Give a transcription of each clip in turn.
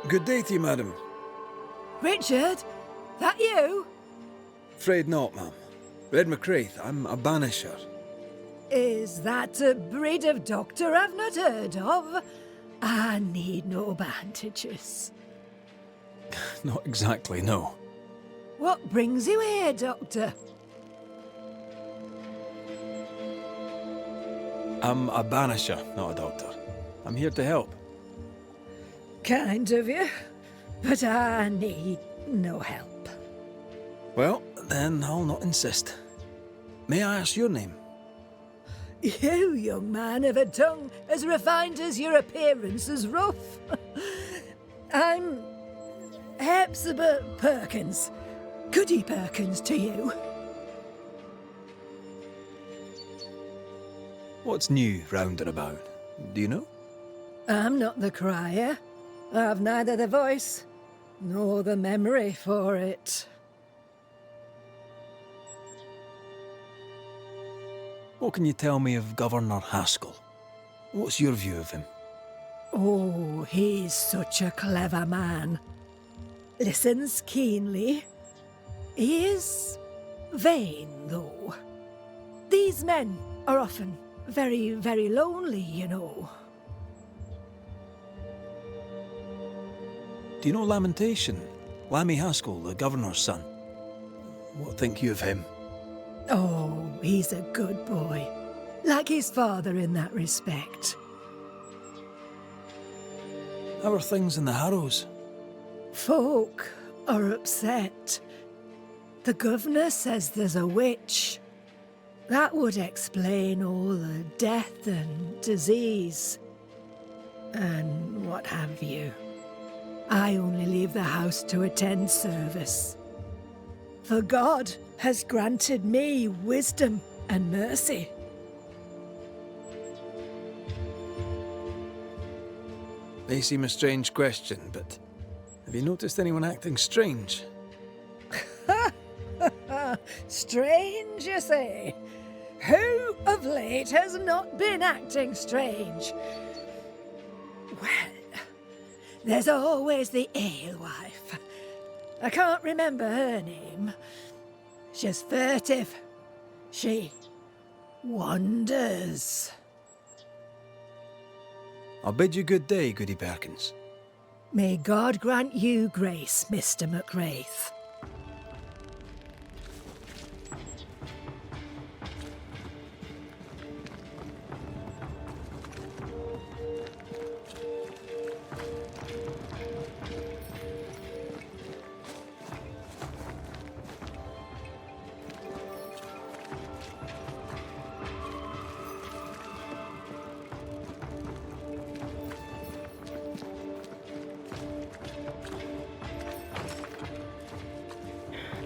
Good day to you, madam. Richard? That you? Afraid not, ma'am. Red McCraith, I'm a banisher. Is that a breed of doctor I've not heard of? I need no bandages. Not exactly, no. What brings you here, Doctor? I'm a banisher, not a doctor. I'm here to help. Kind of you, but I need no help. Well, then I'll not insist. May I ask your name? You, young man, have a tongue as refined as your appearance is rough. I'm Hepzibah Perkins. Goody Perkins to you. What's new round and about? Do you know? I'm not the crier. I've neither the voice nor the memory for it. What can you tell me of Governor Haskell? What's your view of him? Oh, he's such a clever man. Listens keenly. He is vain, though. These men are often very, very lonely, you know. Do you know Lamentation? Lammy Haskell, the governor's son. What think you of him? Oh, he's a good boy. Like his father in that respect. How are things in the Harrows? Folk are upset. The governor says there's a witch. That would explain all the death and disease. And what have you. I only leave the house to attend service. For God has granted me wisdom and mercy. May seem a strange question, but have you noticed anyone acting strange? Strange, you say? Who of late has not been acting strange? Well, there's always the alewife. I can't remember her name. She's furtive. She wanders. I'll bid you good day, Goody Perkins. May God grant you grace, Mr. McWraith.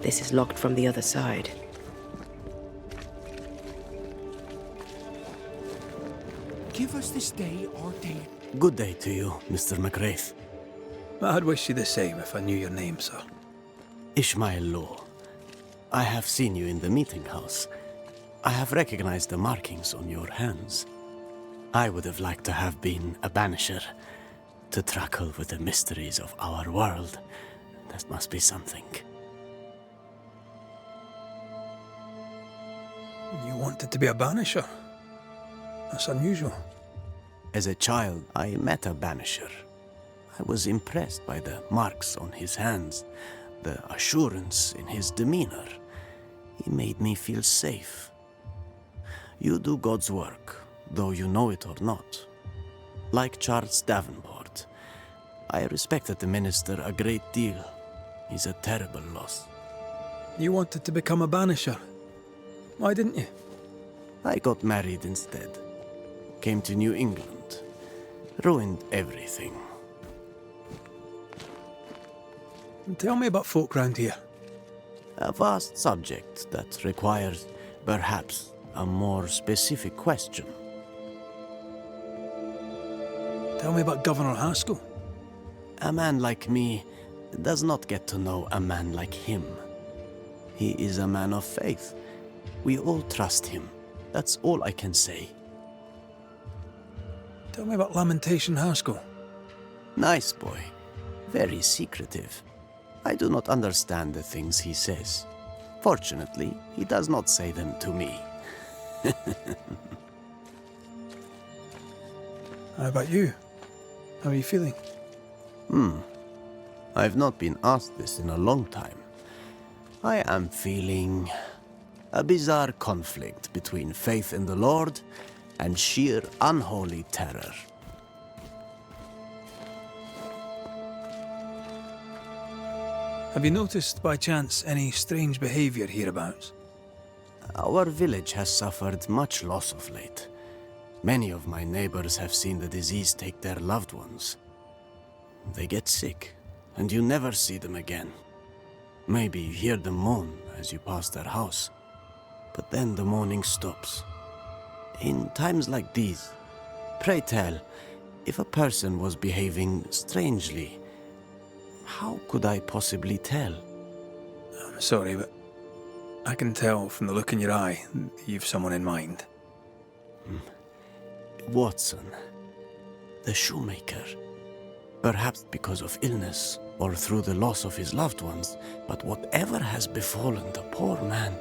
This is locked from the other side. Give us this day our day. Good day to you, Mr. McWraith. I'd wish you the same if I knew your name, sir. Ishmael Law. I have seen you in the meeting house. I have recognized the markings on your hands. I would have liked to have been a banisher, to truckle with the mysteries of our world. That must be something. You wanted to be a banisher? That's unusual. As a child, I met a banisher. I was impressed by the marks on his hands, the assurance in his demeanor. He made me feel safe. You do God's work, though you know it or not. Like Charles Davenport, I respected the minister a great deal. He's a terrible loss. You wanted to become a banisher? Why didn't you? I got married instead. Came to New England. Ruined everything. Tell me about folk round here. A vast subject that requires, perhaps, a more specific question. Tell me about Governor Haskell. A man like me does not get to know a man like him. He is a man of faith. We all trust him. That's all I can say. Tell me about Lamentation Haskell. Nice boy. very secretive. I do not understand the things he says. Fortunately, he does not say them to me. How about you? How are you feeling? I've not been asked this in a long time. I am feeling a bizarre conflict between faith in the Lord and sheer unholy terror. Have you noticed, by chance, any strange behavior hereabouts? Our village has suffered much loss of late. Many of my neighbors have seen the disease take their loved ones. They get sick, and you never see them again. Maybe you hear them moan as you pass their house, but then the moaning stops. In times like these, pray tell, if a person was behaving strangely, how could I possibly tell? I'm sorry, but I can tell from the look in your eye that you've someone in mind. Watson, the shoemaker. Perhaps because of illness or through the loss of his loved ones, but whatever has befallen the poor man,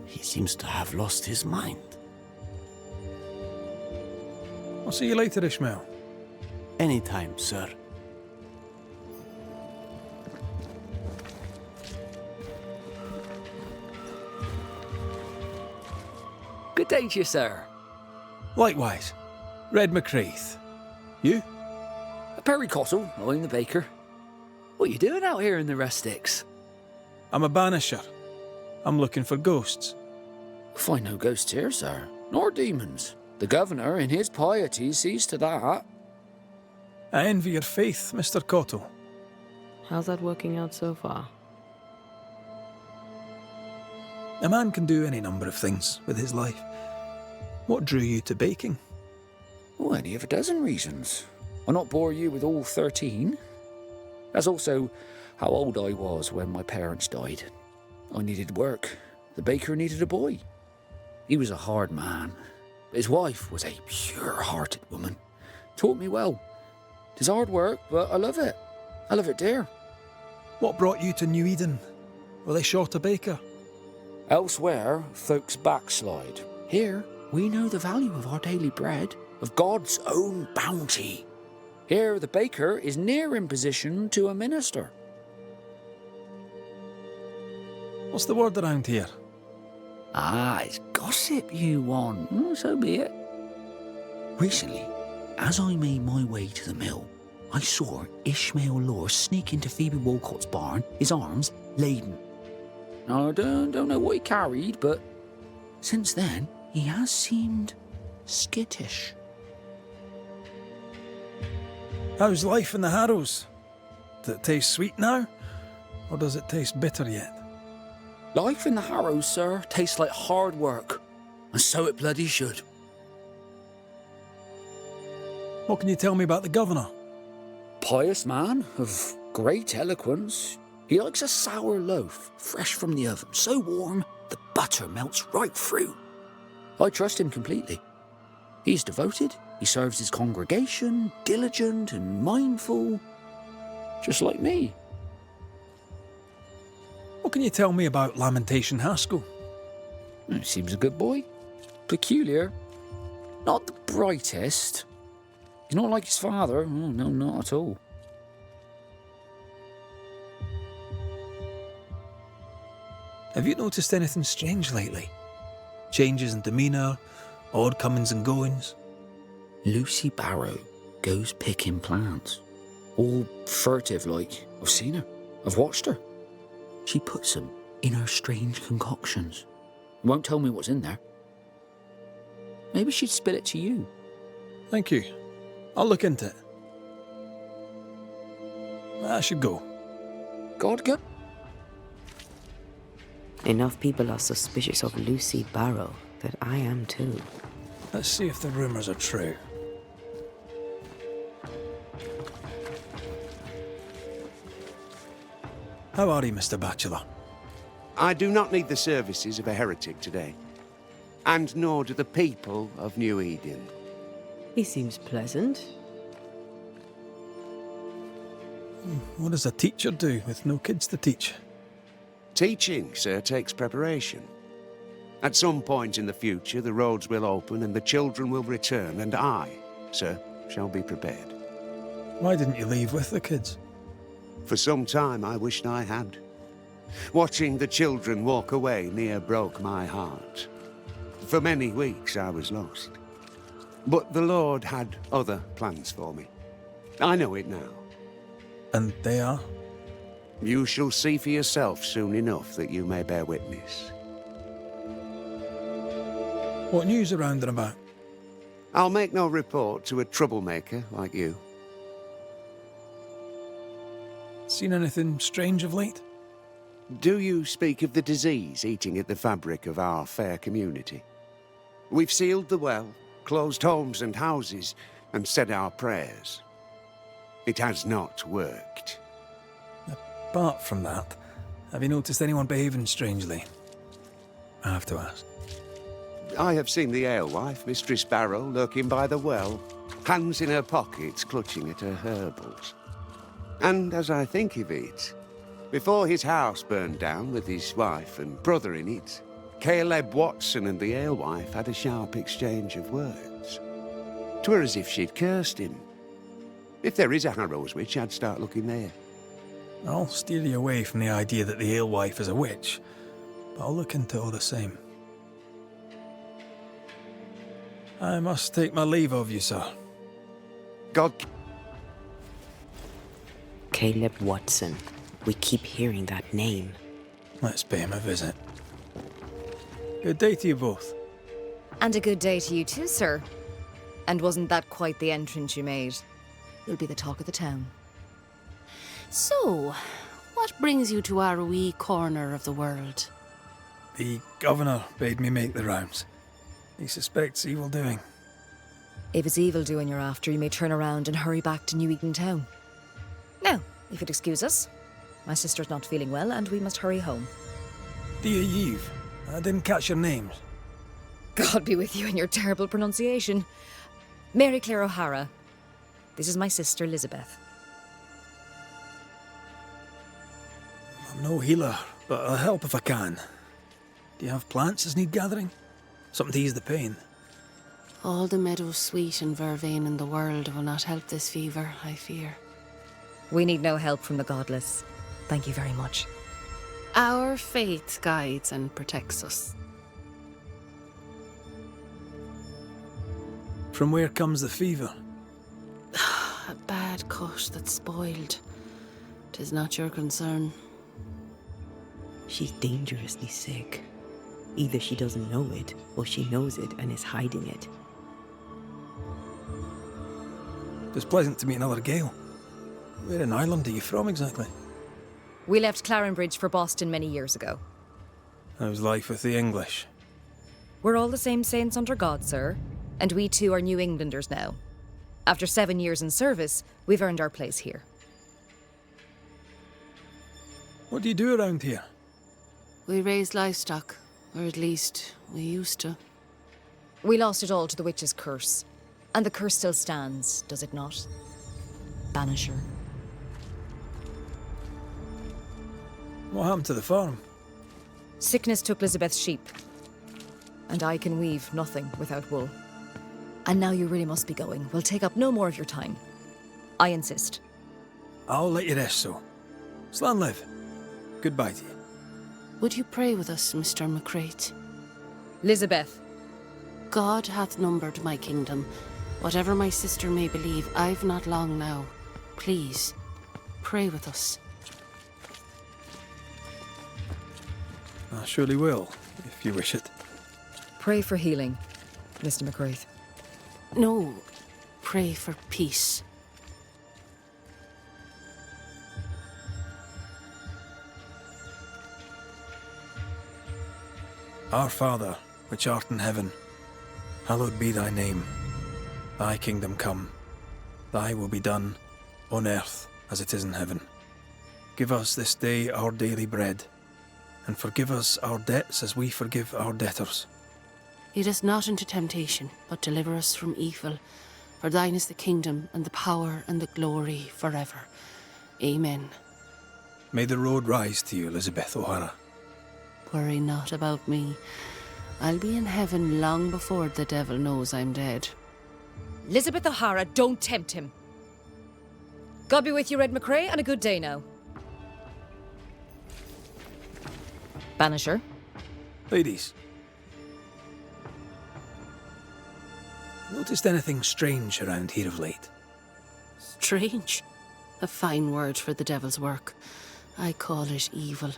he seems to have lost his mind. I'll see you later, Ishmael. Anytime, sir. Good day to you, sir. Likewise. Red McCraith. You? Perry Cottle, I'm the baker. What are you doing out here in the rustics? I'm a banisher. I'm looking for ghosts. Find no ghosts here, sir, nor demons. The governor, in his piety, sees to that. I envy your faith, Mr. Cottle. How's that working out so far? A man can do any number of things with his life. What drew you to baking? Oh, any of a dozen reasons. I'll not bore you with all 13. That's also how old I was when my parents died. I needed work. The baker needed a boy. He was a hard man. His wife was a pure-hearted woman. Taught me well. 'Tis hard work, but I love it. I love it, dear. What brought you to New Eden? Were they short a baker? Elsewhere, folks backslide. Here, we know the value of our daily bread, of God's own bounty. Here, the baker is near in position to a minister. What's the word around here? Ah, it's gossip you want. So be it. Recently, as I made my way to the mill, I saw Ishmael Lore sneak into Phoebe Walcott's barn, his arms laden. Now, I don't know what he carried, but since then, he has seemed skittish. How's life in the Harrows? Does it taste sweet now? Or does it taste bitter yet? Life in the Harrows, sir, tastes like hard work. And so it bloody should. What can you tell me about the governor? Pious man of great eloquence. He likes a sour loaf, fresh from the oven, so warm the butter melts right through. I trust him completely. He's devoted, he serves his congregation, diligent and mindful, just like me. What can you tell me about Lamentation Haskell? Seems a good boy. Peculiar. Not the brightest. He's not like his father. Oh, no, not at all. Have you noticed anything strange lately? Changes in demeanour, odd comings and goings? Lucy Barrow goes picking plants. All furtive like. I've seen her. I've watched her. She puts them in her strange concoctions. Won't tell me what's in there. Maybe she'd spill it to you. Thank you. I'll look into it. I should go. God go. Enough people are suspicious of Lucy Barrow that I am too. Let's see if the rumours are true. How are you, Mr. Bachelor? I do not need the services of a heretic today. And nor do the people of New Eden. He seems pleasant. What does a teacher do with no kids to teach? Teaching, sir, takes preparation. At some point in the future, the roads will open and the children will return, and I, sir, shall be prepared. Why didn't you leave with the kids? For some time, I wished I had. Watching the children walk away near broke my heart. For many weeks, I was lost. But the Lord had other plans for me. I know it now. And they are? You shall see for yourself soon enough that you may bear witness. What news around and about? I'll make no report to a troublemaker like you. Seen anything strange of late? Do you speak of the disease eating at the fabric of our fair community? We've sealed the well, closed homes and houses, and said our prayers. It has not worked. Apart from that, have you noticed anyone behaving strangely? I have to ask. I have seen the alewife, Mistress Barrow, lurking by the well, hands in her pockets, clutching at her herbals. And as I think of it, before his house burned down with his wife and brother in it, Caleb Watson and the alewife had a sharp exchange of words. 'Twere as if she'd cursed him. If there is a Harrow's witch, I'd start looking there. I'll steer you away from the idea that the alewife is a witch, but I'll look into it all the same. I must take my leave of you, sir. God... Caleb Watson. We keep hearing that name. Let's pay him a visit. Good day to you both. And a good day to you too, sir. And wasn't that quite the entrance you made? You'll be the talk of the town. So, what brings you to our wee corner of the world? The governor bade me make the rounds. He suspects evil doing. If it's evil doing you're after, you may turn around and hurry back to New Eden town. Now, if you'd excuse us, my sister's not feeling well and we must hurry home. Dear Eve, I didn't catch your names. God be with you and your terrible pronunciation. Mary Claire O'Hara. This is my sister, Elizabeth. I'm no healer, but I'll help if I can. Do you have plants as need gathering? Something to ease the pain? All the meadow sweet and vervain in the world will not help this fever, I fear. We need no help from the godless. Thank you very much. Our faith guides and protects us. From where comes the fever? A bad cut that's spoiled. 'Tis not your concern. She's dangerously sick. Either she doesn't know it, or she knows it and is hiding it. It's pleasant to meet another Gale. Where in Ireland are you from exactly? We left Clarenbridge for Boston many years ago. How's life with the English? We're all the same saints under God, sir. And we too are New Englanders now. After 7 years in service, we've earned our place here. What do you do around here? We raise livestock, or at least we used to. We lost it all to the witch's curse. And the curse still stands, does it not? Banisher. What happened to the farm? Sickness took Elizabeth's sheep. And I can weave nothing without wool. And now you really must be going. We'll take up no more of your time. I insist. I'll let you rest, so. Slan live. Goodbye to you. Would you pray with us, Mr. McCrate? Elizabeth. God hath numbered my kingdom. Whatever my sister may believe, I've not long now. Please, pray with us. I surely will, if you wish it. Pray for healing, Mr. McCraith. No, pray for peace. Our Father, which art in heaven, hallowed be thy name. Thy kingdom come. Thy will be done, on earth as it is in heaven. Give us this day our daily bread, and forgive us our debts as we forgive our debtors. Lead us not into temptation, but deliver us from evil. For thine is the kingdom, and the power, and the glory forever. Amen. May the road rise to you, Elizabeth O'Hara. Worry not about me. I'll be in heaven long before the devil knows I'm dead. Elizabeth O'Hara, don't tempt him. God be with you, Red McRae, and a good day now. Banisher. Ladies. Noticed anything strange around here of late? Strange. A fine word for the devil's work. I call it evil.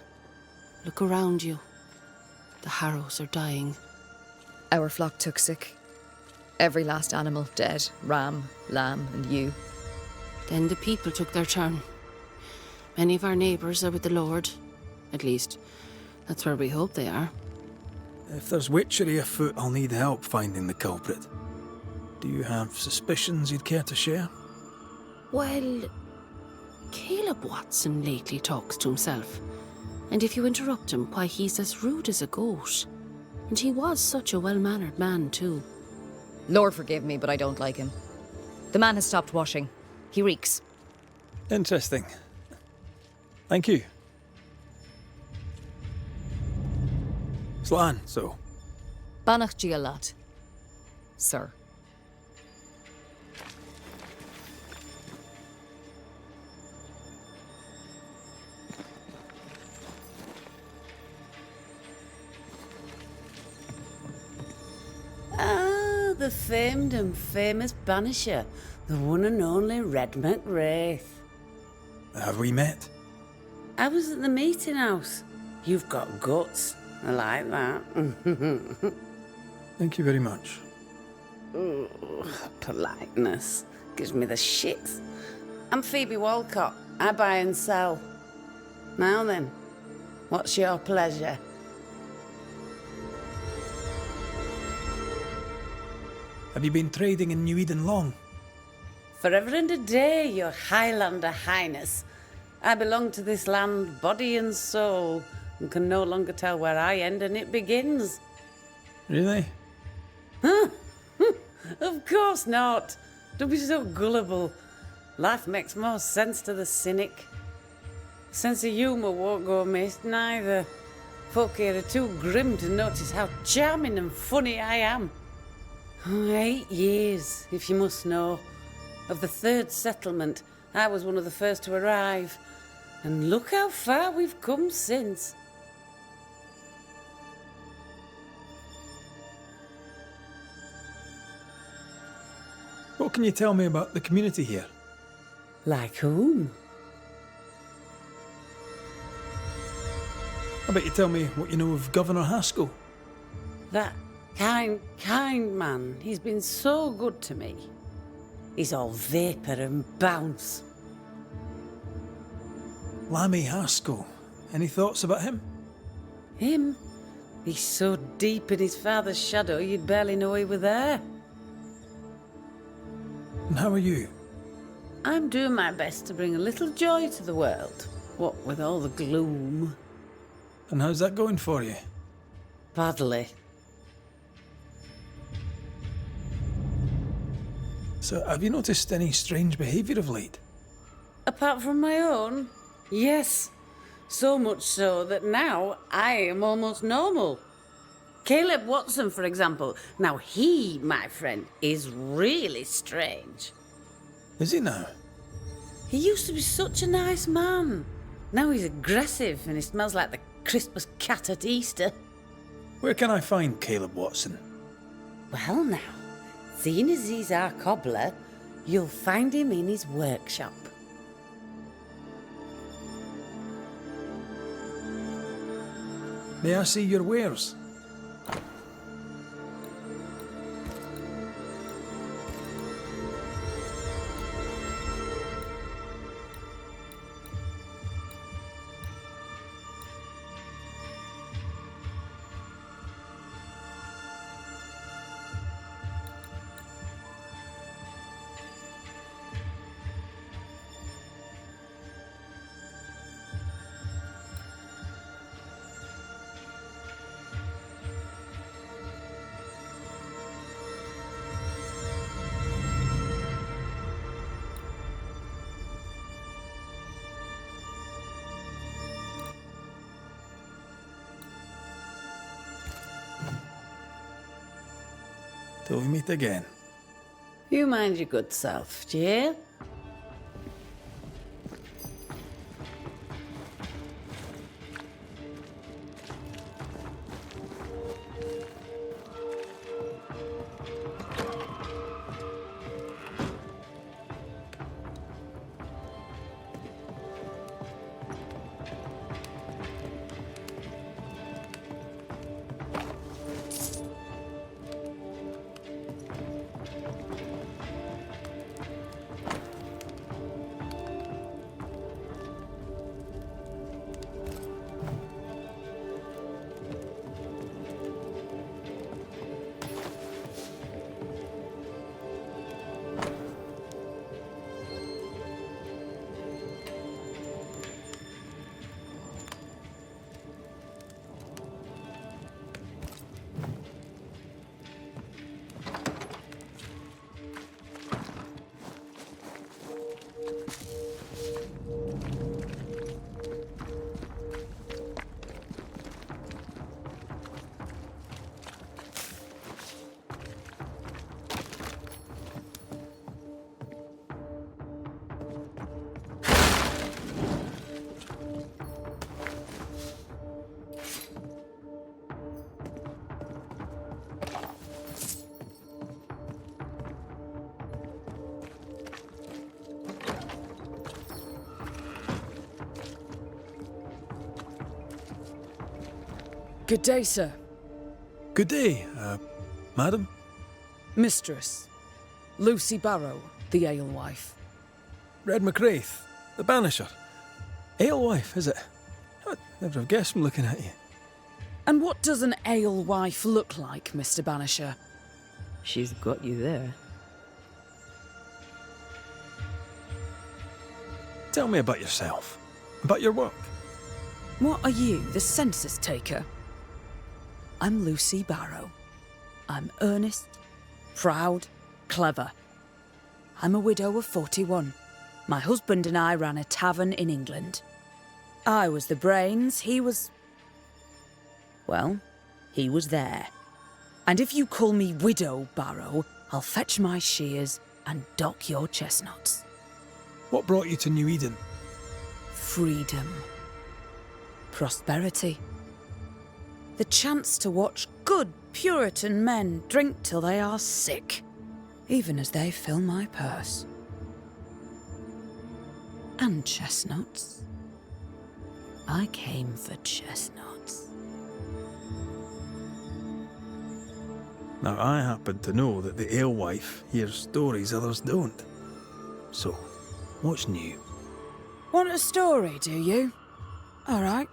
Look around you. The harrows are dying. Our flock took sick. Every last animal dead. Ram, lamb, and ewe. Then the people took their turn. Many of our neighbours are with the Lord. At least, that's where we hope they are. If there's witchery afoot, I'll need help finding the culprit. Do you have suspicions you'd care to share? Well, Caleb Watson lately talks to himself. And if you interrupt him, why, he's as rude as a goat. And he was such a well-mannered man, too. Lord forgive me, but I don't like him. The man has stopped washing. He reeks. Interesting. Thank you. Slan, so. Banach Gialat, sir. Ah, the famed and famous Banisher, the one and only Red McRae. Have we met? I was at the meeting house. You've got guts. I like that. Thank you very much. Ooh, politeness gives me the shits. I'm Phoebe Walcott. I buy and sell. Now then, what's your pleasure? Have you been trading in New Eden long? Forever and a day, your Highlander Highness. I belong to this land, body and soul, and can no longer tell where I end and it begins. Really? Huh? Of course not. Don't be so gullible. Life makes more sense to the cynic. Sense of humour won't go amiss, neither. Folk here are too grim to notice how charming and funny I am. 8 years, if you must know. Of the third settlement, I was one of the first to arrive. And look how far we've come since. What can you tell me about the community here? Like whom? I bet you tell me what you know of Governor Haskell. That kind man. He's been so good to me. He's all vapour and bounce. Lammy Haskell. Any thoughts about him? Him? He's so deep in his father's shadow you'd barely know he were there. And how are you? I'm doing my best to bring a little joy to the world. What with all the gloom. And how's that going for you? Badly. So, have you noticed any strange behaviour of late? Apart from my own? Yes. So much so that now I am almost normal. Caleb Watson, for example. Now he, my friend, is really strange. Is he now? He used to be such a nice man. Now he's aggressive and he smells like the Christmas cat at Easter. Where can I find Caleb Watson? Well now, seeing as he's our cobbler, you'll find him in his workshop. May I see your wares? till we meet again. You mind your good self, do you hear? Good day, sir. Good day, madam. Mistress. Lucy Barrow, the alewife. Red McWraith, the banisher. Alewife, is it? I'd never have guessed from looking at you. And what does an alewife look like, Mr. Banisher? She's got you there. Tell me about yourself, about your work. What are you, the census taker? I'm Lucy Barrow. I'm earnest, proud, clever. I'm a widow of 41. My husband and I ran a tavern in England. I was the brains, he was... well, he was there. And if you call me Widow Barrow, I'll fetch my shears and dock your chestnuts. What brought you to New Eden? Freedom. Prosperity. The chance to watch good Puritan men drink till they are sick, even as they fill my purse. And chestnuts. I came for chestnuts. Now, I happen to know that the alewife hears stories others don't. So, what's new? Want a story, do you? All right.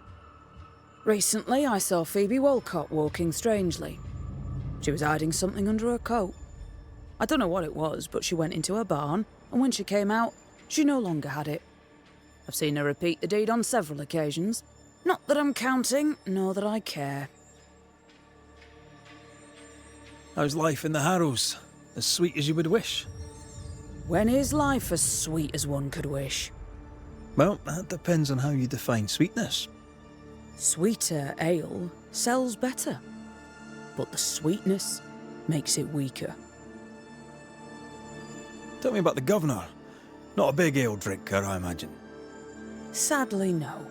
Recently, I saw Phoebe Walcott walking strangely. She was hiding something under her coat. I don't know what it was, but she went into her barn, and when she came out, she no longer had it. I've seen her repeat the deed on several occasions. Not that I'm counting, nor that I care. How's life in the Harrows? As sweet as you would wish? When is life as sweet as one could wish? Well, that depends on how you define sweetness. Sweeter ale sells better, but the sweetness makes it weaker. Tell me about the governor. Not a big ale drinker, I imagine. Sadly, no.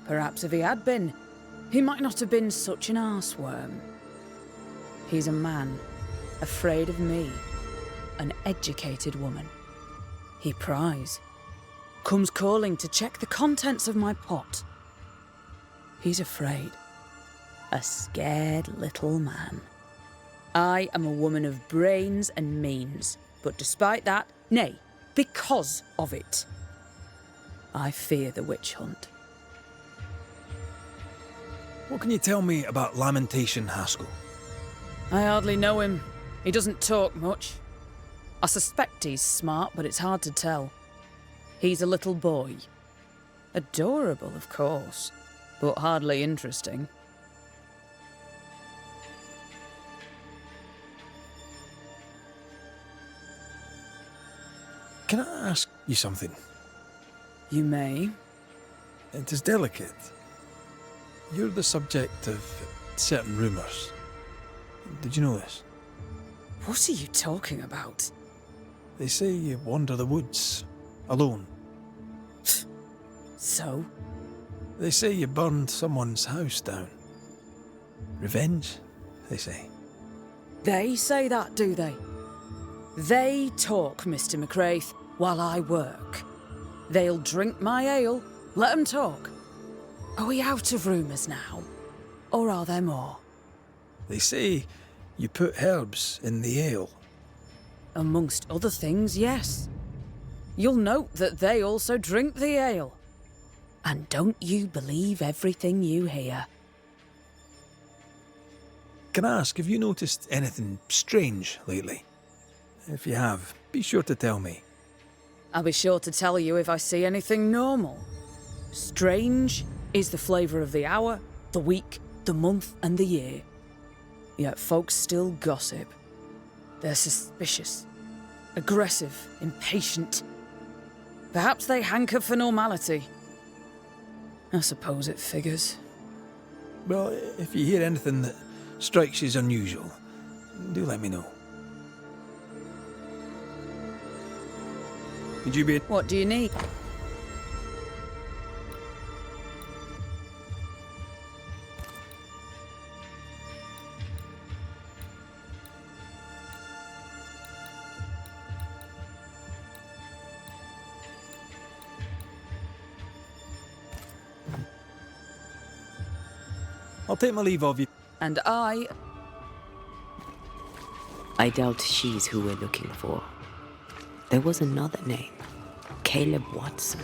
Perhaps if he had been, he might not have been such an arseworm. He's a man, afraid of me, an educated woman. He pries, comes calling to check the contents of my pot. He's afraid. A scared little man. I am a woman of brains and means, but despite that, nay, because of it, I fear the witch hunt. What can you tell me about Lamentation Haskell? I hardly know him. He doesn't talk much. I suspect he's smart, but it's hard to tell. He's a little boy. Adorable, of course, but hardly interesting. Can I ask you something? You may. It is delicate. You're the subject of certain rumours. Did you know this? What are you talking about? They say you wander the woods, alone. So? They say you burned someone's house down. Revenge, they say. They say that, do they? They talk, Mr. McCraith, while I work. They'll drink my ale, let 'em talk. Are we out of rumours now? Or are there more? They say you put herbs in the ale. Amongst other things, yes. You'll note that they also drink the ale. And don't you believe everything you hear. Can I ask, have you noticed anything strange lately? If you have, be sure to tell me. I'll be sure to tell you if I see anything normal. Strange is the flavour of the hour, the week, the month, and the year. Yet folks still gossip. They're suspicious, aggressive, impatient. Perhaps they hanker for normality. I suppose it figures. Well, if you hear anything that strikes you as unusual, do let me know. Would you be... What do you need? I'll take my leave of you. And I doubt she's who we're looking for. There was another name. Caleb Watson.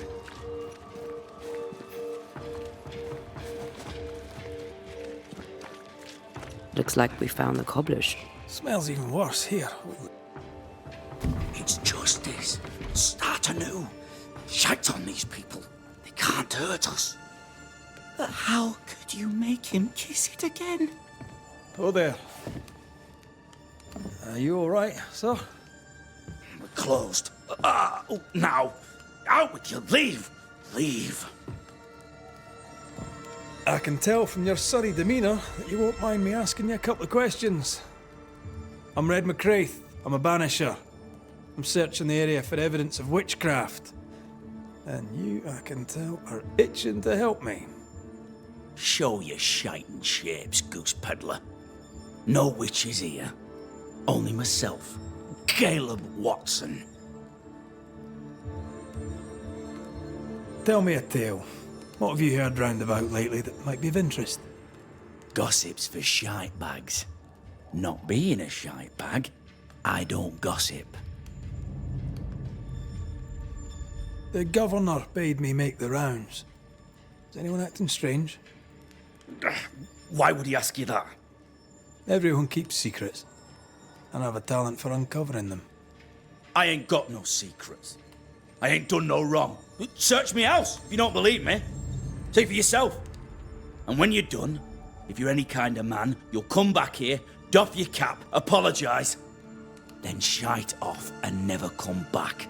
Looks like we found the cobblers. Smells even worse here. It's justice. Start anew. Shite on these people. They can't hurt us. But how could you make him kiss it again? Oh there. Are you all right, sir? We're closed. Now. Out with you. Leave. Leave. I can tell from your surly demeanour that you won't mind me asking you a couple of questions. I'm Red McCraith. I'm a banisher. I'm searching the area for evidence of witchcraft. And you, I can tell, are itching to help me. Show your shiting shapes, goose peddler. No witches here. Only myself, Caleb Watson. Tell me a tale. What have you heard round about lately that might be of interest? Gossip's for shite bags. Not being a shite bag, I don't gossip. The governor bade me make the rounds. Is anyone acting strange? Why would he ask you that? Everyone keeps secrets, and I have a talent for uncovering them. I ain't got no secrets. I ain't done no wrong. Search me house if you don't believe me. See for yourself. And when you're done, if you're any kind of man, you'll come back here, doff your cap, apologise, then shite off and never come back.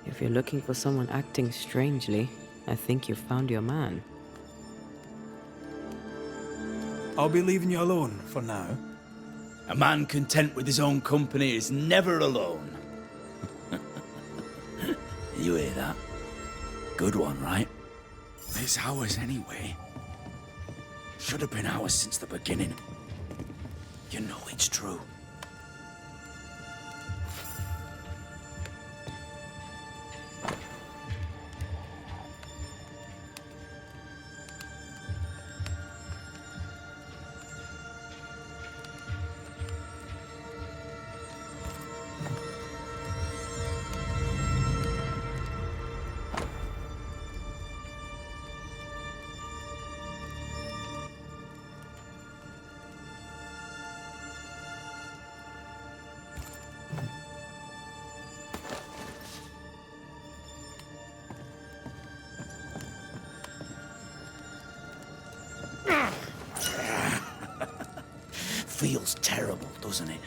If you're looking for someone acting strangely, I think you've found your man. I'll be leaving you alone for now. A man content with his own company is never alone. You hear that? Good one, right? It's ours anyway. Should have been ours since the beginning. You know it's true. Feels terrible, doesn't it?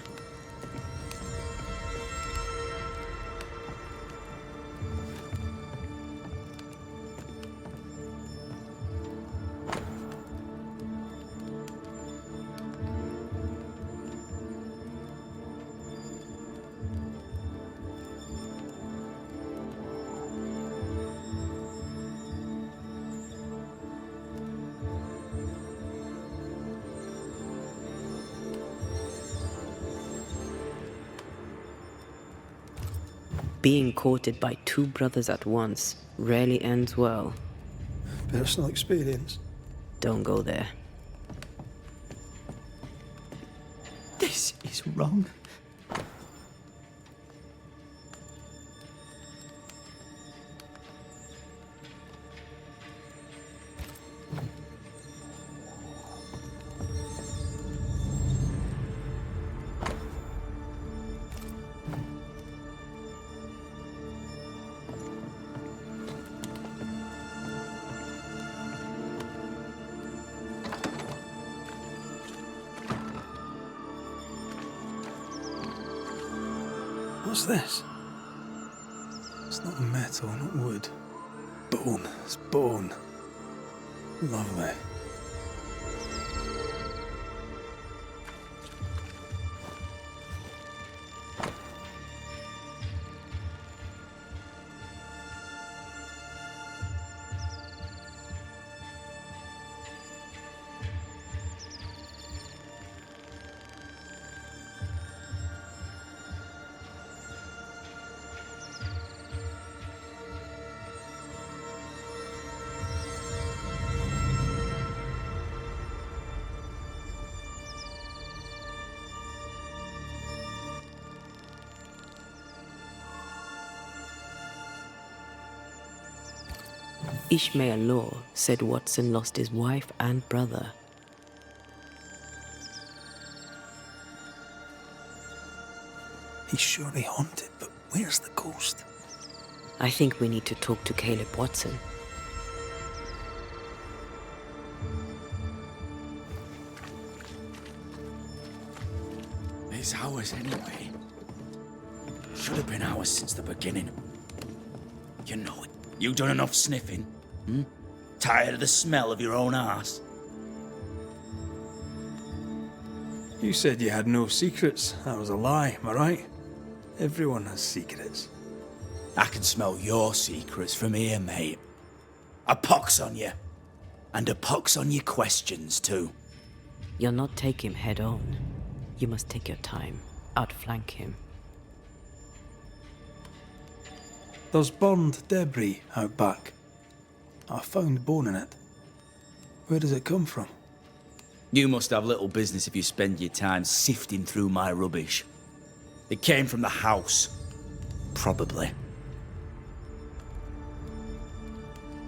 Being courted by two brothers at once rarely ends well. Personal experience. Don't go there. This is wrong. What's this? It's not metal, not wood. Bone. It's bone. Lovely. Ishmael Law said Watson lost his wife and brother. He's surely haunted, but where's the ghost? I think we need to talk to Caleb Watson. It's ours anyway. Should have been ours since the beginning. You know it. You done enough sniffing? Tired of the smell of your own arse? You said you had no secrets. That was a lie, am I right? Everyone has secrets. I can smell your secrets from here, mate. A pox on you. And a pox on your questions, too. You'll not take him head on. You must take your time. Outflank him. There's burned debris out back. I found bone in it. Where does it come from? You must have little business if you spend your time sifting through my rubbish. It came from the house. Probably.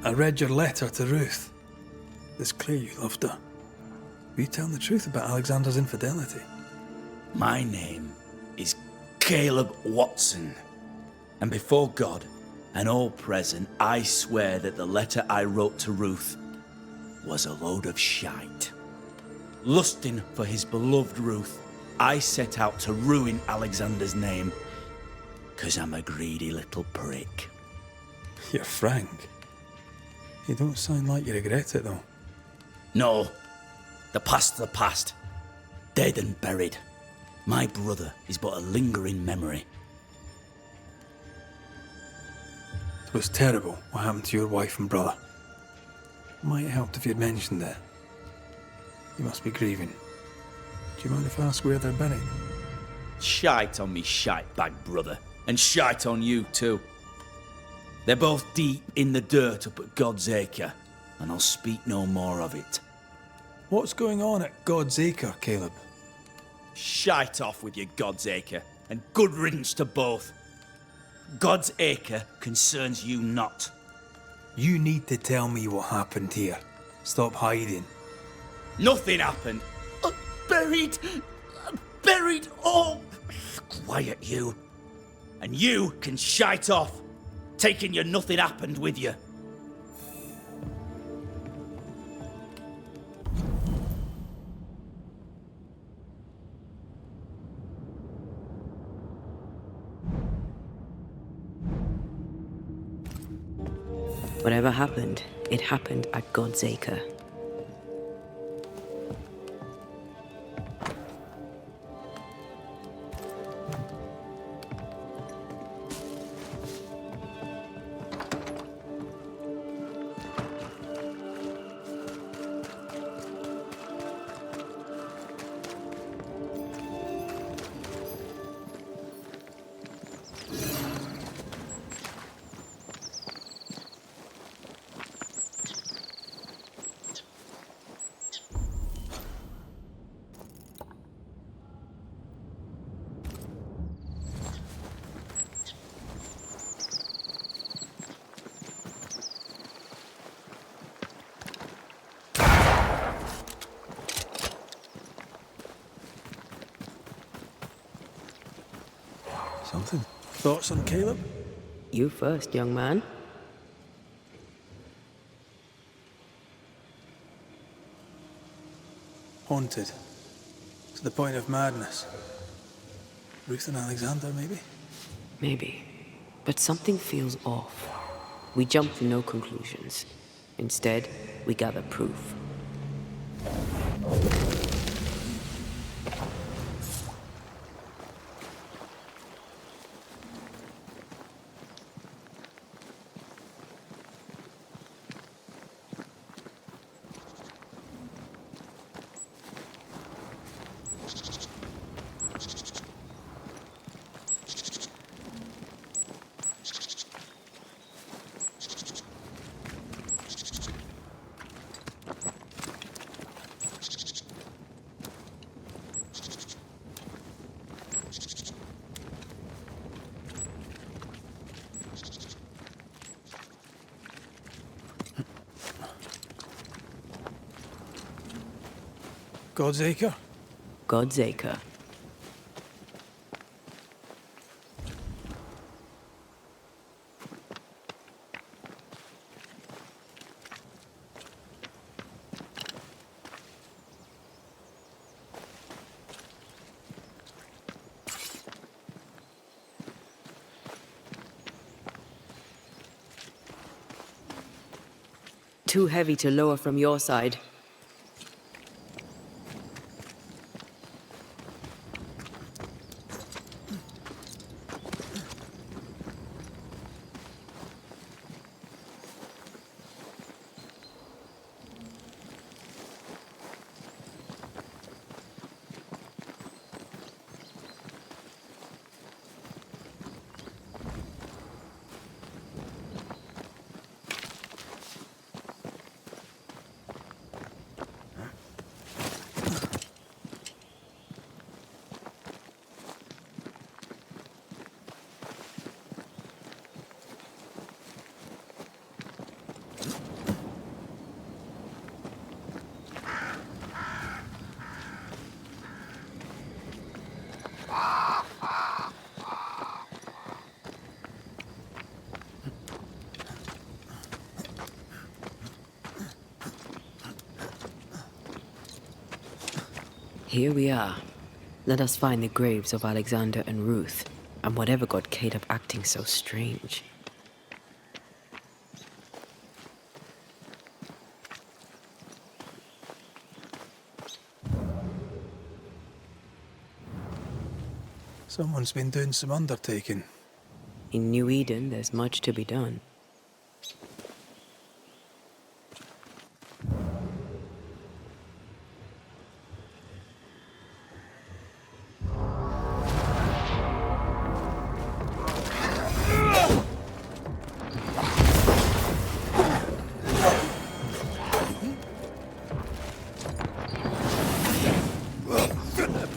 I read your letter to Ruth. It's clear you loved her. Were you telling the truth about Alexander's infidelity? My name is Caleb Watson. And before God and all present, I swear that the letter I wrote to Ruth was a load of shite. Lusting for his beloved Ruth, I set out to ruin Alexander's name, 'cause I'm a greedy little prick. You're frank. You don't sound like you regret it, though. No, the past's the past. Dead and buried. My brother is but a lingering memory. It was terrible what happened to your wife and brother. Might have helped if you'd mentioned it. You must be grieving. Do you mind if I ask where they're buried? Shite on me shite bag brother, and shite on you too. They're both deep in the dirt up at God's Acre, and I'll speak no more of it. What's going on at God's Acre, Caleb? Shite off with your God's Acre, and good riddance to both. God's Acre concerns you not. You need to tell me what happened here. Stop hiding. Nothing happened. Buried. Buried. Oh, quiet you. And you can shite off, taking your nothing happened with you. Whatever happened, it happened at God's Acre. Nothing. Thoughts on Caleb? You first, young man. Haunted. To the point of madness. Ruth and Alexander, maybe? Maybe. But something feels off. We jump to no conclusions. Instead, we gather proof. God's Acre? God's Acre. Too heavy to lower from your side. Here we are. Let us find the graves of Alexander and Ruth, and whatever got Caleb acting so strange. Someone's been doing some undertaking. In New Eden, there's much to be done.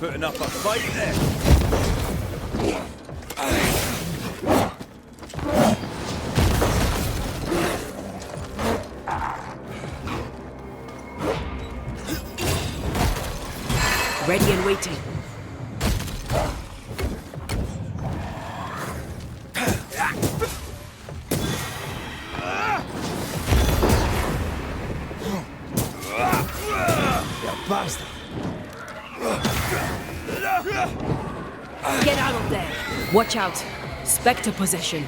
Putting up a fight there. Ready and waiting. You bastard. Get out of there! Watch out! Spectre possession.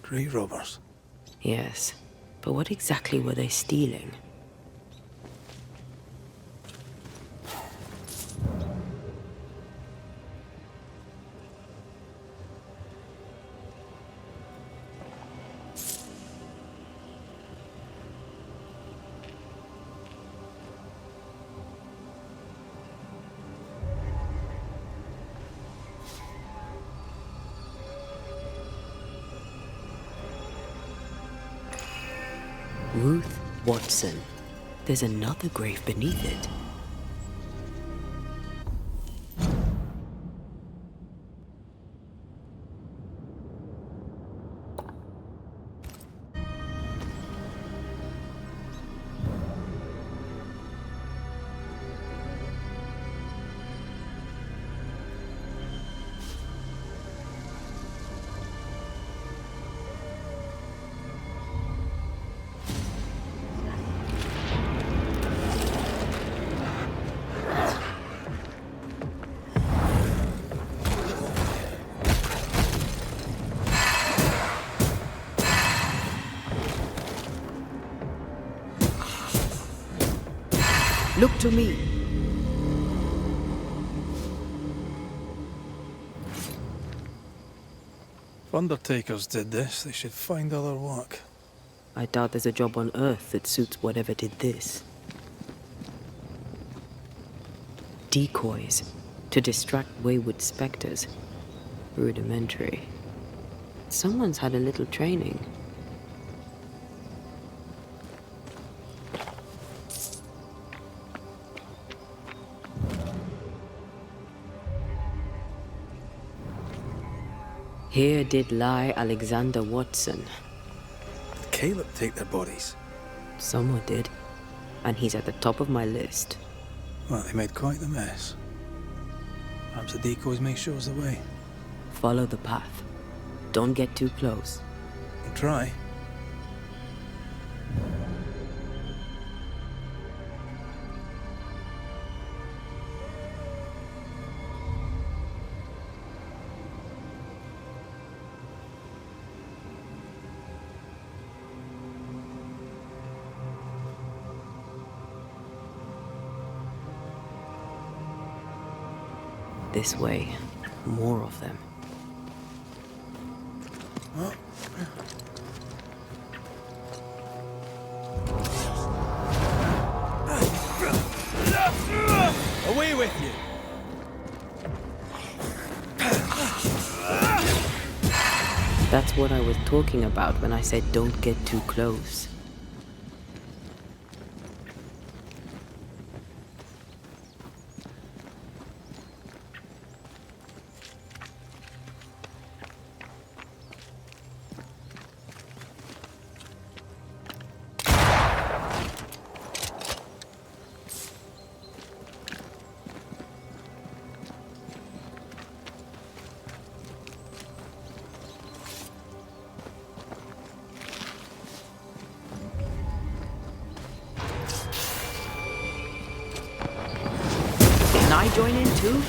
Grave robbers. Yes, but what exactly were they stealing? Ruth Watson, there's another grave beneath it. Look to me. If undertakers did this, they should find other work. I doubt there's a job on Earth that suits whatever did this. Decoys to distract wayward specters. Rudimentary. Someone's had a little training. Here did lie Alexander Watson. Did Caleb take their bodies? Someone did. And he's at the top of my list. Well, they made quite the mess. Perhaps the decoys may show us the way. Follow the path. Don't get too close. We'll try. This way. More of them. Away with you! That's what I was talking about when I said don't get too close. Can I join in too?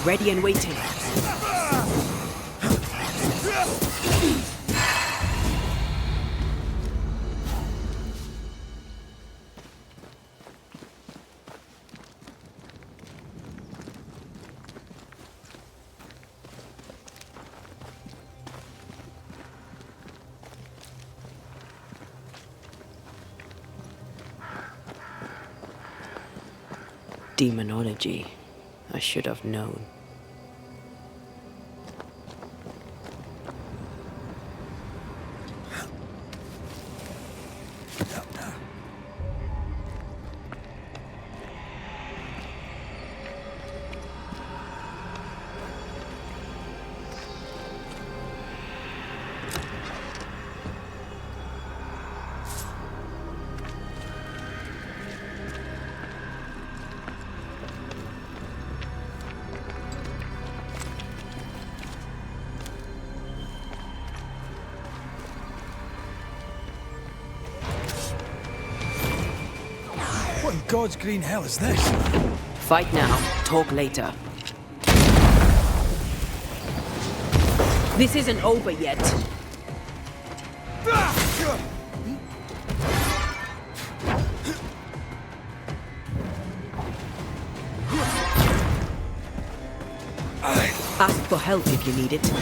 Ready and waiting. Demonology. I should have known. What in God's green hell is this? Fight now, talk later. This isn't over yet. Ask for help if you need it.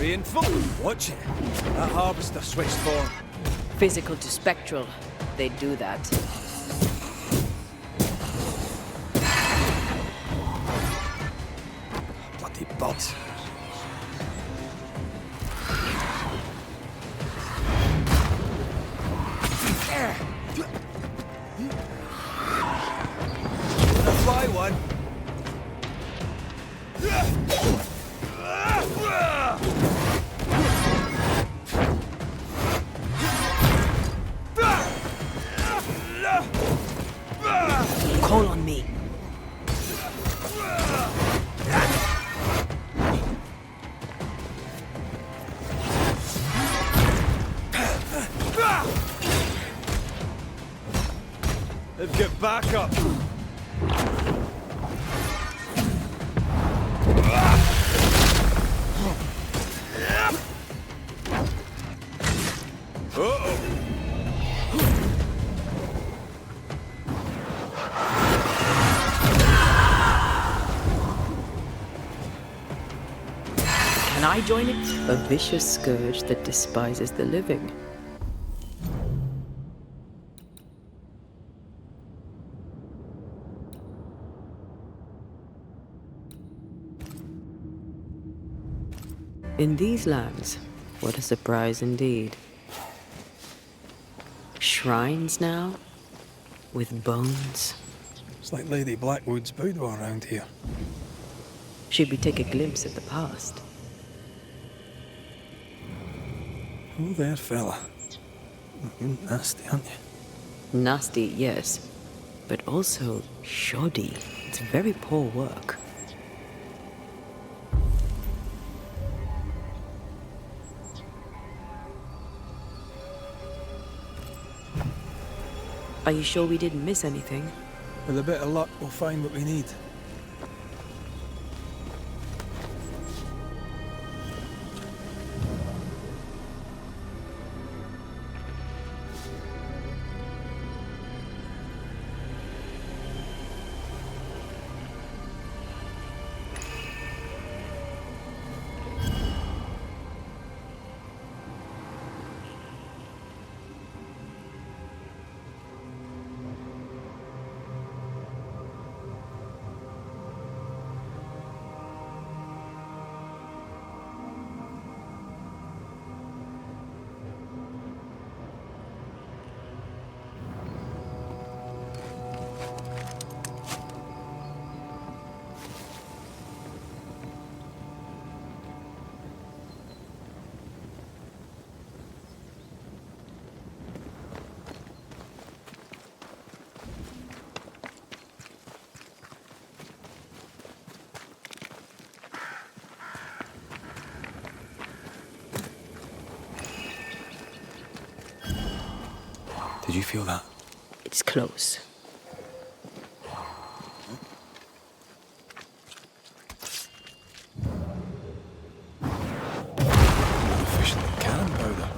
Being full. Watch it. That harvester switched form. Physical to spectral. They do that. Bloody bots. Fly one. Call on me. They've got back up. Can I join it? A vicious scourge that despises the living. In these lands, what a surprise indeed. Shrines now, with bones. It's like Lady Blackwood's boudoir around here. Should we take a glimpse at the past? Oh, there, fella. You're nasty, aren't you? Nasty, yes, but also shoddy. It's very poor work. Are you sure we didn't miss anything? With a bit of luck, we'll find what we need. Did you feel that? It's close. Fish in the cannon powder.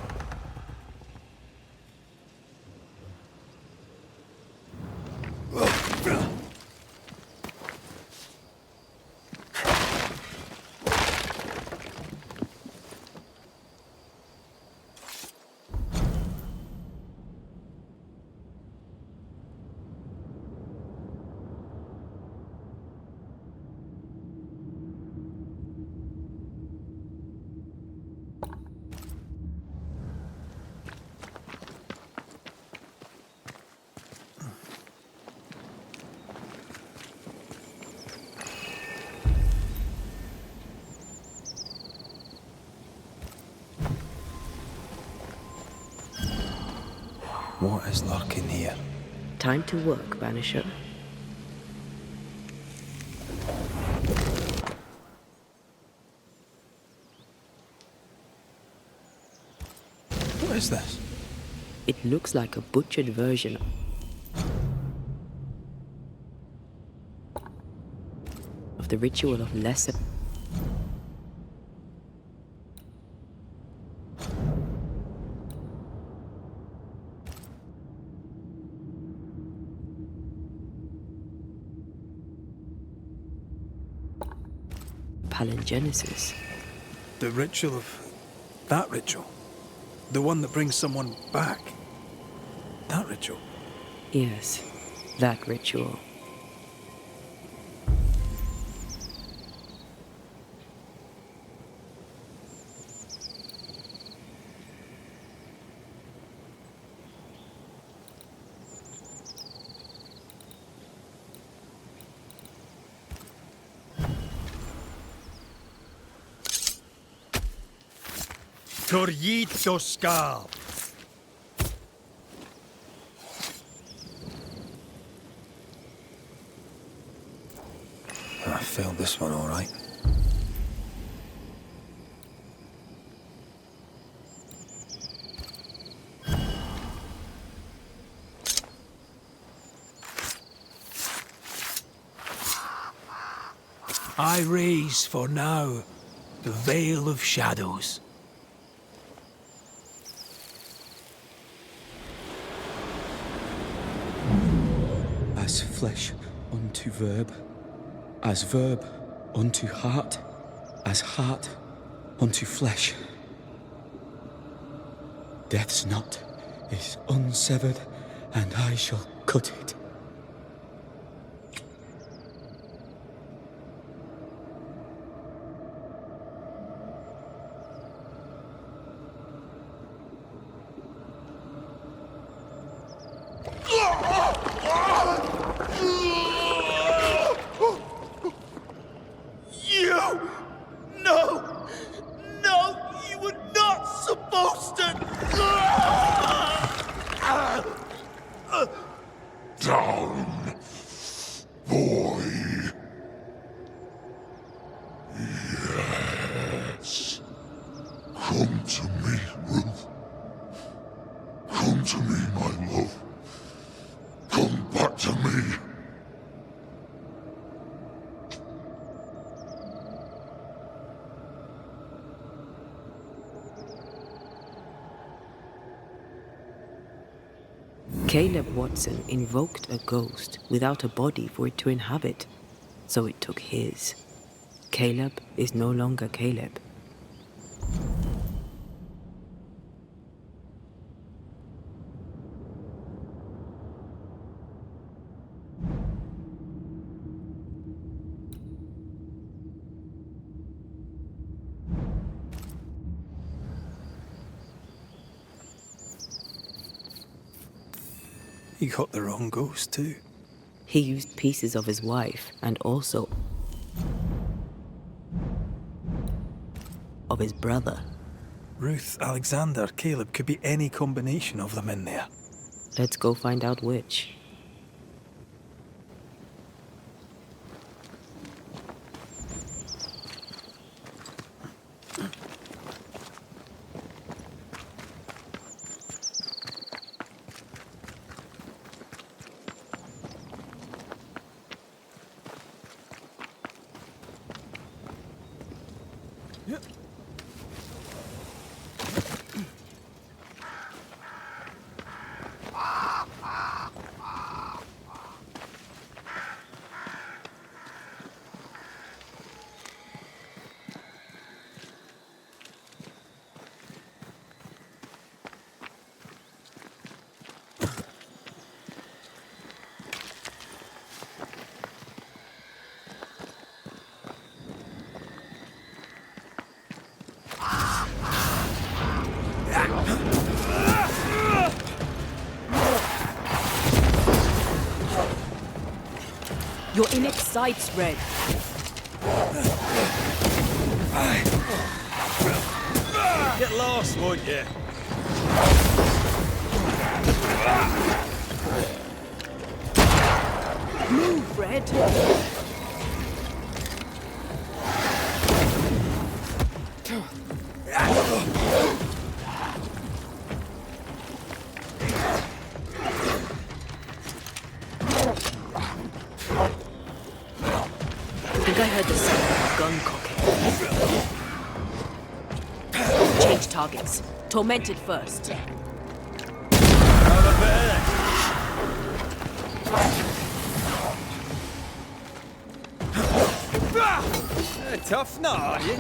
What is lurking here? Time to work, Banisher. What is this? It looks like a butchered version of the ritual of lesser. Palingenesis. The ritual of... that ritual? The one that brings someone back? That ritual? Yes, that ritual. Torjito Skal. I failed this one all right. I raise for now the Veil of Shadows. As flesh unto verb, as verb unto heart, as heart unto flesh. Death's knot is unsevered, and I shall cut it. Caleb Watson invoked a ghost without a body for it to inhabit, so it took his. Caleb is no longer Caleb. He got the wrong ghost too. He used pieces of his wife and also of his brother. Ruth, Alexander, Caleb, could be any combination of them in there. Let's go find out which. Your index side spread. Get lost, won't you? Move, Red. Gun cocking. Change targets. Tormented first. Tough now, are you?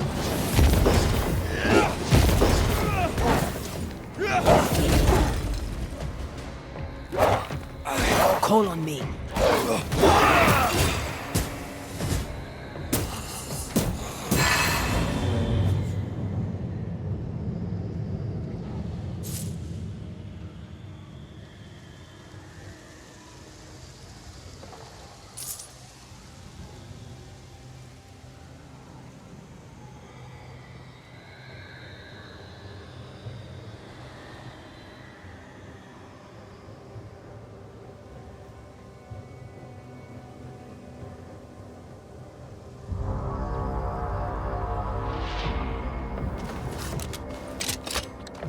Call on me.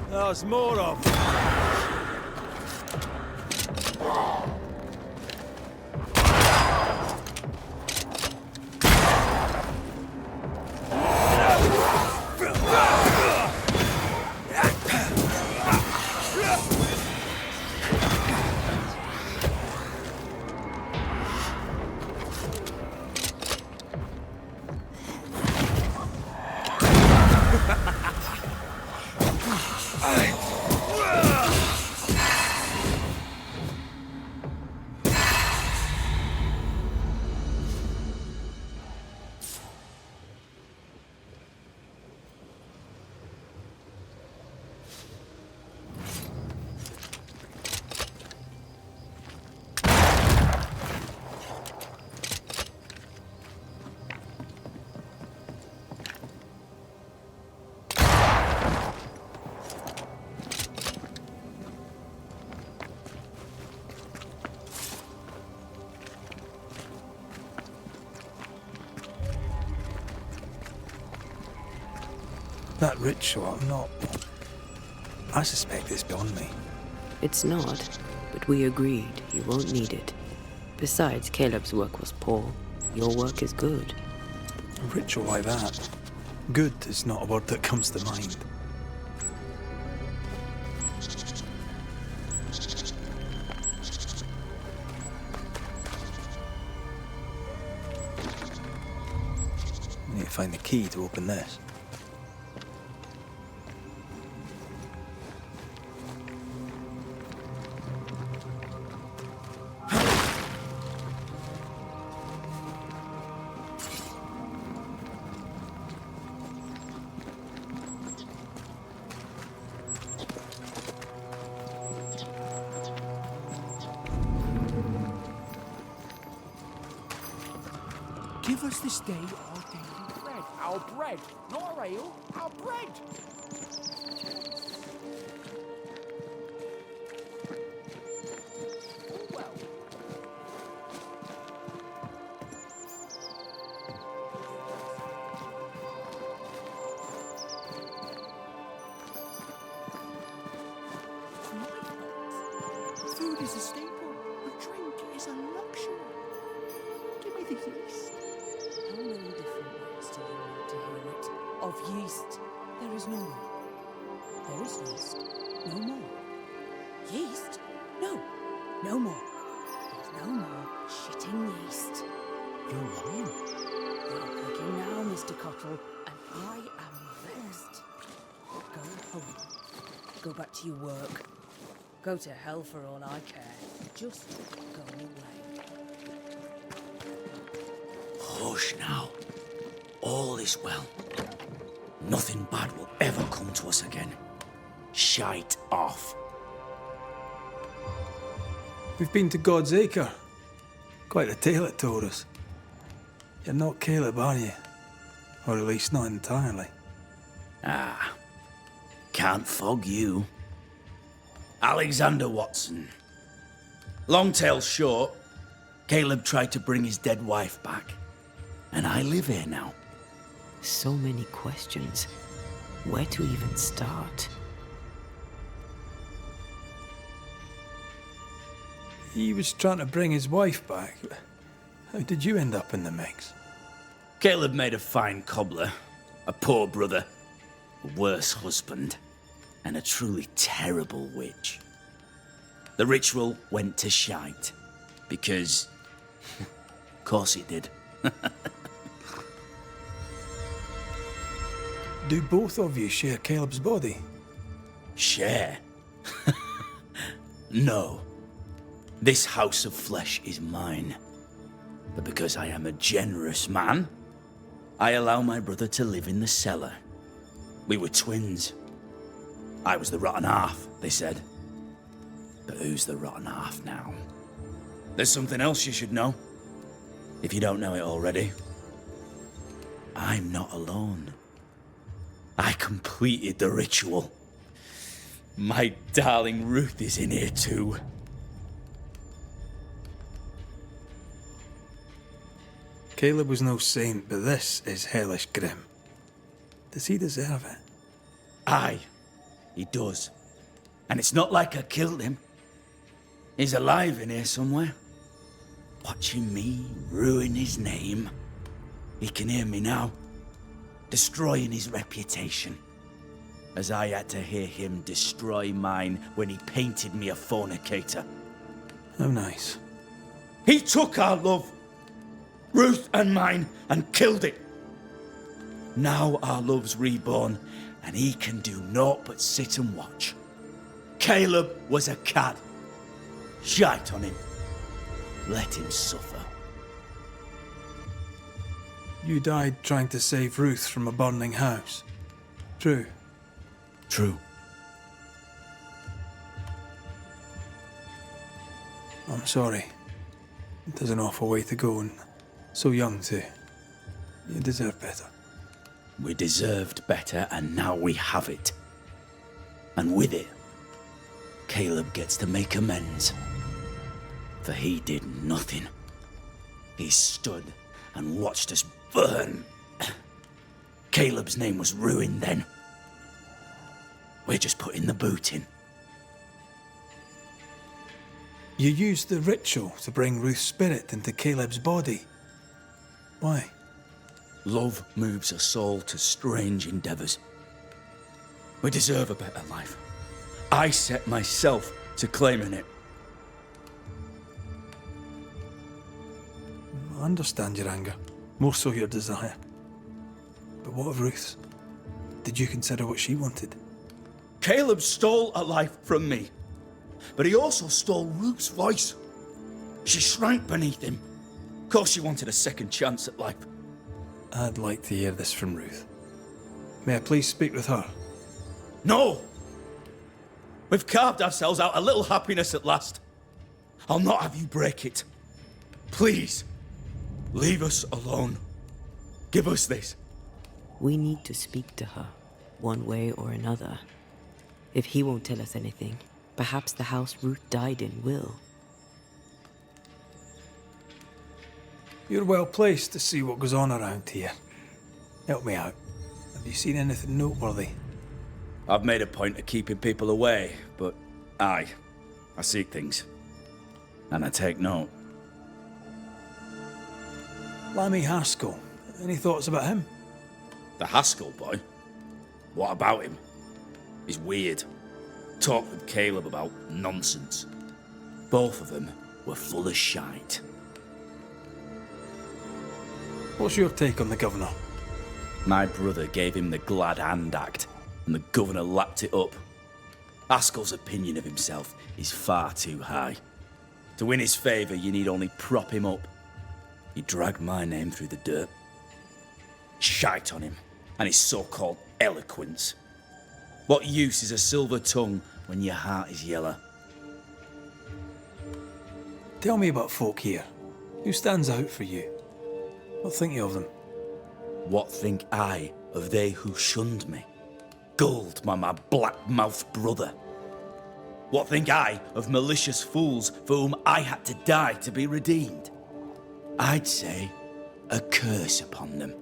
There's more of them. That ritual, I suspect it's beyond me. It's not, but we agreed you won't need it. Besides, Caleb's work was poor. Your work is good. A ritual like that. Good is not a word that comes to mind. I need to find the key to open this. Give us this day our daily bread. Our bread, not our ale, our bread. Oh, well. Food is a staple, but drink is a luxury. Give me the yeast. How many different ways do you want to hear it? Of yeast, there is no more. There is yeast, no more. Yeast? No, no more. There's no more shitting yeast. You're lying. You're thinking now, Mr. Cottle, and I am vexed. Go home. Go back to your work. Go to hell for all I care. Just go away. Hush now. All is well. Nothing bad will ever come to us again. Shite off. We've been to God's Acre. Quite a tale it told us. You're not Caleb, are you? Or at least not entirely. Ah. Can't fog you. Alexander Watson. Long tale short, Caleb tried to bring his dead wife back. And I live here now. So many questions. Where to even start? He was trying to bring his wife back. How did you end up in the mix? Caleb made a fine cobbler, a poor brother, a worse husband, and a truly terrible witch. The ritual went to shite, because... of course it did. Do both of you share Caleb's body? Share? No. This house of flesh is mine. But because I am a generous man, I allow my brother to live in the cellar. We were twins. I was the rotten half, they said. But who's the rotten half now? There's something else you should know. If you don't know it already. I'm not alone. I completed the ritual. My darling Ruth is in here too. Caleb was no saint, but this is hellish grim. Does he deserve it? Aye, he does. And it's not like I killed him. He's alive in here somewhere. Watching me ruin his name. He can hear me now. Destroying his reputation. As I had to hear him destroy mine when he painted me a fornicator. How nice. He took our love, Ruth and mine, and killed it. Now our love's reborn, and he can do naught but sit and watch. Caleb was a cad. Shite on him. Let him suffer. You died trying to save Ruth from a burning house. True. True. I'm sorry. There's an awful way to go, and so young too. You deserve better. We deserved better, and now we have it. And with it, Caleb gets to make amends. For he did nothing. He stood and watched us burn. Caleb's name was ruined then. We're just putting the boot in. You used the ritual to bring Ruth's spirit into Caleb's body. Why? Love moves us all to strange endeavors. We deserve a better life. I set myself to claiming it. I understand your anger, more so your desire. But what of Ruth's? Did you consider what she wanted? Caleb stole a life from me, but he also stole Ruth's voice. She shrank beneath him. Of course she wanted a second chance at life. I'd like to hear this from Ruth. May I please speak with her? No! We've carved ourselves out a little happiness at last. I'll not have you break it. Please, leave us alone. Give us this. We need to speak to her, one way or another. If he won't tell us anything, perhaps the house Ruth died in will. You're well placed to see what goes on around here. Help me out. Have you seen anything noteworthy? I've made a point of keeping people away, but I seek things. And I take note. Lammy Haskell. Any thoughts about him? The Haskell boy? What about him? He's weird. Talked with Caleb about nonsense. Both of them were full of shite. What's your take on the governor? My brother gave him the glad hand act, and the governor lapped it up. Haskell's opinion of himself is far too high. To win his favour, you need only prop him up. He dragged my name through the dirt. Shite on him, and his so-called eloquence. What use is a silver tongue when your heart is yellow? Tell me about folk here. Who stands out for you? What think you of them? What think I of they who shunned me? Gulled my black-mouthed brother. What think I of malicious fools for whom I had to die to be redeemed? I'd say a curse upon them.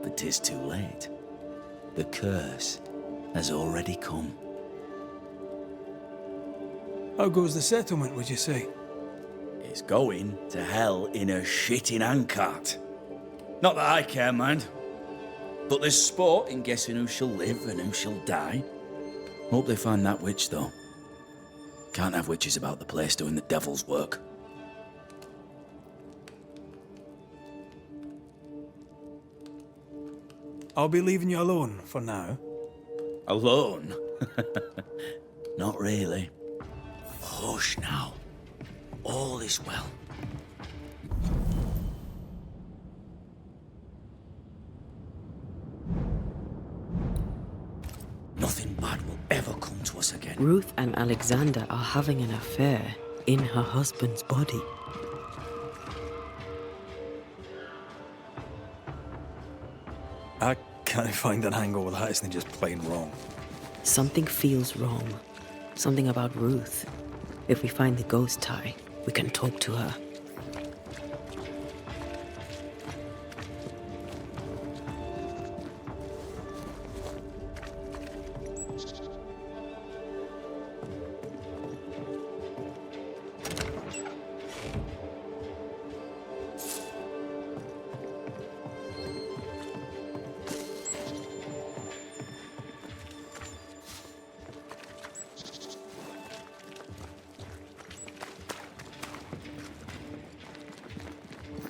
But 'tis too late. The curse has already come. How goes the settlement, would you say? It's going to hell in a shitting handcart. Not that I care, mind. But there's sport in guessing who shall live and who shall die. Hope they find that witch, though. Can't have witches about the place doing the devil's work. I'll be leaving you alone for now. Alone? Not really. Hush now. All is well. Nothing bad will ever come to us again. Ruth and Alexander are having an affair in her husband's body. I can't find an angle with that, isn't it just plain wrong? Something feels wrong. Something about Ruth. If we find the ghost tie, we can talk to her.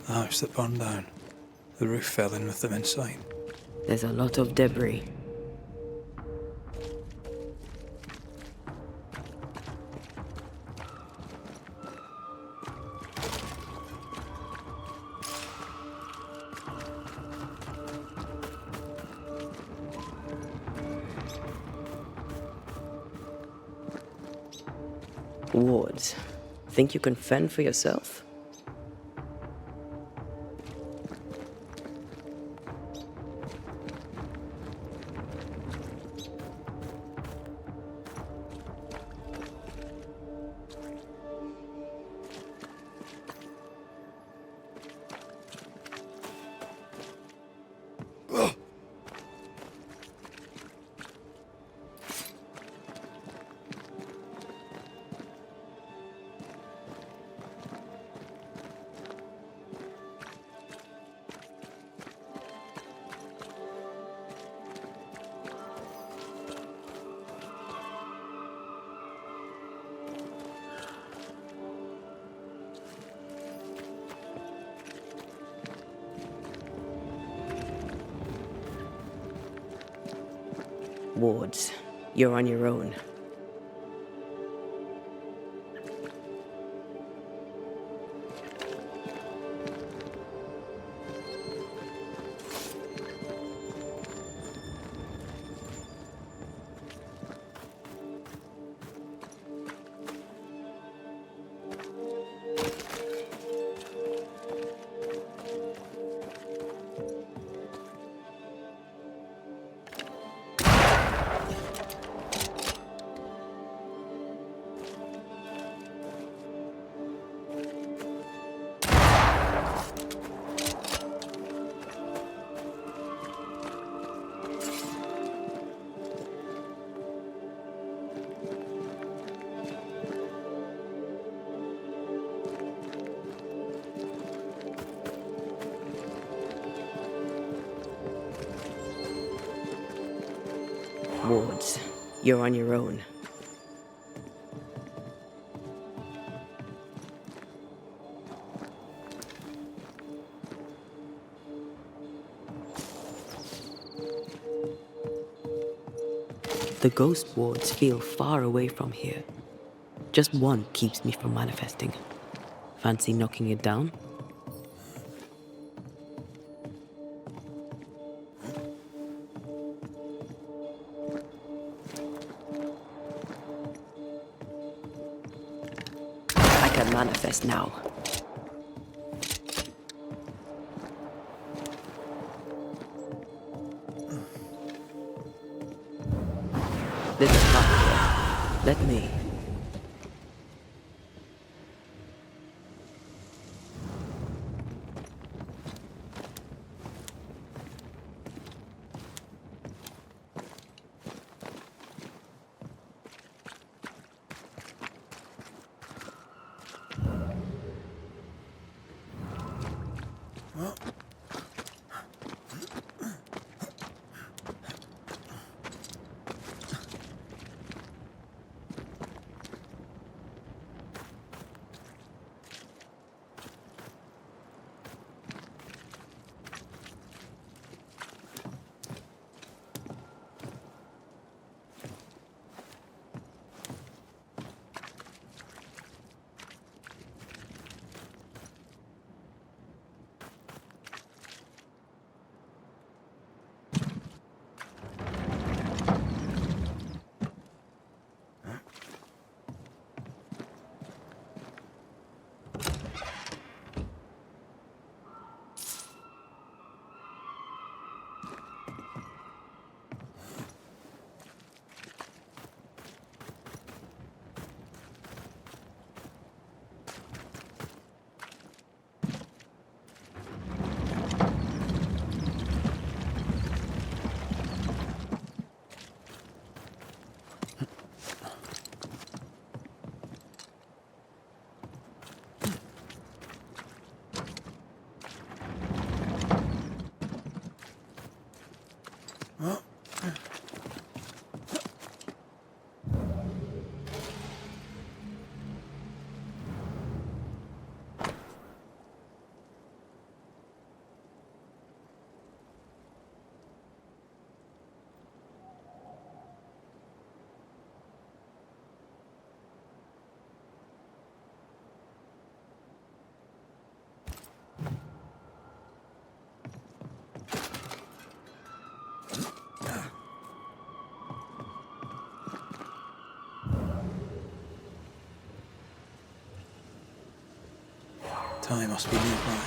The house that burned down. The roof fell in with them inside. There's a lot of debris. Wards, think you can fend for yourself? Wards, you're on your own. Wards, you're on your own. The ghost wards feel far away from here. Just one keeps me from manifesting. Fancy knocking it down? I can manifest now. There's a path here. Let me. Time must be nearby.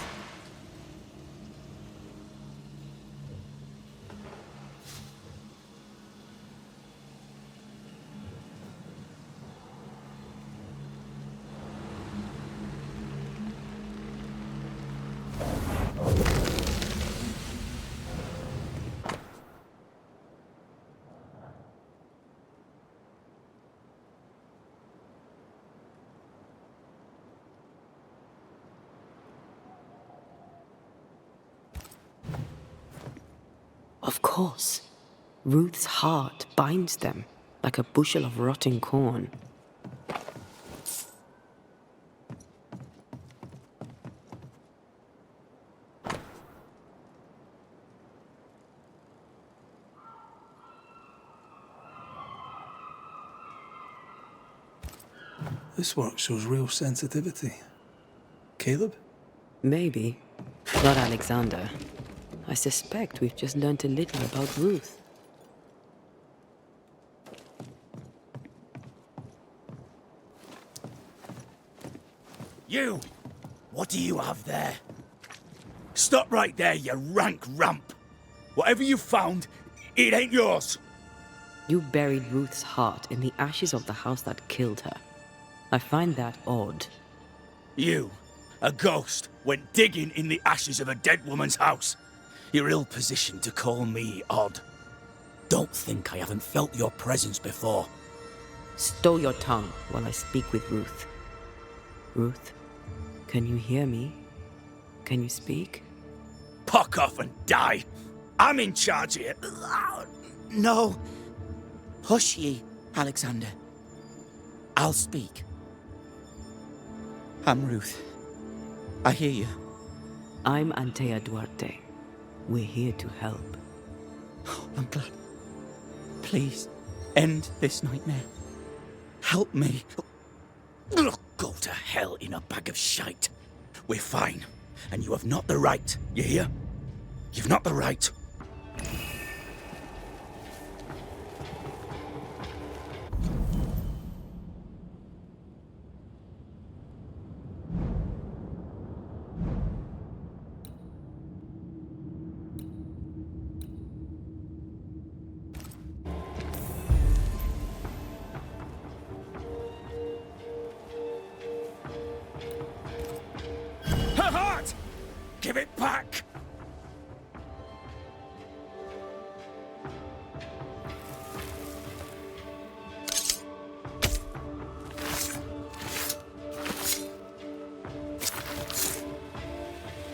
Of course. Ruth's heart binds them like a bushel of rotting corn. This work shows real sensitivity. Caleb? Maybe. Not Alexander. I suspect we've just learned a little about Ruth. You! What do you have there? Stop right there, you rank rump! Whatever you found, it ain't yours! You buried Ruth's heart in the ashes of the house that killed her. I find that odd. You, a ghost, went digging in the ashes of a dead woman's house. You're ill-positioned to call me odd. Don't think I haven't felt your presence before. Stow your tongue while I speak with Ruth. Ruth, can you hear me? Can you speak? Puck off and die! I'm in charge here. No. Hush ye, Alexander. I'll speak. I'm Ruth. I hear you. I'm Antea Duarte. We're here to help. Oh, I'm glad. Please, end this nightmare. Help me. Go to hell in a bag of shite. We're fine, and you have not the right, you hear? You've not the right. Her heart! Give it back!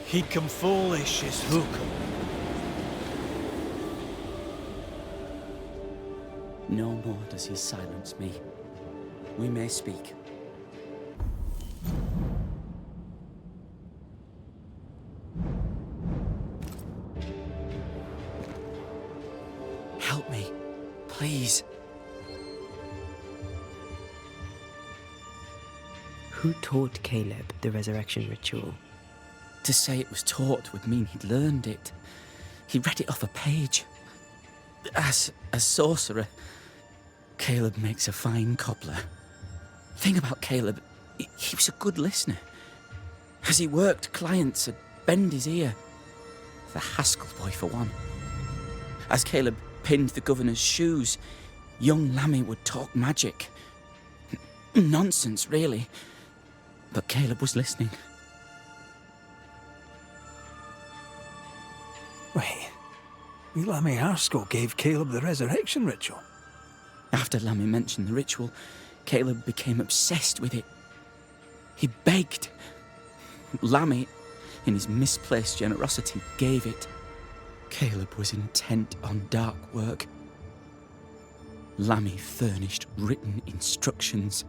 He come foolish is hook. No more does he silence me. We may speak. Help me, please. Who taught Caleb the resurrection ritual? To say it was taught would mean he'd learned it. He read it off a page. As a sorcerer, Caleb makes a fine cobbler. Thing about Caleb, he was a good listener. As he worked, clients would bend his ear. The Haskell boy, for one. As Caleb pinned the governor's shoes, young Lammy would talk magic. Nonsense, really. But Caleb was listening. Wait, Lammy Haskell gave Caleb the resurrection ritual. After Lammy mentioned the ritual, Caleb became obsessed with it. He begged. Lammy, in his misplaced generosity, gave it. Caleb was intent on dark work. Lammy furnished written instructions.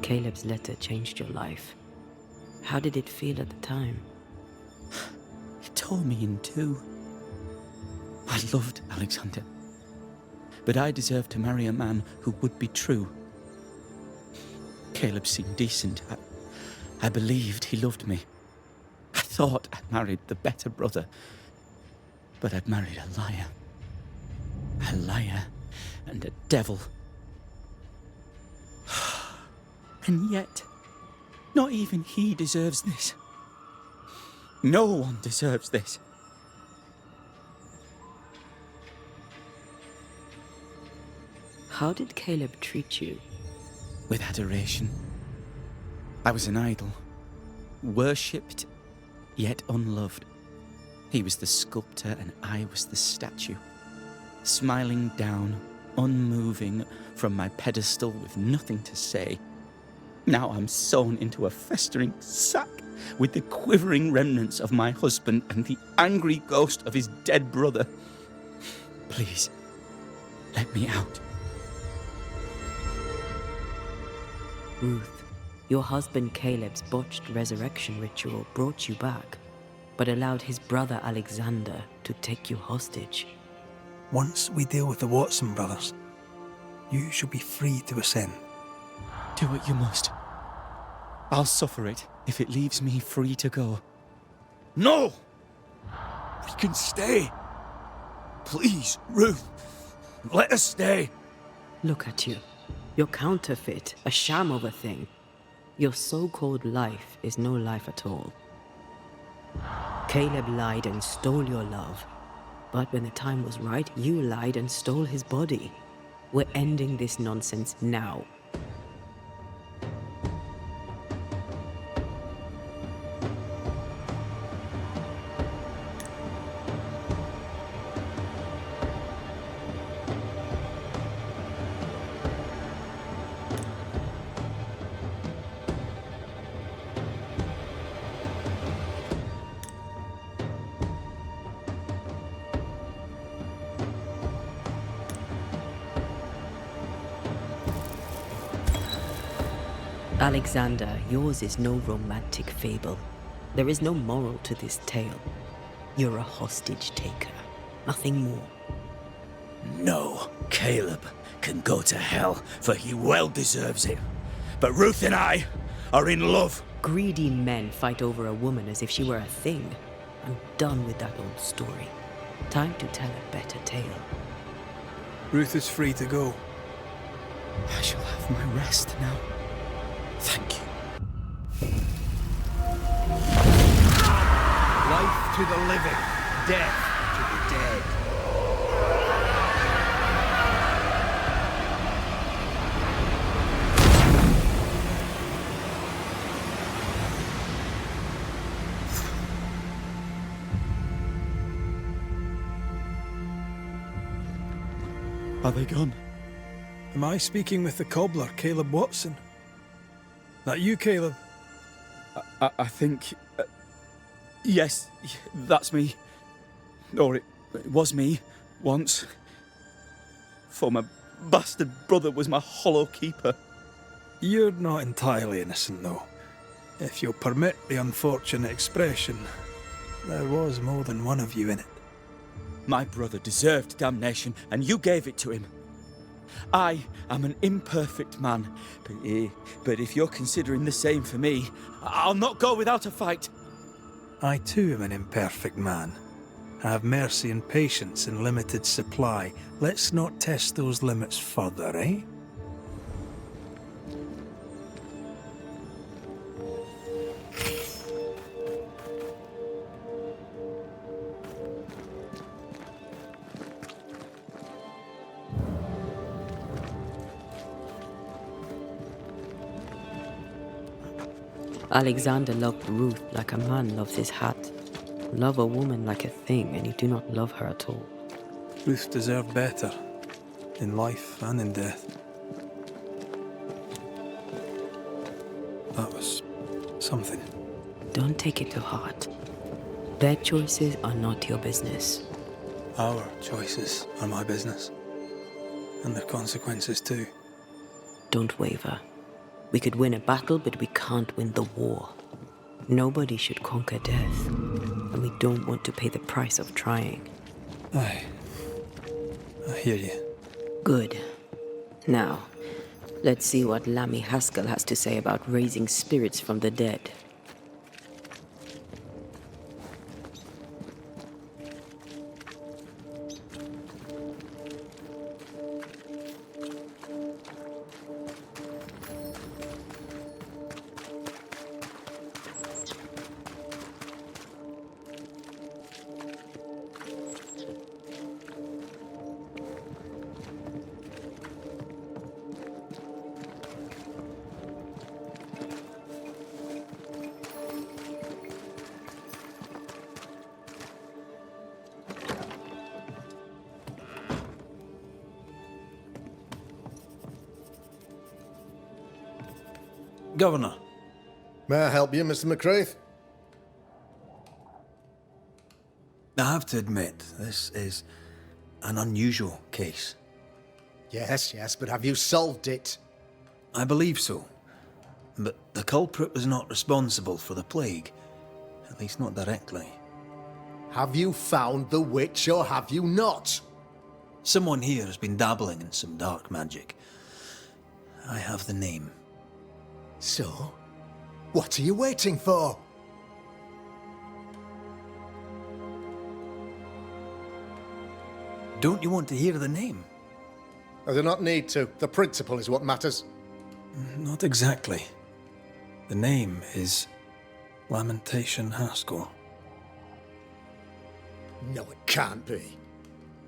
Caleb's letter changed your life. How did it feel at the time? It tore me in two. I loved Alexander, but I deserved to marry a man who would be true. Caleb seemed decent. I believed he loved me. I thought I'd married the better brother, but I'd married a liar. A liar and a devil. And yet, not even he deserves this. No one deserves this. How did Caleb treat you? With adoration. I was an idol, worshipped, yet unloved. He was the sculptor and I was the statue, smiling down, unmoving from my pedestal with nothing to say. Now I'm sewn into a festering sack with the quivering remnants of my husband and the angry ghost of his dead brother. Please, let me out. Ruth, your husband Caleb's botched resurrection ritual brought you back, but allowed his brother Alexander to take you hostage. Once we deal with the Watson brothers, you shall be free to ascend. Do what you must. I'll suffer it if it leaves me free to go. No! We can stay. Please, Ruth, let us stay. Look at you. You're counterfeit, a sham of a thing. Your so-called life is no life at all. Caleb lied and stole your love. But when the time was right, you lied and stole his body. We're ending this nonsense now. Alexander, yours is no romantic fable. There is no moral to this tale. You're a hostage taker, nothing more. No, Caleb can go to hell, for he well deserves it. But Ruth and I are in love. Greedy men fight over a woman as if she were a thing. I'm done with that old story. Time to tell a better tale. Ruth is free to go. I shall have my rest now. Thank you. Life to the living, death to the dead. Are they gone? Am I speaking with the cobbler, Caleb Watson? That you, Caleb? I think... yes, that's me. Or it was me, once. For my bastard brother was my hollow keeper. You're not entirely innocent, though. If you'll permit the unfortunate expression, there was more than one of you in it. My brother deserved damnation, and you gave it to him. I am an imperfect man, but if you're considering the same for me, I'll not go without a fight. I too am an imperfect man. I have mercy and patience in limited supply. Let's not test those limits further, eh? Alexander loved Ruth like a man loves his hat. Love a woman like a thing, and you do not love her at all. Ruth deserved better, in life and in death. That was something. Don't take it to heart. Their choices are not your business. Our choices are my business. And their consequences too. Don't waver. We could win a battle, but we can't win the war. Nobody should conquer death, and we don't want to pay the price of trying. Aye. I hear you. Good. Now, let's see what Lammy Haskell has to say about raising spirits from the dead. Governor. May I help you, Mr. McCraith? I have to admit, this is an unusual case. Yes, but have you solved it? I believe so. But the culprit was not responsible for the plague. At least not directly. Have you found the witch or have you not? Someone here has been dabbling in some dark magic. I have the name. So? What are you waiting for? Don't you want to hear the name? I do not need to. The principle is what matters. Not exactly. The name is Lamentation Haskell. No, it can't be.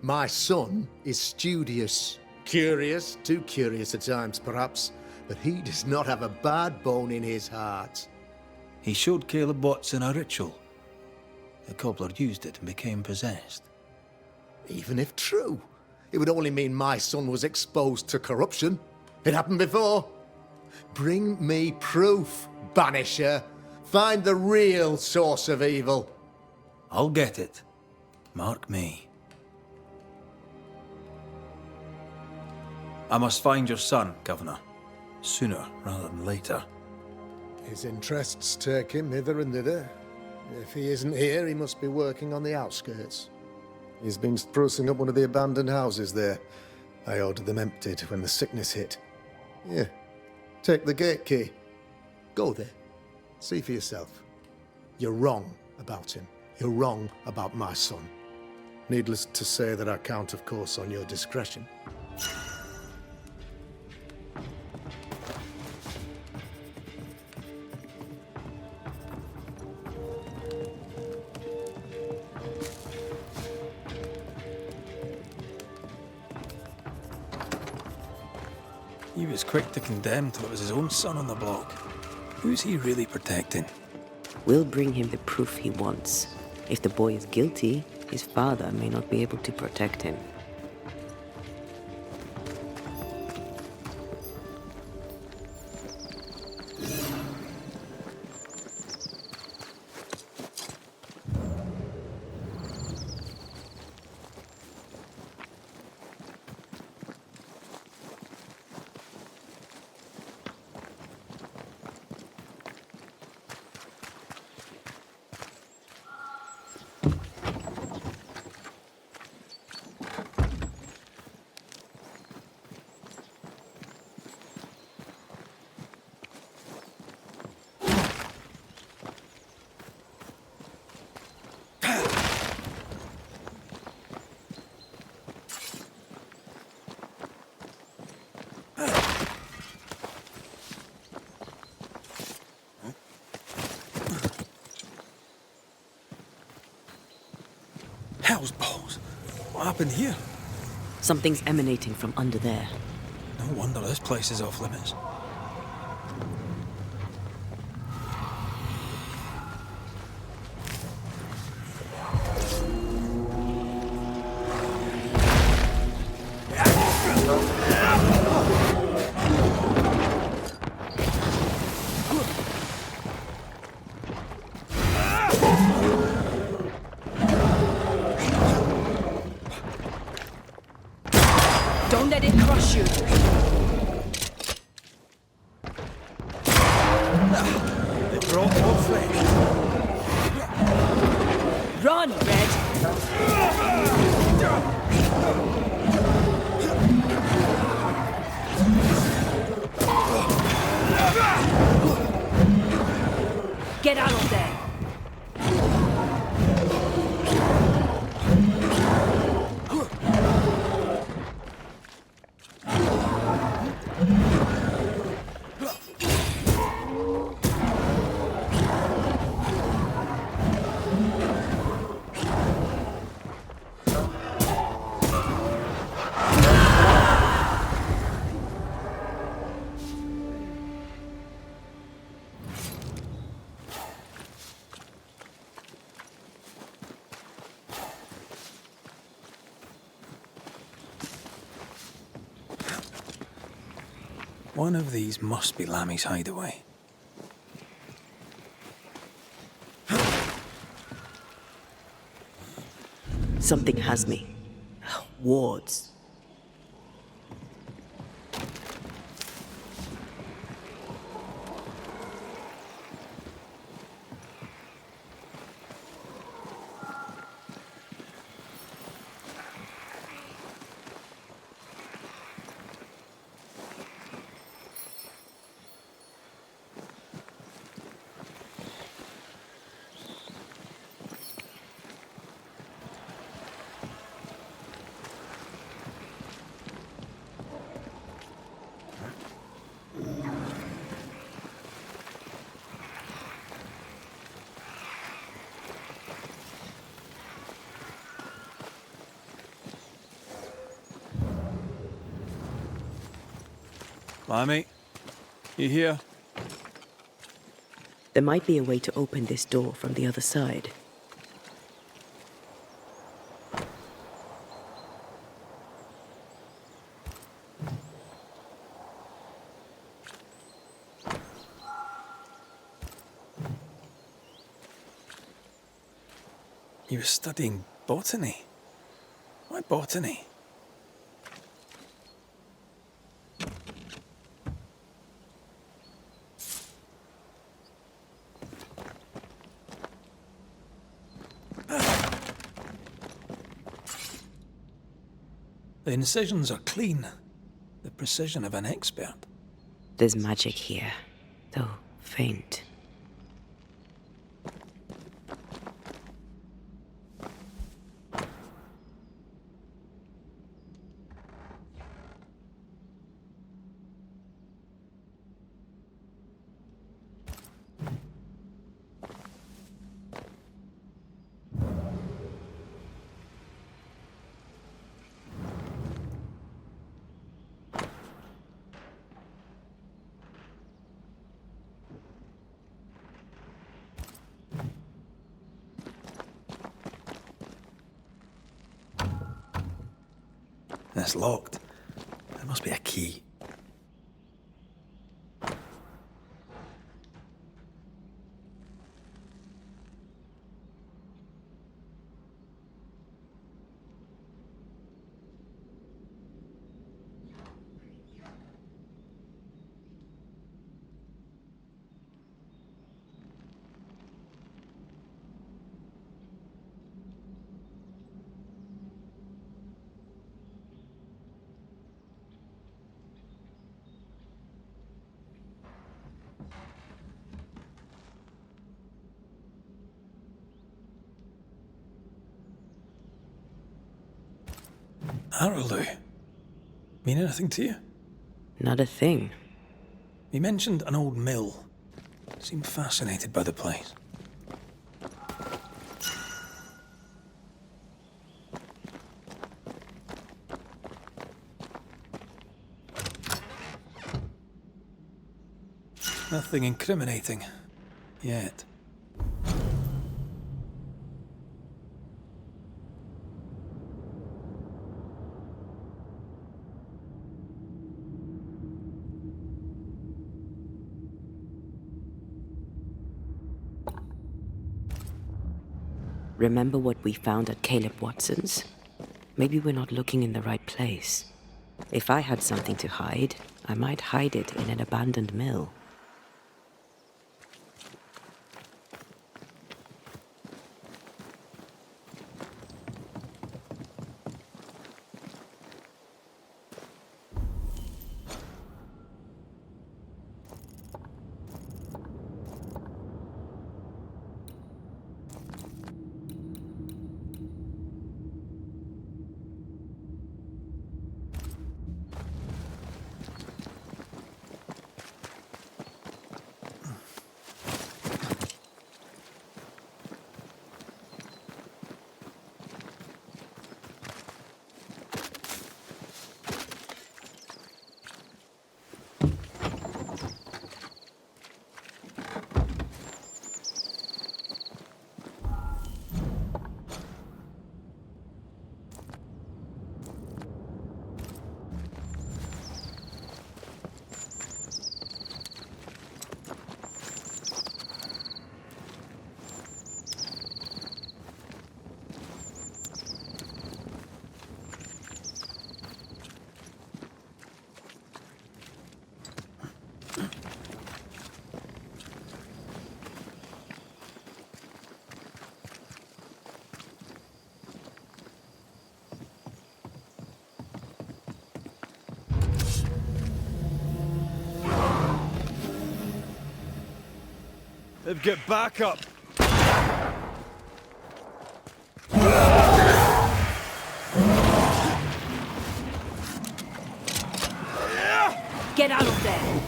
My son is studious. Curious, too curious at times, perhaps. But he does not have a bad bone in his heart. He showed Caleb Watson a ritual. The cobbler used it and became possessed. Even if true, it would only mean my son was exposed to corruption. It happened before. Bring me proof, Banisher. Find the real source of evil. I'll get it. Mark me. I must find your son, Governor. Sooner rather than later. His interests take him hither and thither. If he isn't here, he must be working on the outskirts. He's been sprucing up one of the abandoned houses there. I ordered them emptied when the sickness hit. Here, take the gate key. Go there. See for yourself. You're wrong about him. You're wrong about my son. Needless to say that I count, of course, on your discretion. He was quick to condemn till it was his own son on the block. Who's he really protecting? We'll bring him the proof he wants. If the boy is guilty, his father may not be able to protect him. Hell's balls. What happened here? Something's emanating from under there. No wonder this place is off limits. Don't let it crush you. They brought more flesh. Run, Red. Get out of there. One of these must be Lammy's hideaway. Something has me. Wards. Lammy, you here? There might be a way to open this door from the other side. You were studying botany. Why botany? The incisions are clean. The precision of an expert. There's magic here, though faint. It's locked. There must be a key. Arrowloo. Mean anything to you? Not a thing. You mentioned an old mill. Seemed fascinated by the place. Nothing incriminating. Yet. Remember what we found at Caleb Watson's? Maybe we're not looking in the right place. If I had something to hide, I might hide it in an abandoned mill. Get back up! Get out of there!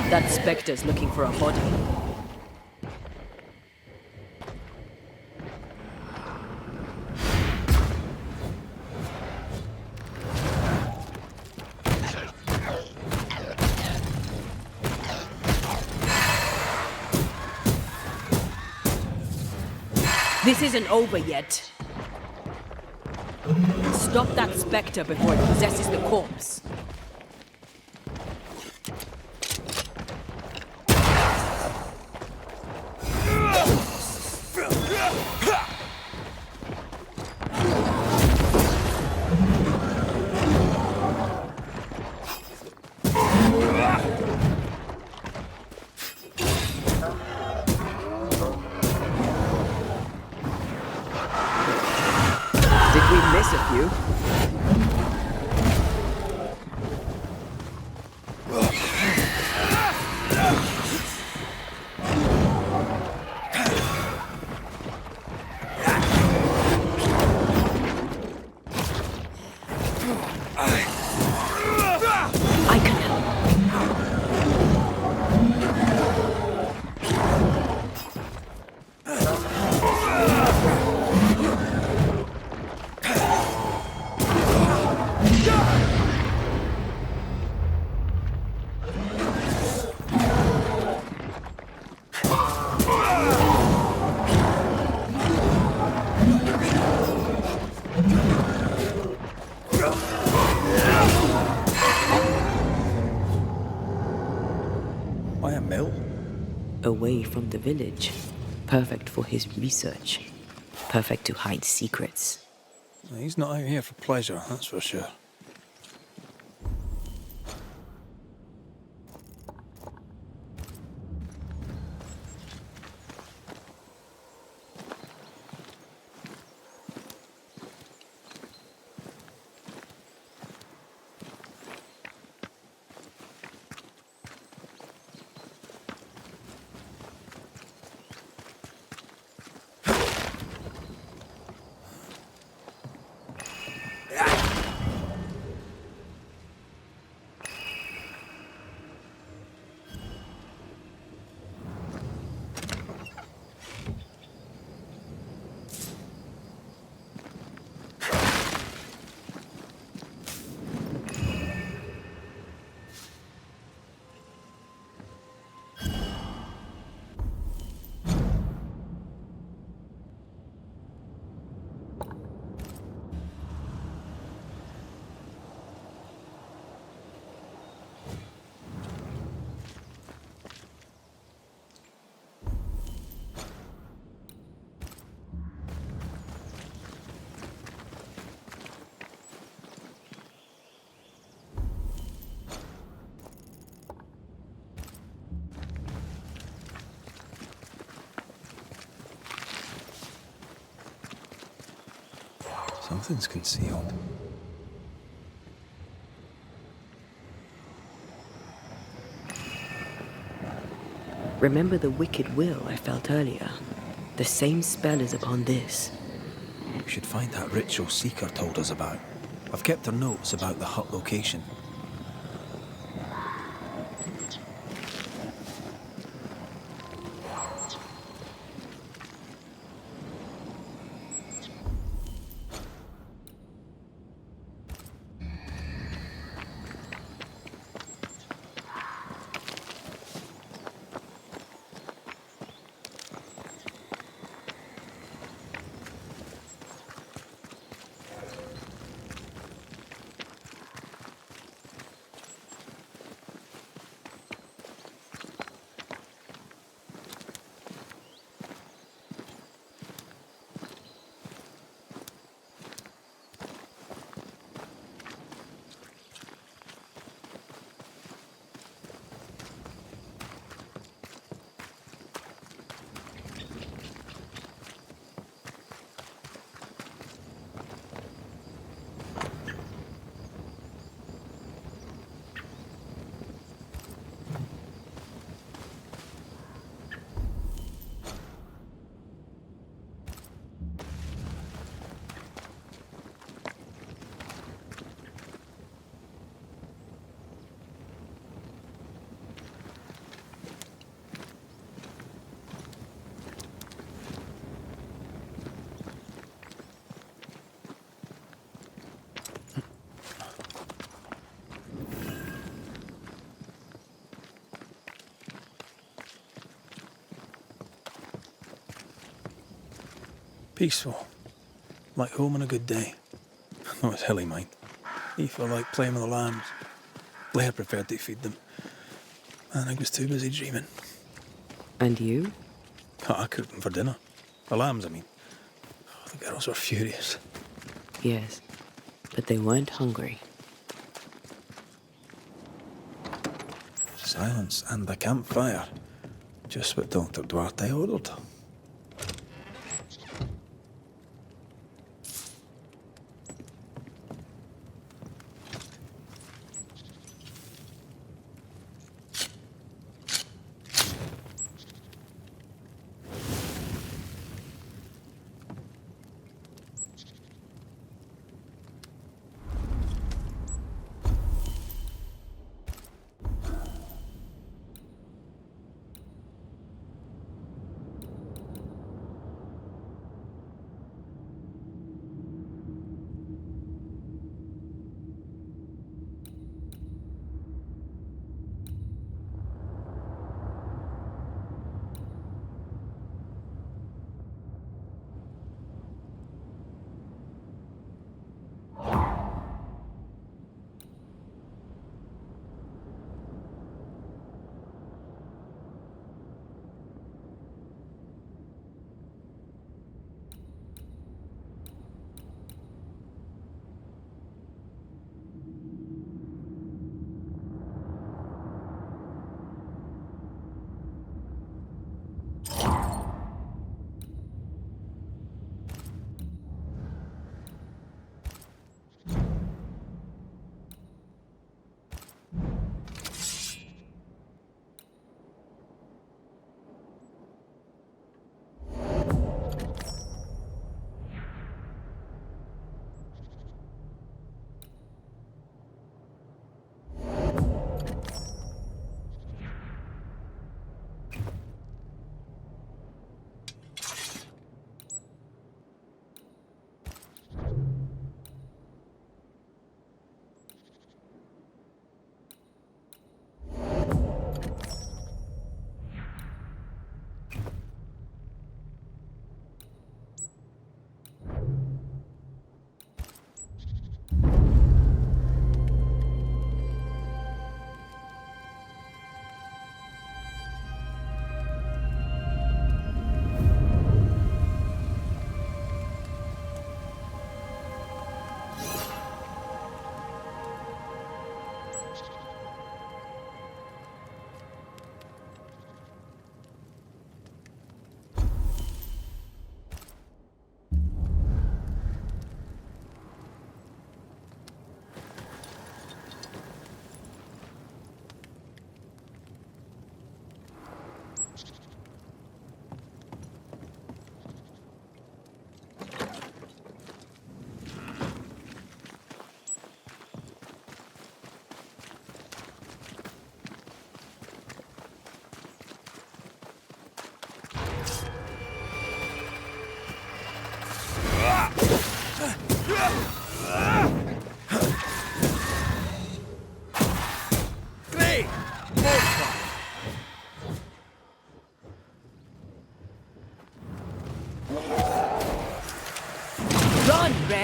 That Spectre's looking for a body. This isn't over yet. Stop that Spectre before it possesses the corpse. Did we miss a few? I can help. Why a mill? Away from the village. Perfect for his research. Perfect to hide secrets. He's not out here for pleasure, that's for sure. Something's concealed. Remember the wicked will I felt earlier? The same spell is upon this. We should find that ritual Seeker told us about. I've kept her notes about the hut location. Peaceful. Like home on a good day. No, it's hilly, mind. Aoife liked playing with the lambs. Blair preferred to feed them. And I was too busy dreaming. And you? Oh, I cooked them for dinner. The lambs, I mean. Oh, the girls were furious. Yes, but they weren't hungry. Silence and the campfire. Just what Dr. Duarte ordered.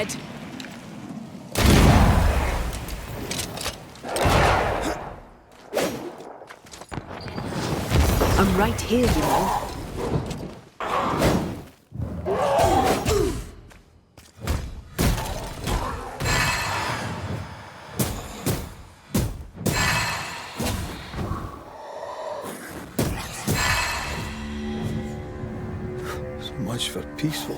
Red. I'm right here, you know. So much for peaceful.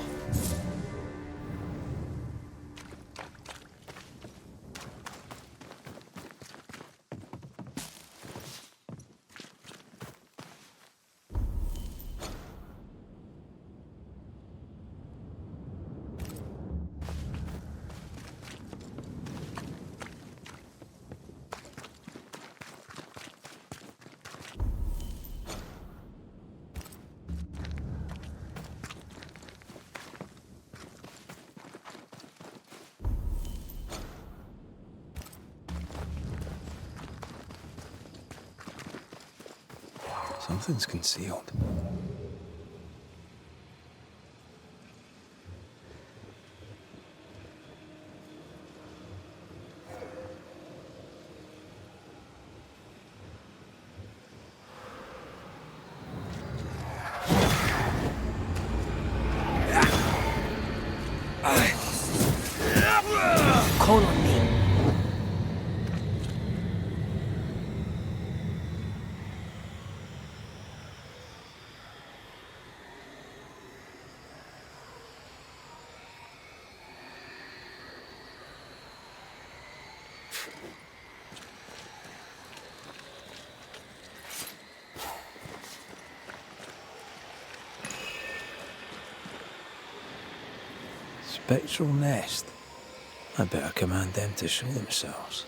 Something's concealed. Call on me. Spectral nest. I better command them to show themselves.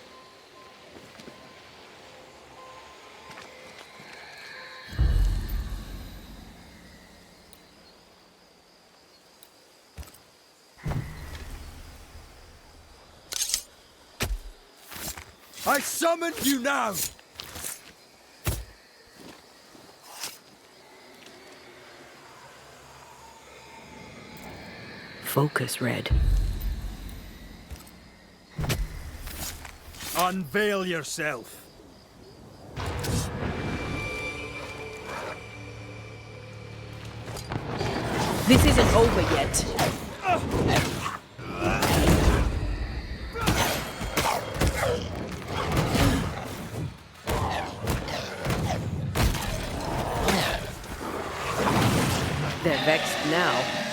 I summon you now! Focus, Red. Unveil yourself. This isn't over yet. They're vexed now.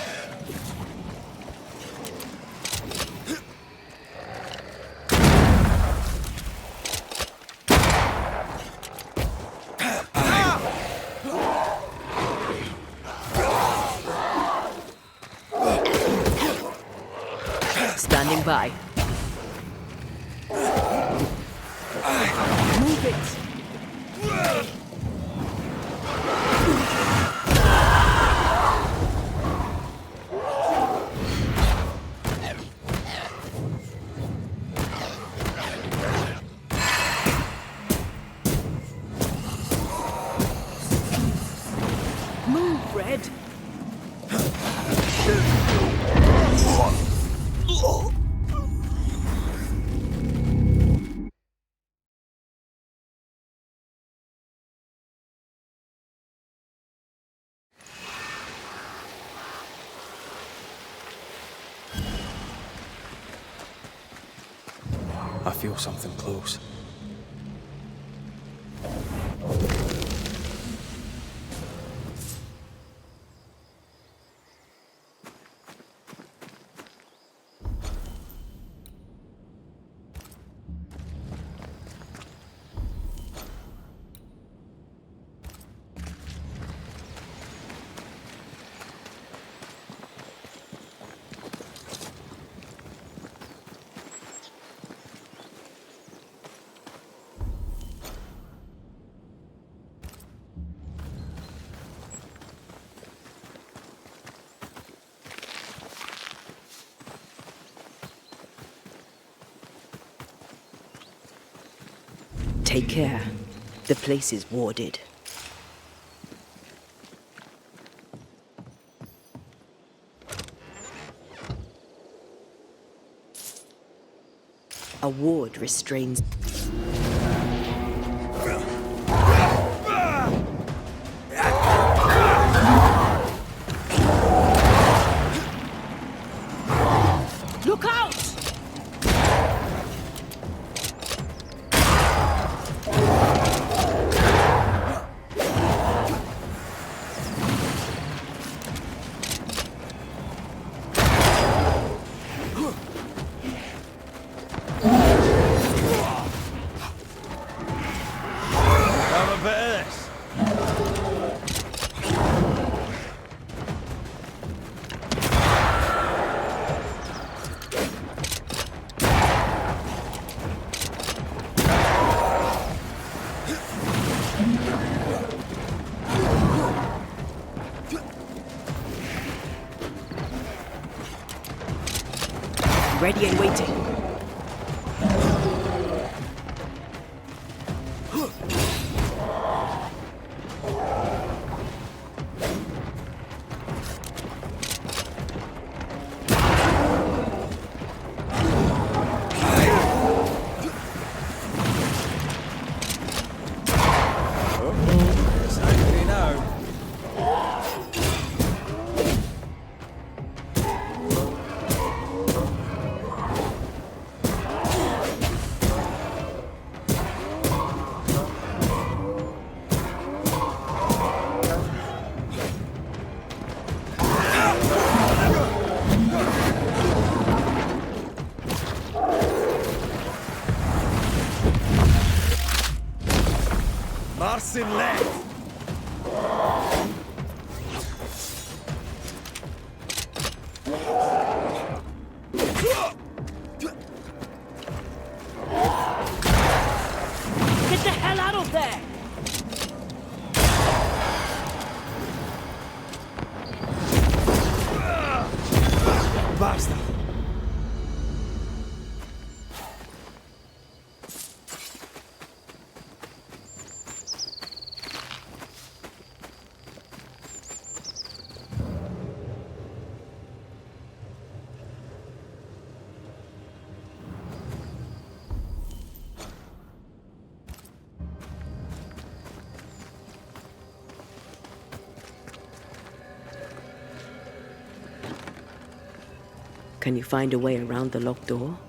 Standing by. Move it. Move, Red. I feel something close. Take care. The place is warded. A ward restrains. Look out! Have a bit of this. Ready and waiting. Marcin left. Get the hell out of there! Basta. Can you find a way around the locked door?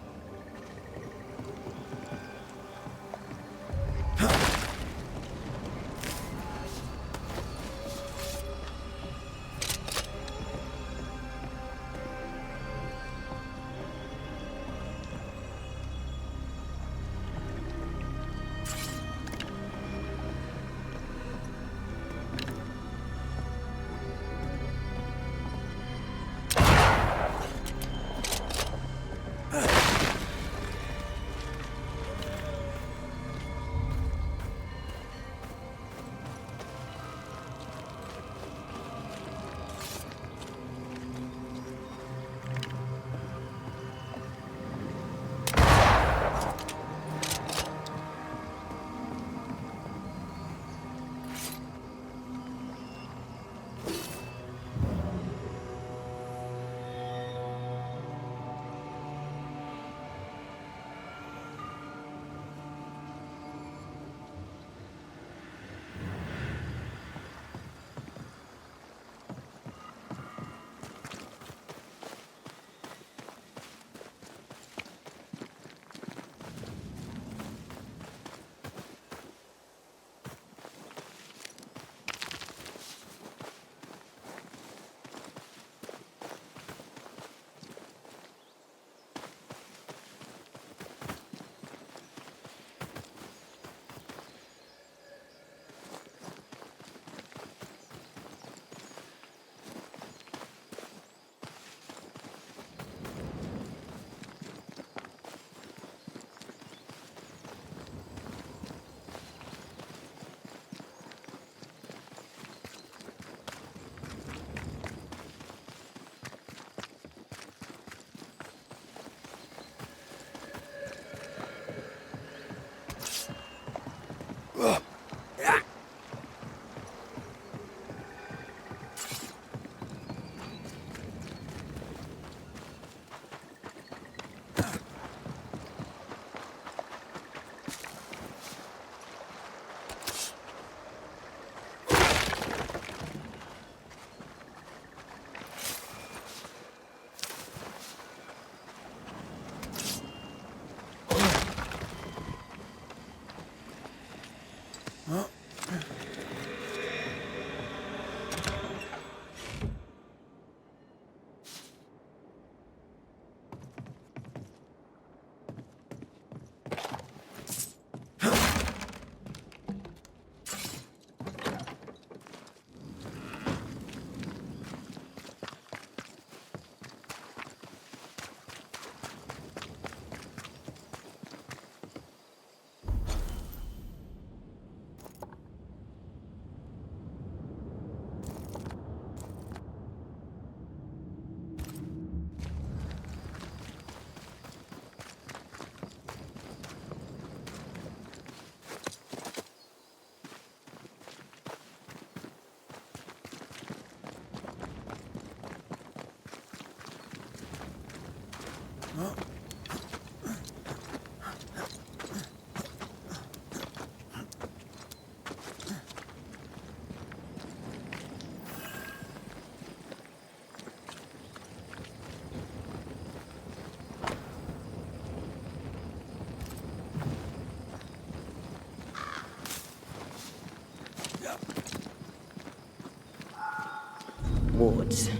Wards.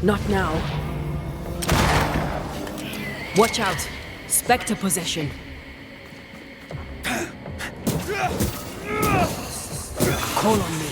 Not now. Watch out! Spectre possession. Call on me.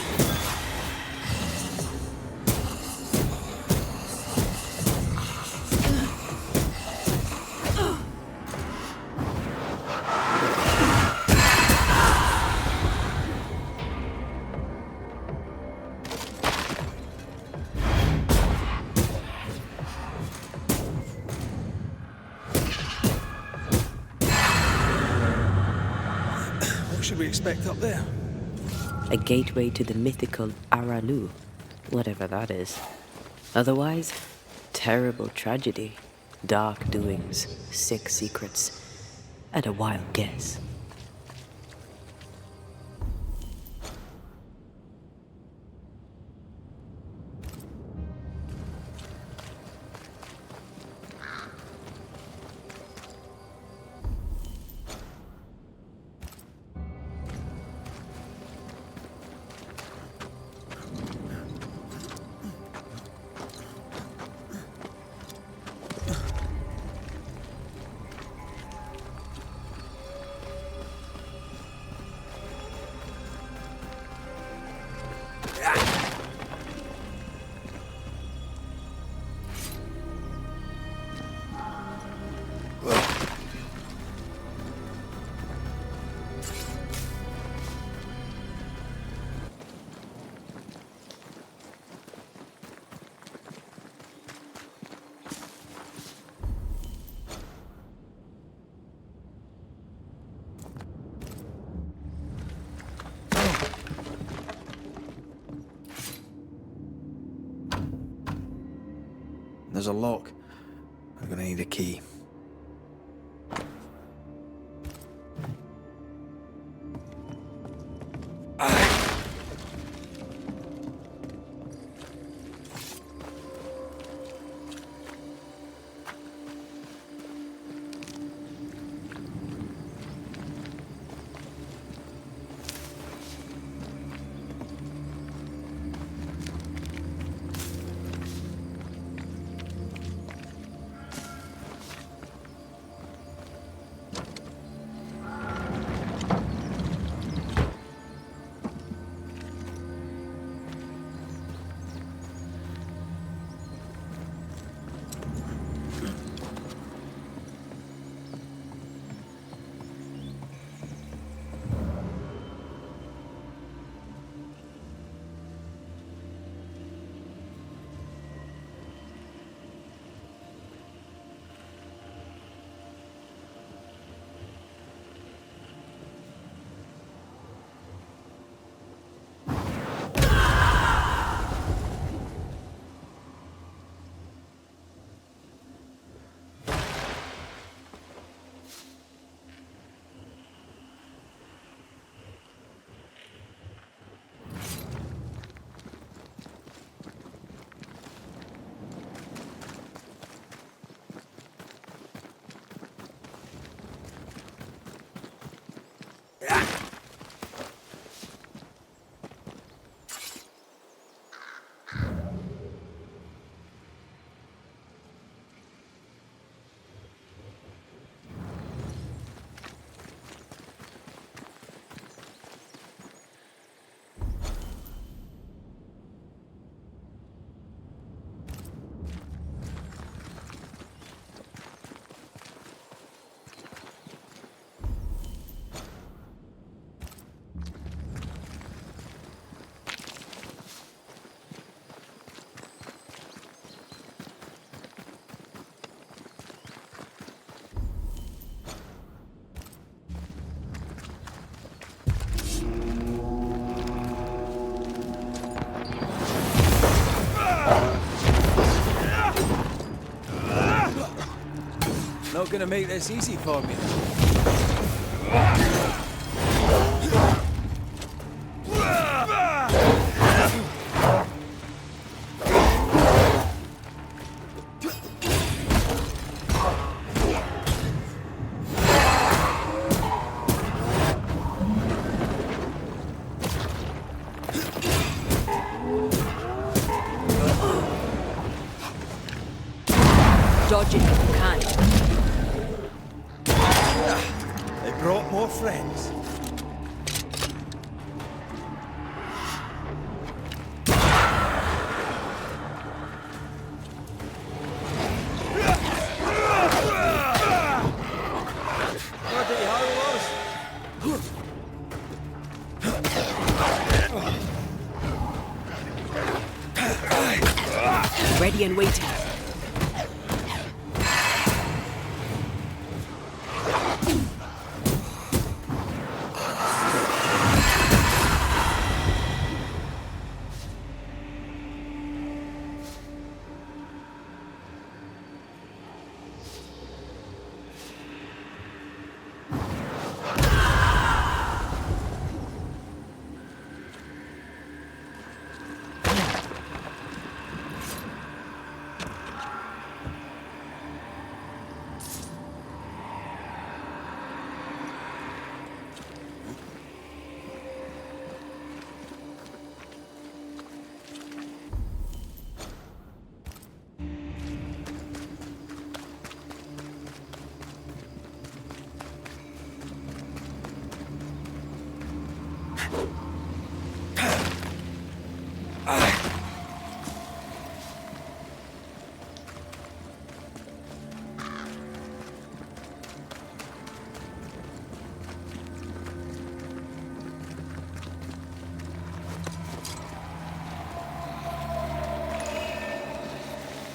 What should we expect up there? A gateway to the mythical Aralu, whatever that is. Otherwise, terrible tragedy, dark doings, sick secrets, and a wild guess. There's a lock. I'm gonna need a key. not gonna make this easy for me. Dodge it if you can. They brought more friends. Bloody howlers! Ready and waiting.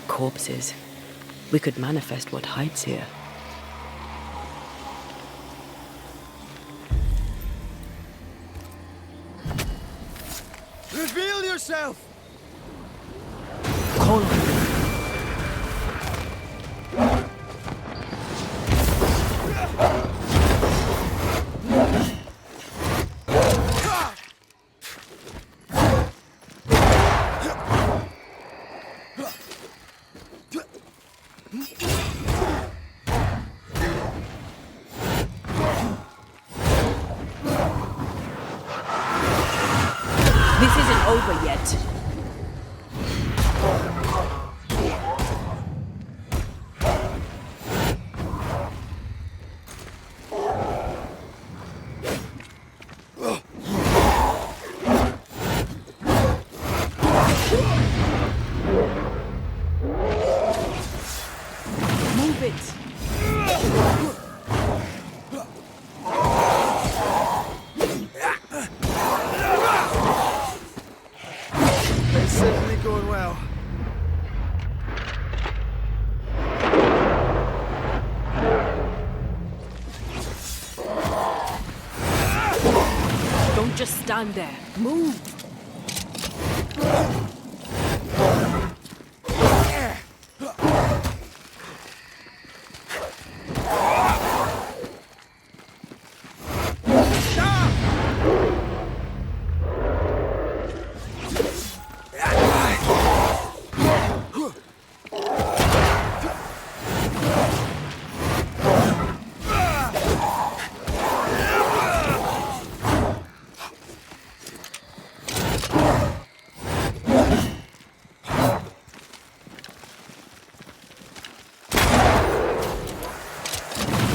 Corpses. We could manifest what hides here. Reveal yourself! Call on me. This isn't over yet. Move it. It's certainly going well. Don't just stand there. Move.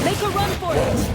Make a run for it.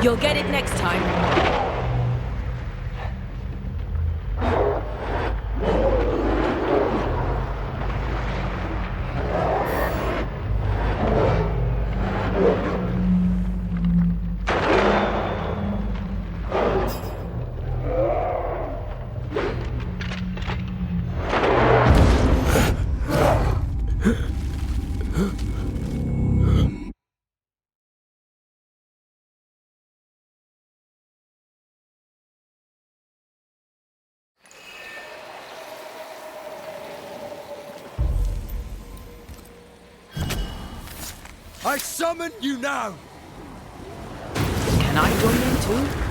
You'll get it next time. I summon you now! Can I join in too?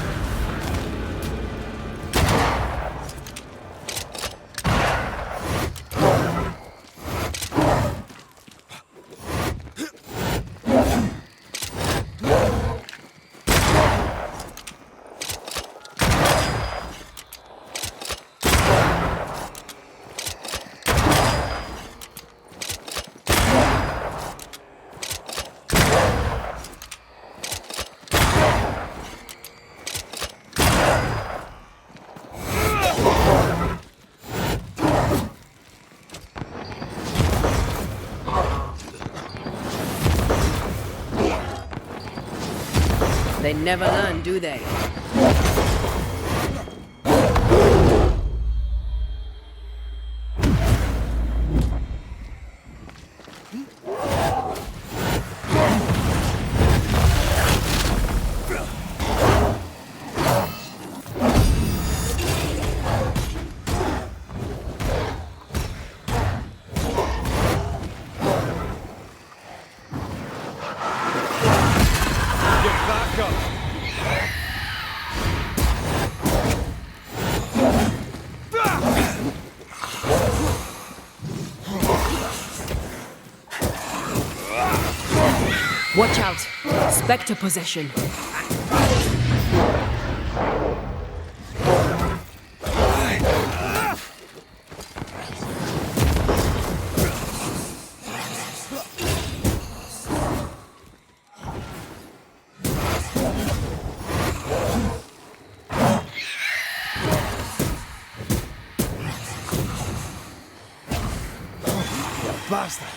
They never learn, do they? Watch out! Spectre possession. Bastards!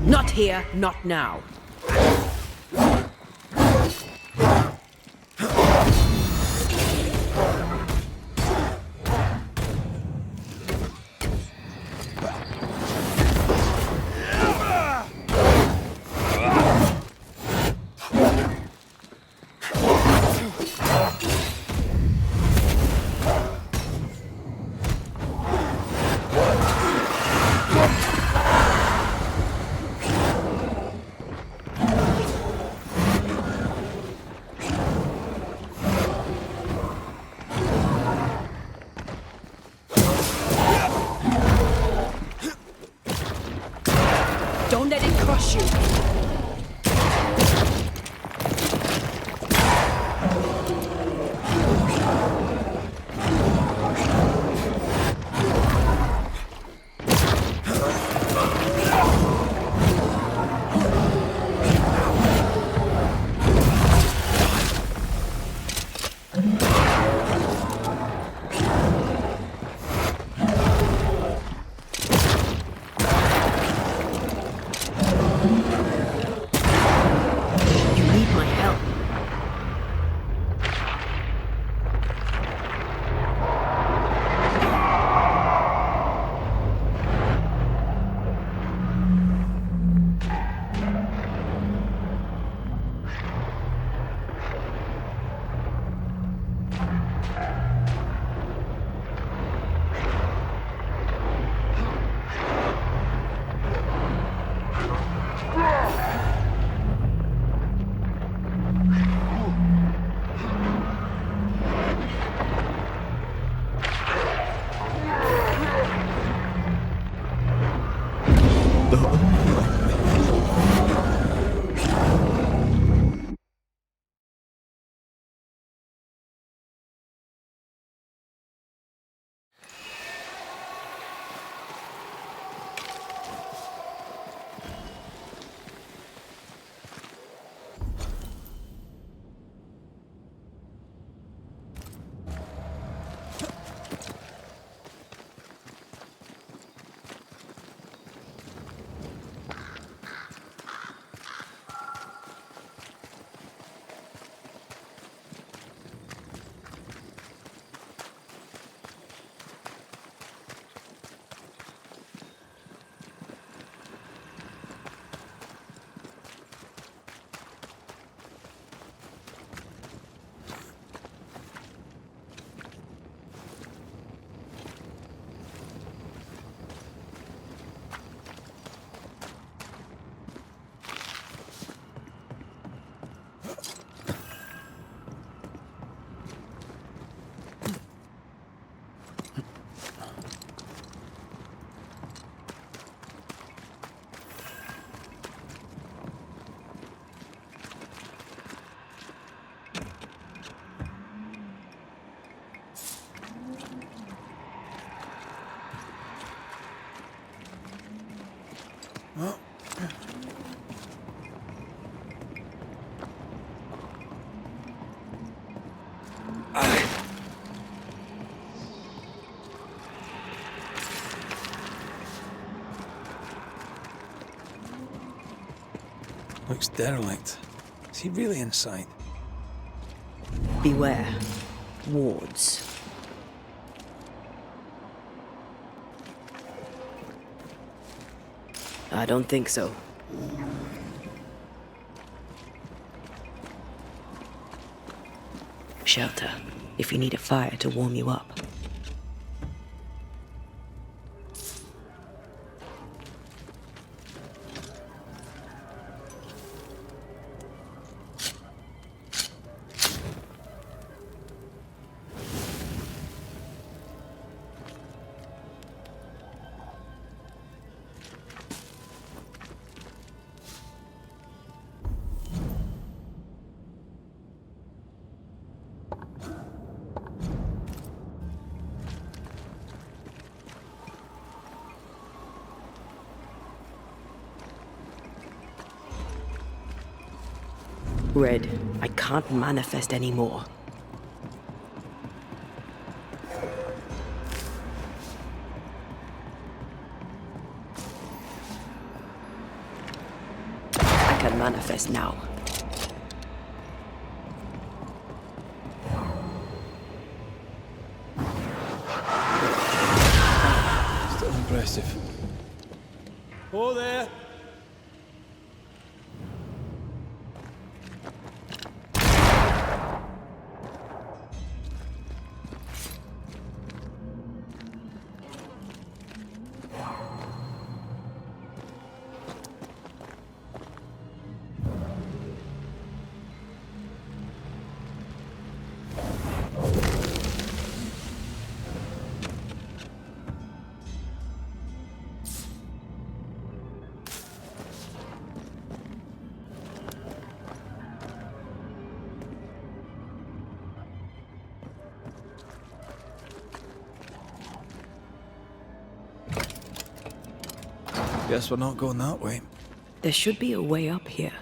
Not here, not now. Don't let it crush you. Looks derelict. Is he really inside? Beware. Wards. I don't think so. Shelter, if you need a fire to warm you up. Red, I can't manifest anymore. I can manifest now. Still impressive. Oh, there. Guess we're not going that way. There should be a way up here.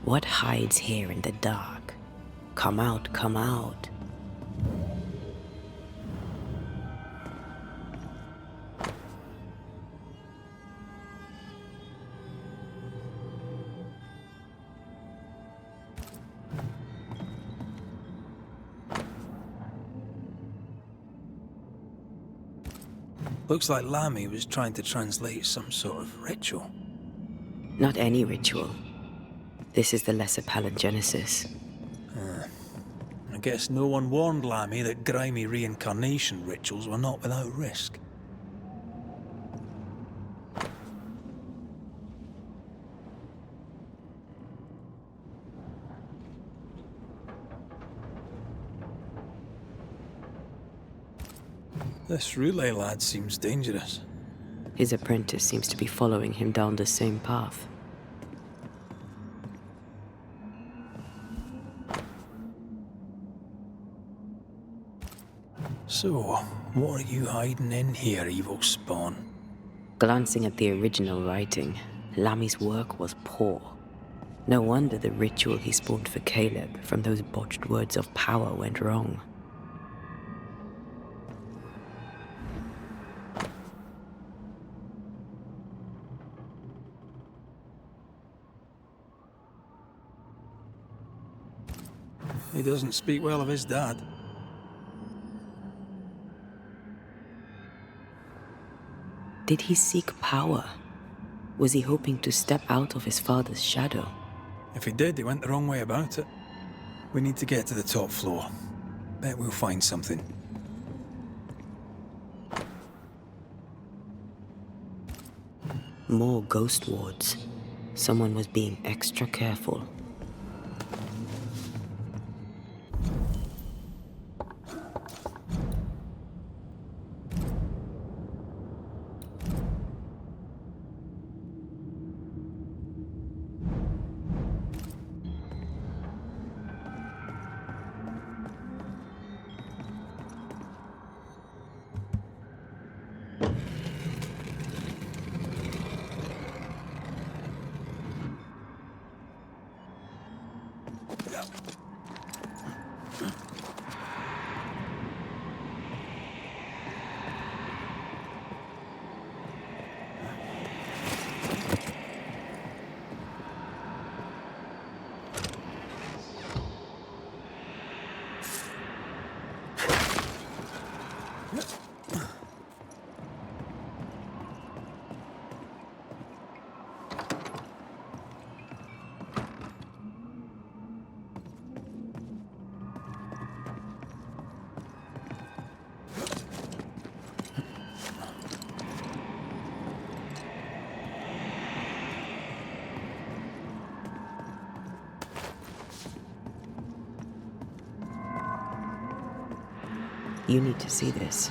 What hides here in the dark? Come out, come out. Looks like Lammy was trying to translate some sort of ritual. Not any ritual. This is the Lesser Palingenesis. I guess no one warned Lammy that grimy reincarnation rituals were not without risk. This relay lad seems dangerous. His apprentice seems to be following him down the same path. So, what are you hiding in here, evil spawn? Glancing at the original writing, Lammy's work was poor. No wonder the ritual he spawned for Caleb from those botched words of power went wrong. He doesn't speak well of his dad. Did he seek power? Was he hoping to step out of his father's shadow? If he did, he went the wrong way about it. We need to get to the top floor. Bet we'll find something. More ghost wards. Someone was being extra careful. You need to see this.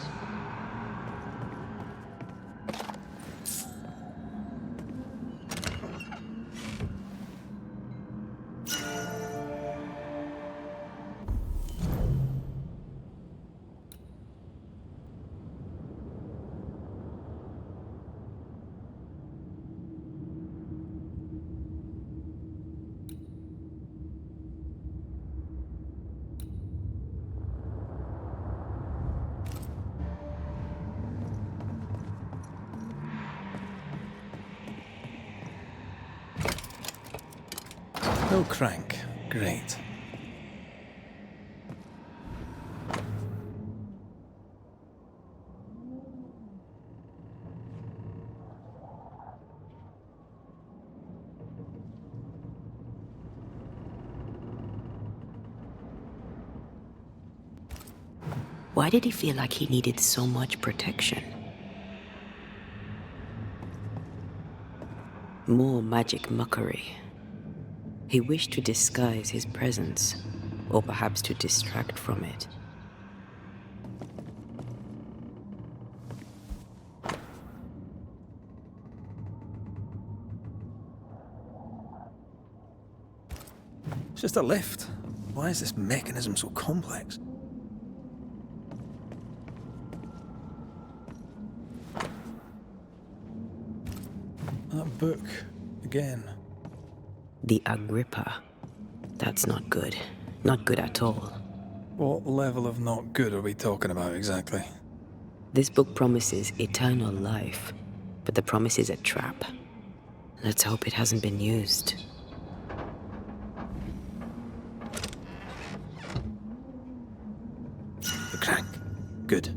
No crank. Great. Why did he feel like he needed so much protection? More magic mockery. He wished to disguise his presence, or perhaps to distract from it. It's just a lift. Why is this mechanism so complex? That book, again. The Agrippa. That's not good. Not good at all. What level of not good are we talking about exactly? This book promises eternal life, but the promise is a trap. Let's hope it hasn't been used. The crank. Good.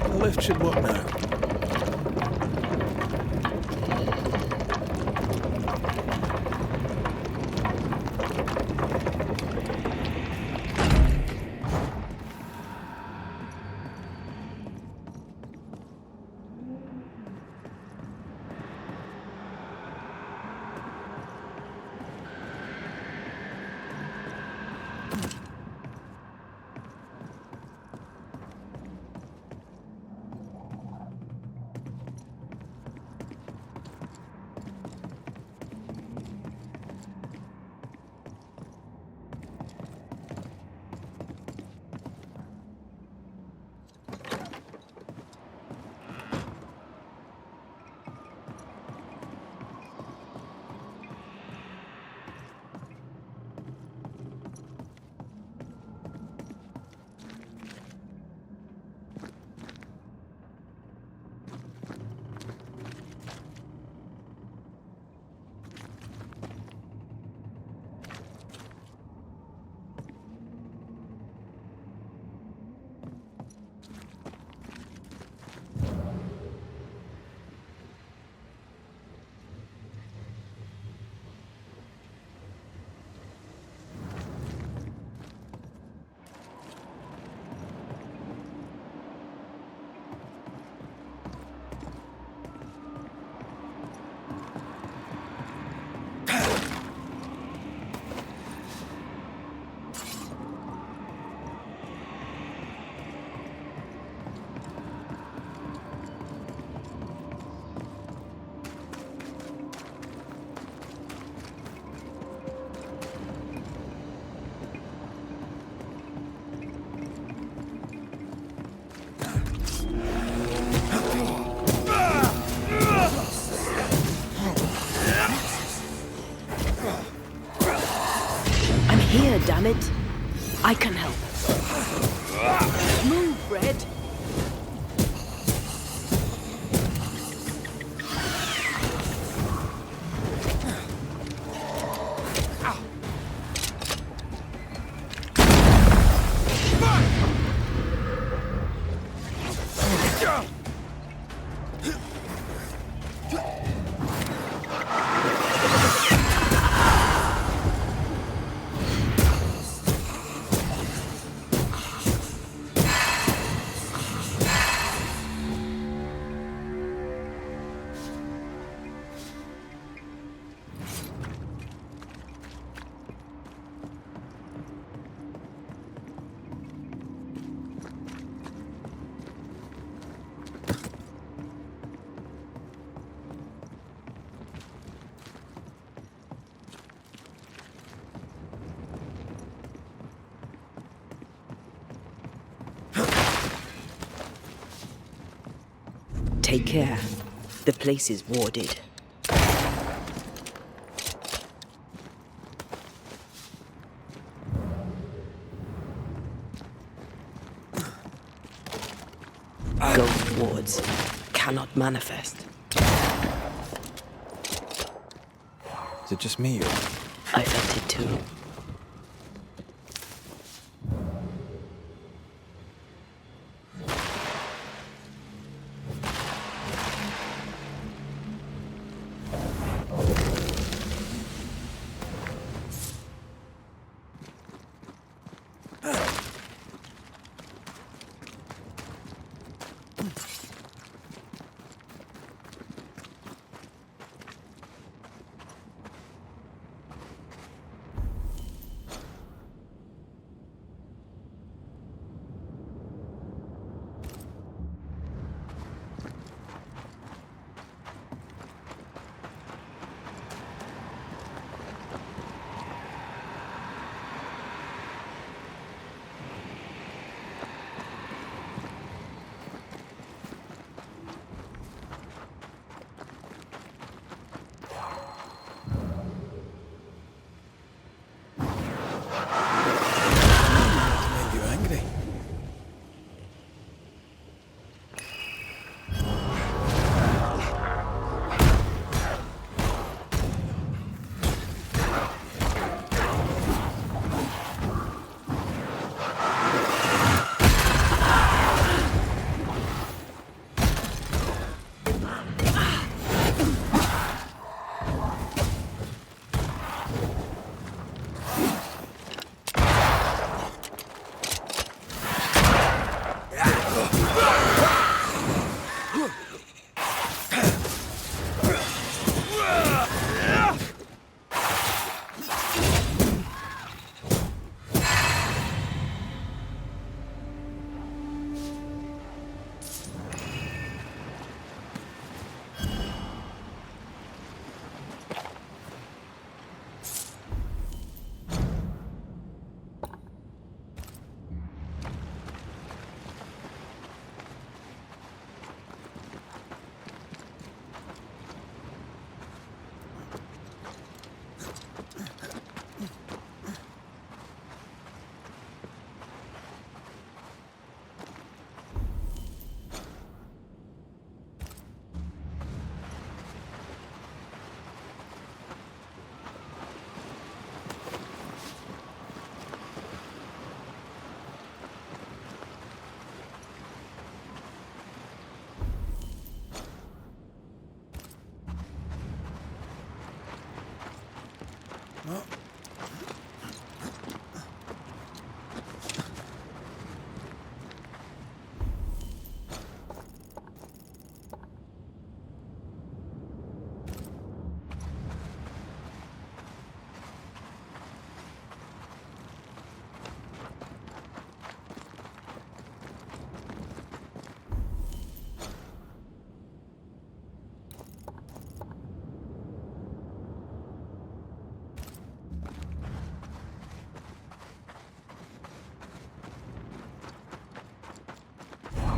The lift should work now. Damn it. I can help. Move, Red. Take care. The place is warded. Ghost wards cannot manifest. Is it just me or? I felt it too.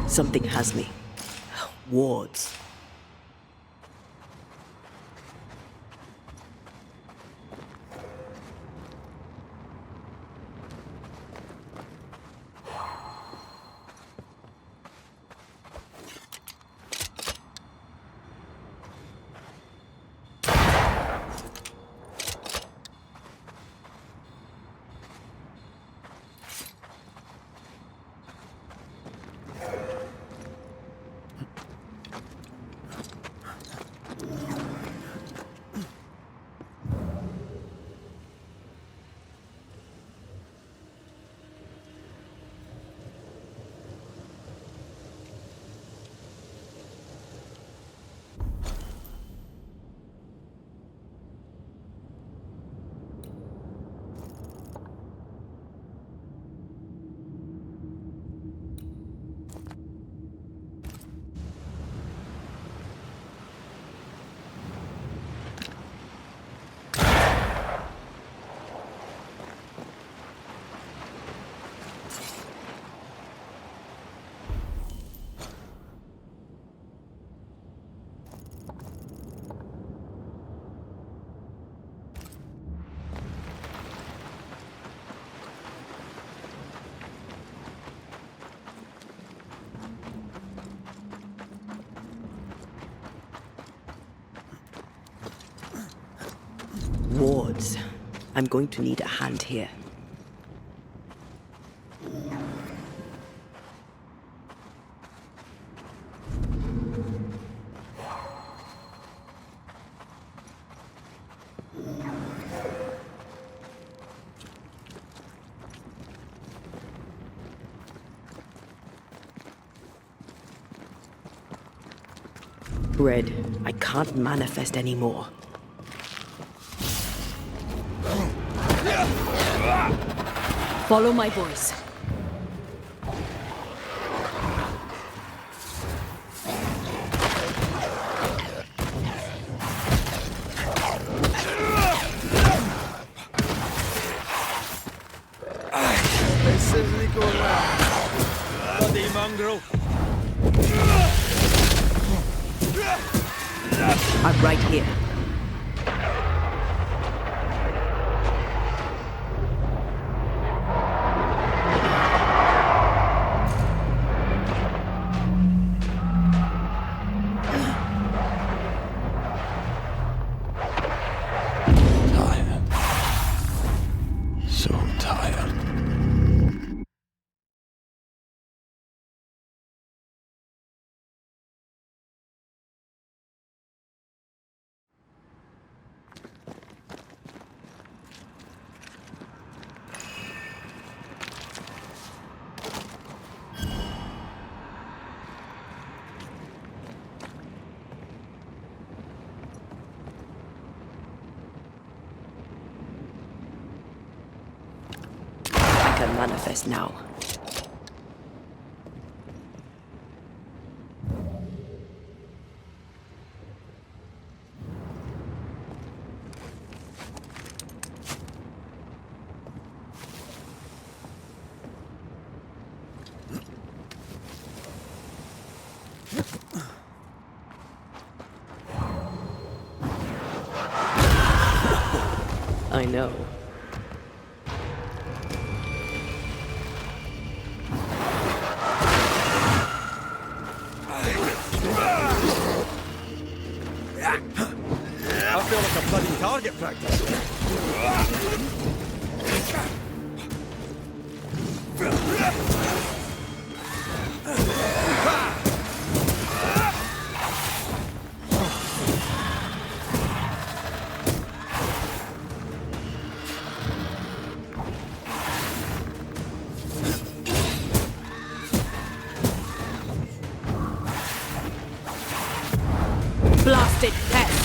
Something has me. Wards. woods. I'm going to need a hand here. Red, I can't manifest anymore. Follow my voice. This isn't going well. Bloody mongrel. I'm right here. Tired. So tired. I can manifest now. I know. I feel like a bloody target practice. Blasted pest!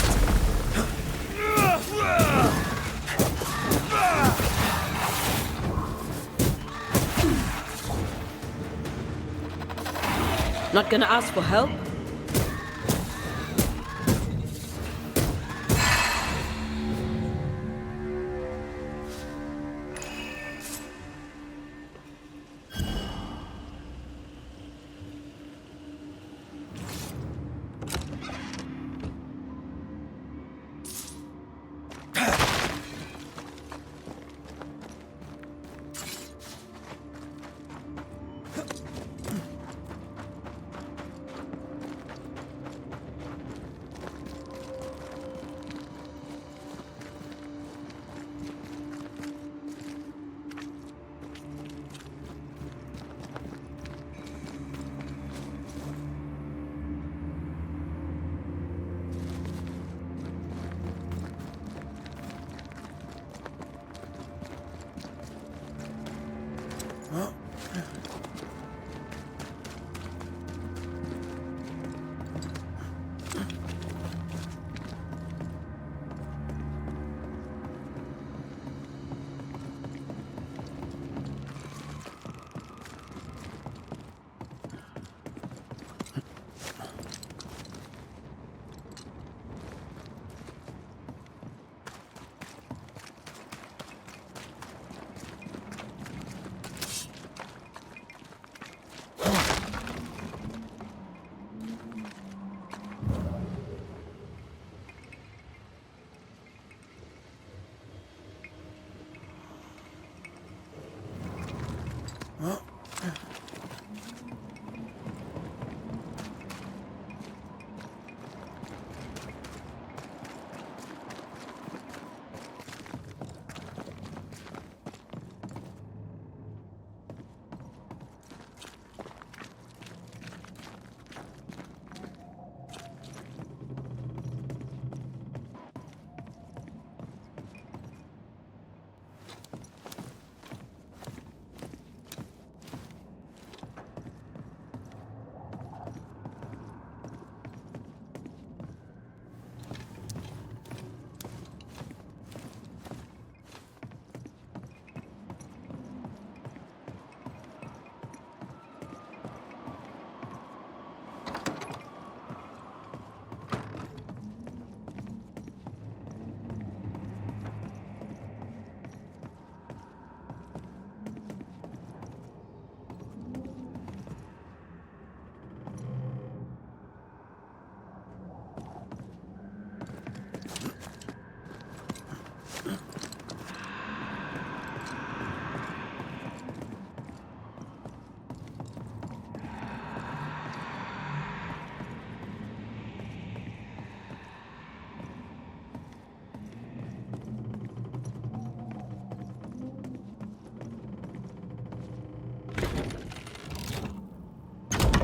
Not gonna ask for help?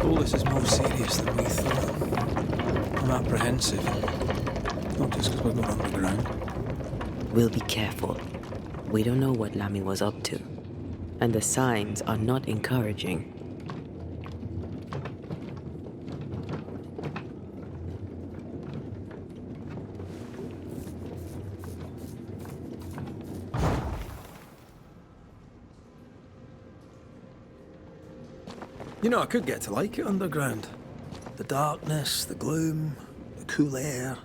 All this is more serious than we thought. I'm apprehensive. Not just because we're going underground. We'll be careful. We don't know what Lammy was up to, and the signs are not encouraging. You know, I could get to like it underground. The darkness, the gloom, the cool air.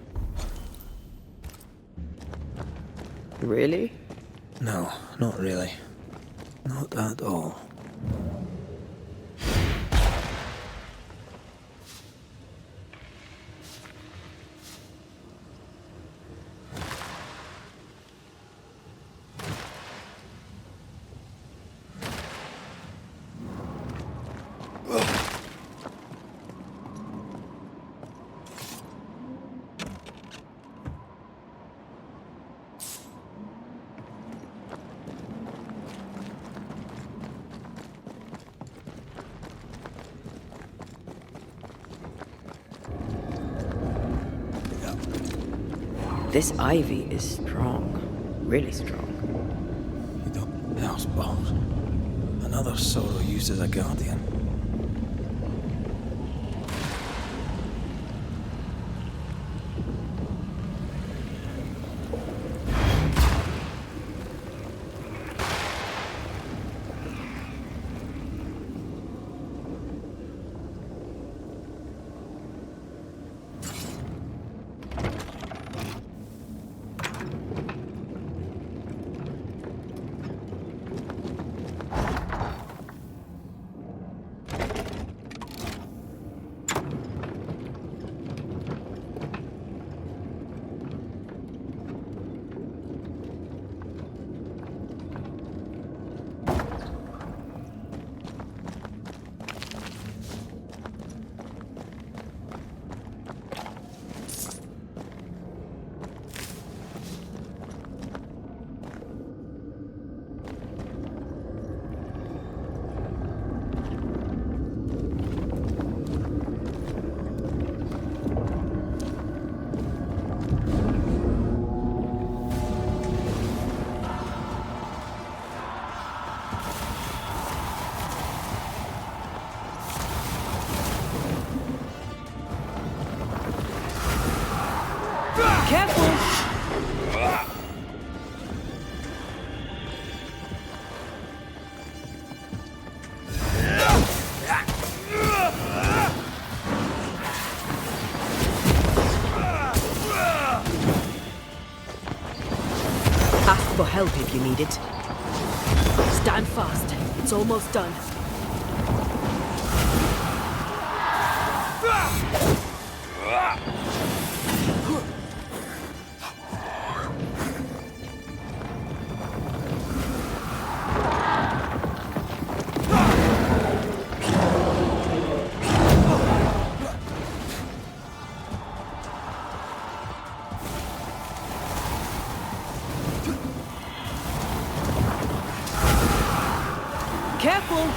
Really? No, not really. Not at all. This ivy is strong. Really strong. You don't house balls. Another sorrow used as a guardian. For help if you need it. Stand fast. It's almost done. Careful!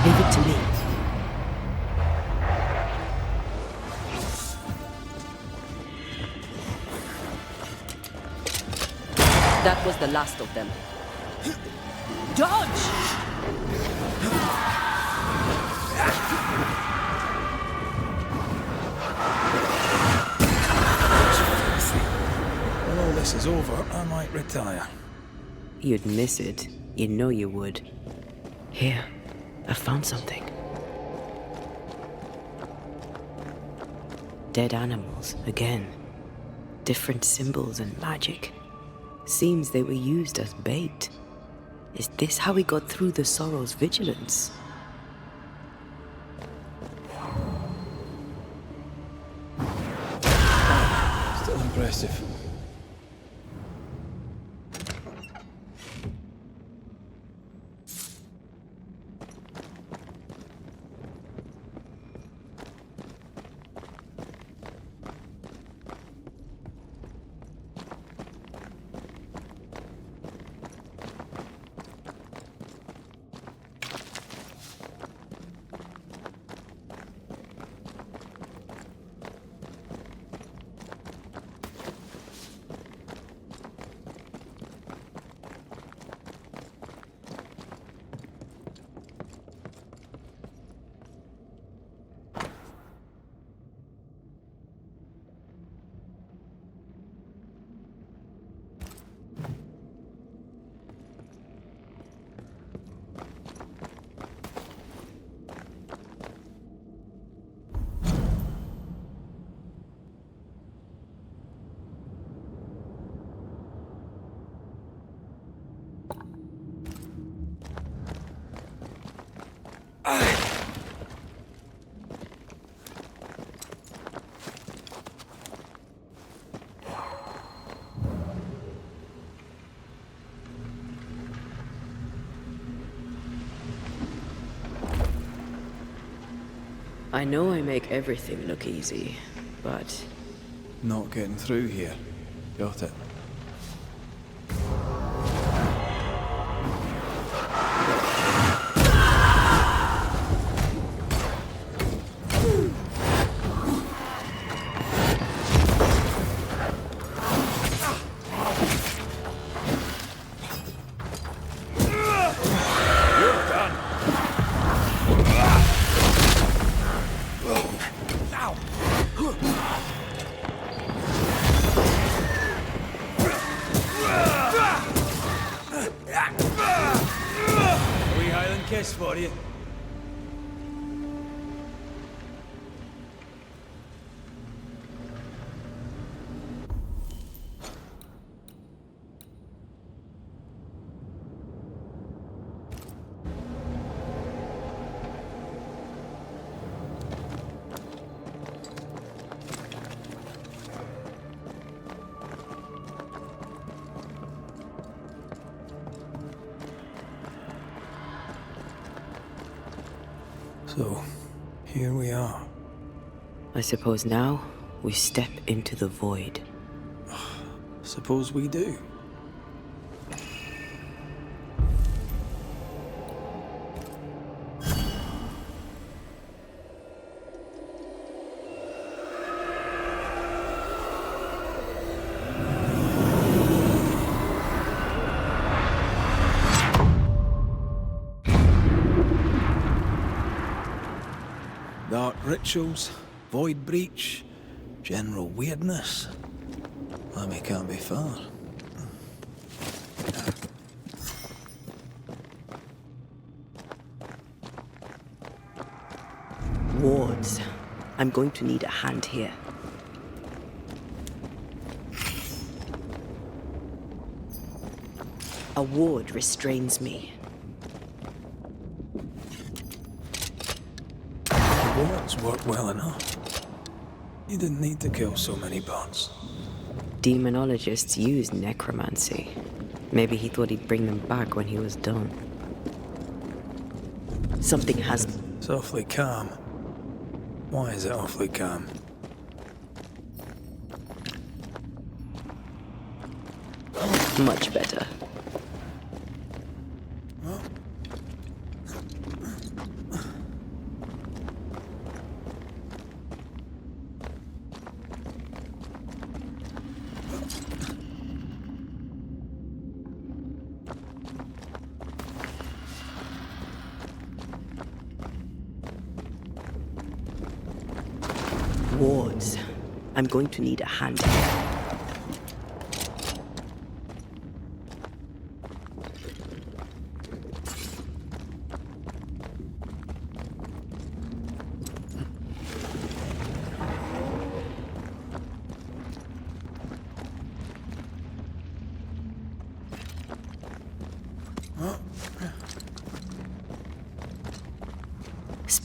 Leave it to me. That was the last of them. Dodge! When all this is over, I might retire. You'd miss it. You know you would. Here, I found something. Dead animals, again. Different symbols and magic. Seems they were used as bait. Is this how he got through the Sorrow's vigilance? Still impressive. I know I make everything look easy, but... Not getting through here. Got it. For you. So, here we are. I suppose now we step into the void. Suppose we do. Dark rituals, void breach, general weirdness. Lammy can't be far. Wards. I'm going to need a hand here. A ward restrains me. Wards work well enough. You didn't need to kill so many bots. Demonologists use necromancy. Maybe he thought he'd bring them back when he was done. Something has... It's awfully calm. Why is it awfully calm? Much better. Wards. I'm going to need a hand here.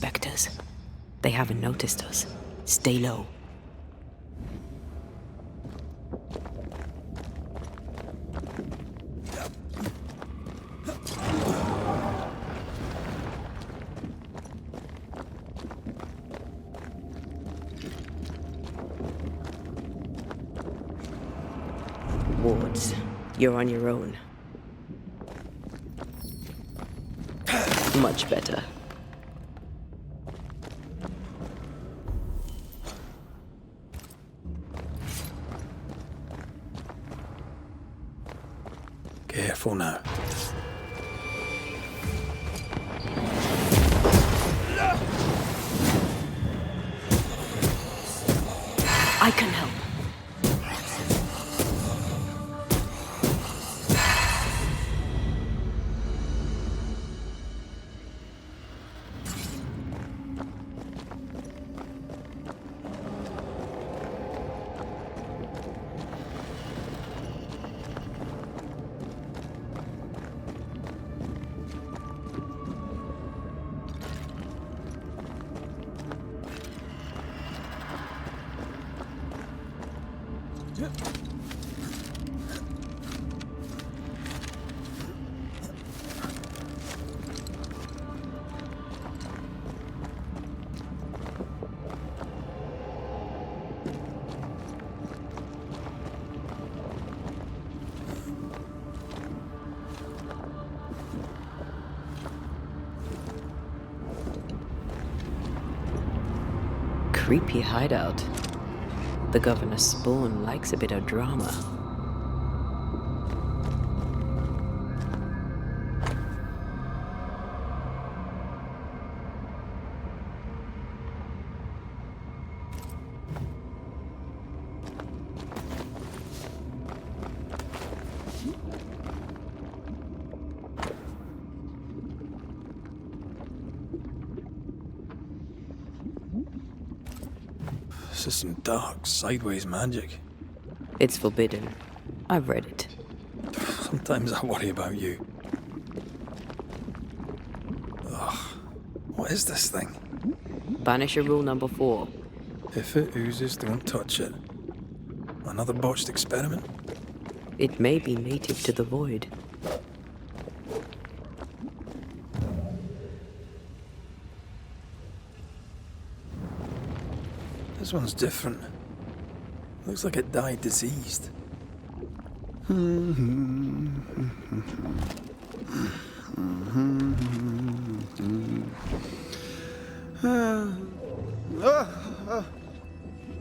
specters. They haven't noticed us. Stay low. Wards, you're on your own. Much better. Careful now. I can help. Creepy hideout. The governor's spawn likes a bit of drama. This is some dark, sideways magic. It's forbidden. I've read it. Sometimes I worry about you. Ugh. What is this thing? Banisher rule number 4. If it oozes, don't touch it. Another botched experiment? It may be native to the void. This one's different. Looks like it died diseased.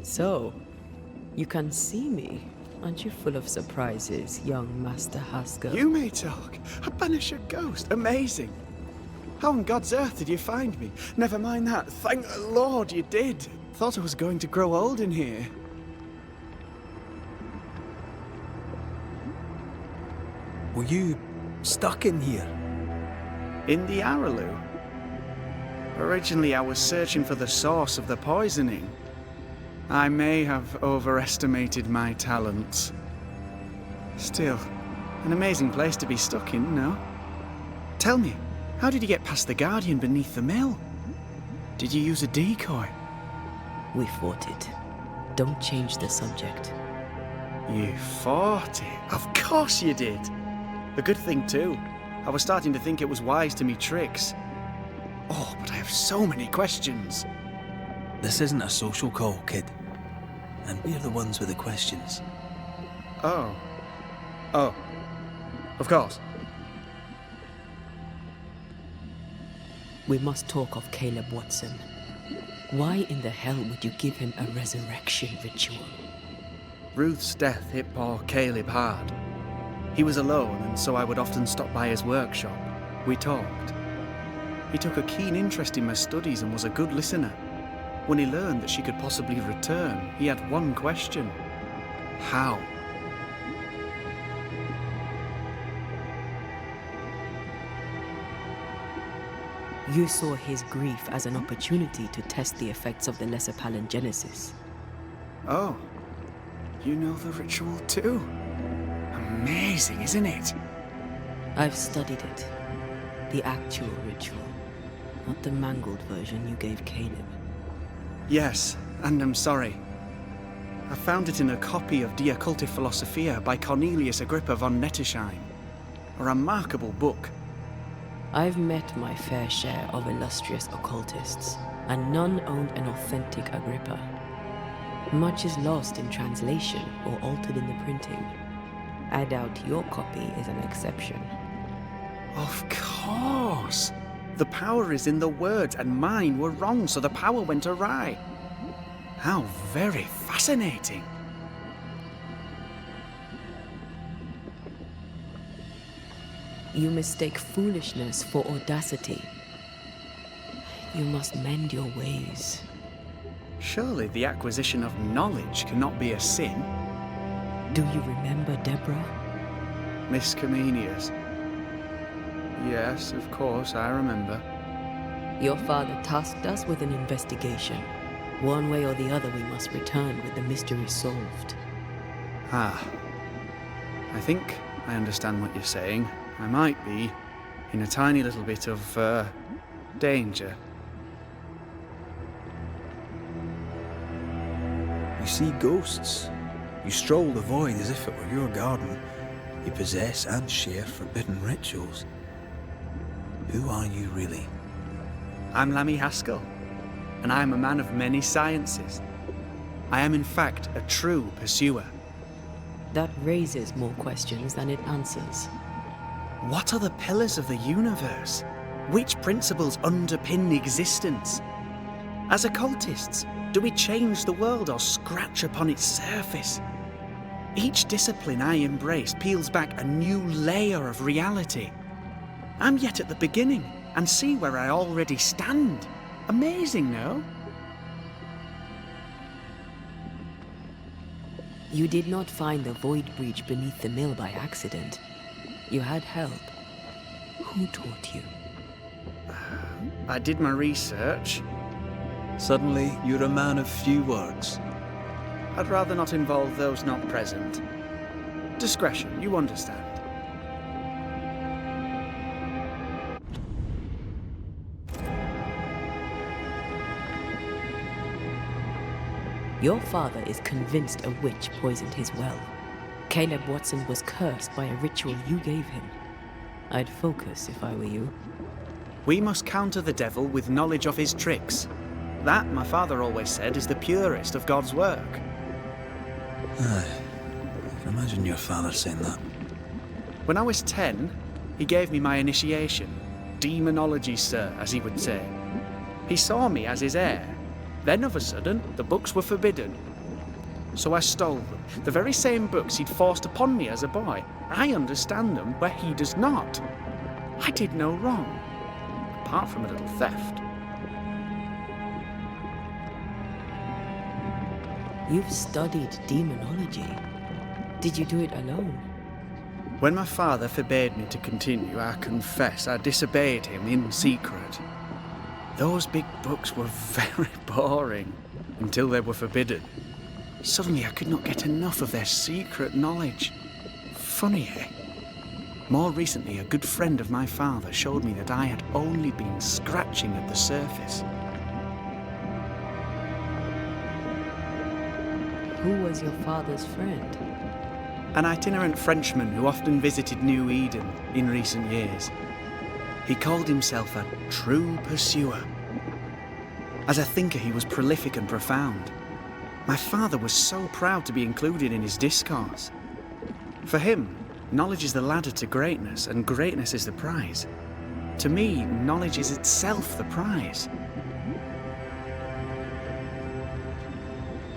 So, you can see me. Aren't you full of surprises, young Master Haskell? You may talk. A Banisher ghost. Amazing. How on God's earth did you find me? Never mind that. Thank the Lord you did. Thought I was going to grow old in here. Were you stuck in here? In the Araloo? Originally, I was searching for the source of the poisoning. I may have overestimated my talents. Still, an amazing place to be stuck in, no? Tell me, how did you get past the Guardian beneath the mill? Did you use a decoy? We fought it. Don't change the subject. You fought it? Of course you did. A good thing too. I was starting to think it was wise to me tricks. Oh, but I have so many questions. This isn't a social call, kid. And we're the ones with the questions. Oh. Oh. Of course. We must talk of Caleb Watson. Why in the hell would you give him a resurrection ritual? Ruth's death hit poor Caleb hard. He was alone, and so I would often stop by his workshop. We talked. He took a keen interest in my studies and was a good listener. When he learned that she could possibly return, he had one question. How? You saw his grief as an opportunity to test the effects of the lesser palingenesis. Oh, you know the ritual too? Amazing, isn't it? I've studied it. The actual ritual. Not the mangled version you gave Caleb. Yes, and I'm sorry. I found it in a copy of De Occulti Philosophia by Cornelius Agrippa von Nettesheim. A remarkable book. I've met my fair share of illustrious occultists, and none owned an authentic Agrippa. Much is lost in translation or altered in the printing. I doubt your copy is an exception. Of course! The power is in the words, and mine were wrong, so the power went awry. How very fascinating. You mistake foolishness for audacity. You must mend your ways. Surely the acquisition of knowledge cannot be a sin. Do you remember Deborah? Miss Comenius. Yes, of course, I remember. Your father tasked us with an investigation. One way or the other, we must return with the mystery solved. Ah. I think I understand what you're saying. I might be in a tiny little bit of, danger. You see ghosts. You stroll the void as if it were your garden. You possess and share forbidden rituals. Who are you really? I'm Lammy Haskell, and I am a man of many sciences. I am in fact a true pursuer. That raises more questions than it answers. What are the pillars of the universe? Which principles underpin existence? As occultists, do we change the world or scratch upon its surface? Each discipline I embrace peels back a new layer of reality. I'm yet at the beginning, and see where I already stand. Amazing, no? You did not find the void breach beneath the mill by accident. You had help. Who taught you? I did my research. Suddenly, you're a man of few words. I'd rather not involve those not present. Discretion, you understand. Your father is convinced a witch poisoned his well. Caleb Watson was cursed by a ritual you gave him. I'd focus if I were you. We must counter the devil with knowledge of his tricks. That, my father always said, is the purest of God's work. Aye. I can imagine your father saying that. When I was 10, he gave me my initiation. Demonology, sir, as he would say. He saw me as his heir. Then, of a sudden, the books were forbidden. So I stole them. The very same books he'd forced upon me as a boy. I understand them where he does not. I did no wrong, apart from a little theft. You've studied demonology. Did you do it alone? When my father forbade me to continue, I confess I disobeyed him in secret. Those big books were very boring until they were forbidden. Suddenly I could not get enough of their secret knowledge. Funny, eh? More recently, a good friend of my father showed me that I had only been scratching at the surface. Who was your father's friend? An itinerant Frenchman who often visited New Eden in recent years. He called himself a true pursuer. As a thinker, he was prolific and profound. My father was so proud to be included in his discourse. For him, knowledge is the ladder to greatness, and greatness is the prize. To me, knowledge is itself the prize.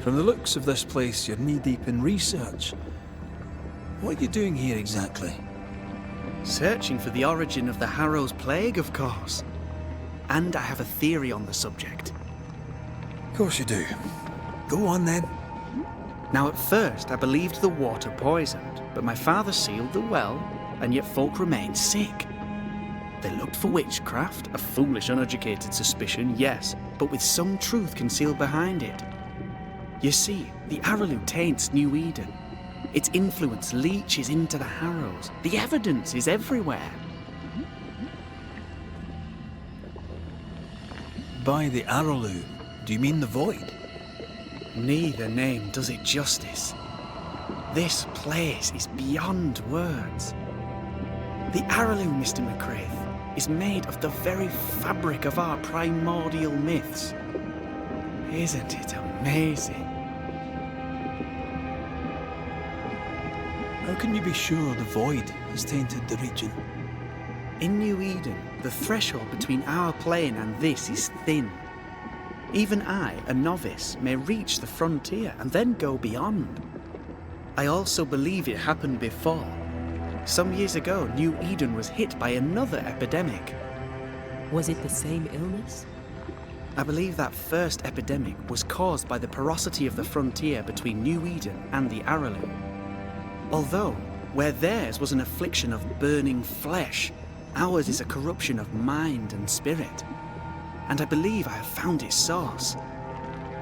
From the looks of this place, you're knee-deep in research. What are you doing here exactly? Searching for the origin of the Harrow's Plague, of course. And I have a theory on the subject. Of course you do. Go on then. Now at first I believed the water poisoned, but my father sealed the well, and yet folk remained sick. They looked for witchcraft, a foolish uneducated suspicion, yes, but with some truth concealed behind it. You see, the Araloo taints New Eden. Its influence leaches into the Harrows. The evidence is everywhere. by the Araloo, do you mean the Void? Neither name does it justice. This place is beyond words. The Araloo, Mr. McCraith, is made of the very fabric of our primordial myths. Isn't it amazing? How can you be sure the Void has tainted the region? In New Eden, the threshold between our plane and this is thin. Even I, a novice, may reach the frontier and then go beyond. I also believe it happened before. Some years ago, New Eden was hit by another epidemic. Was it the same illness? I believe that first epidemic was caused by the porosity of the frontier between New Eden and the Araloo. Although, where theirs was an affliction of burning flesh, ours is a corruption of mind and spirit. And I believe I have found its source.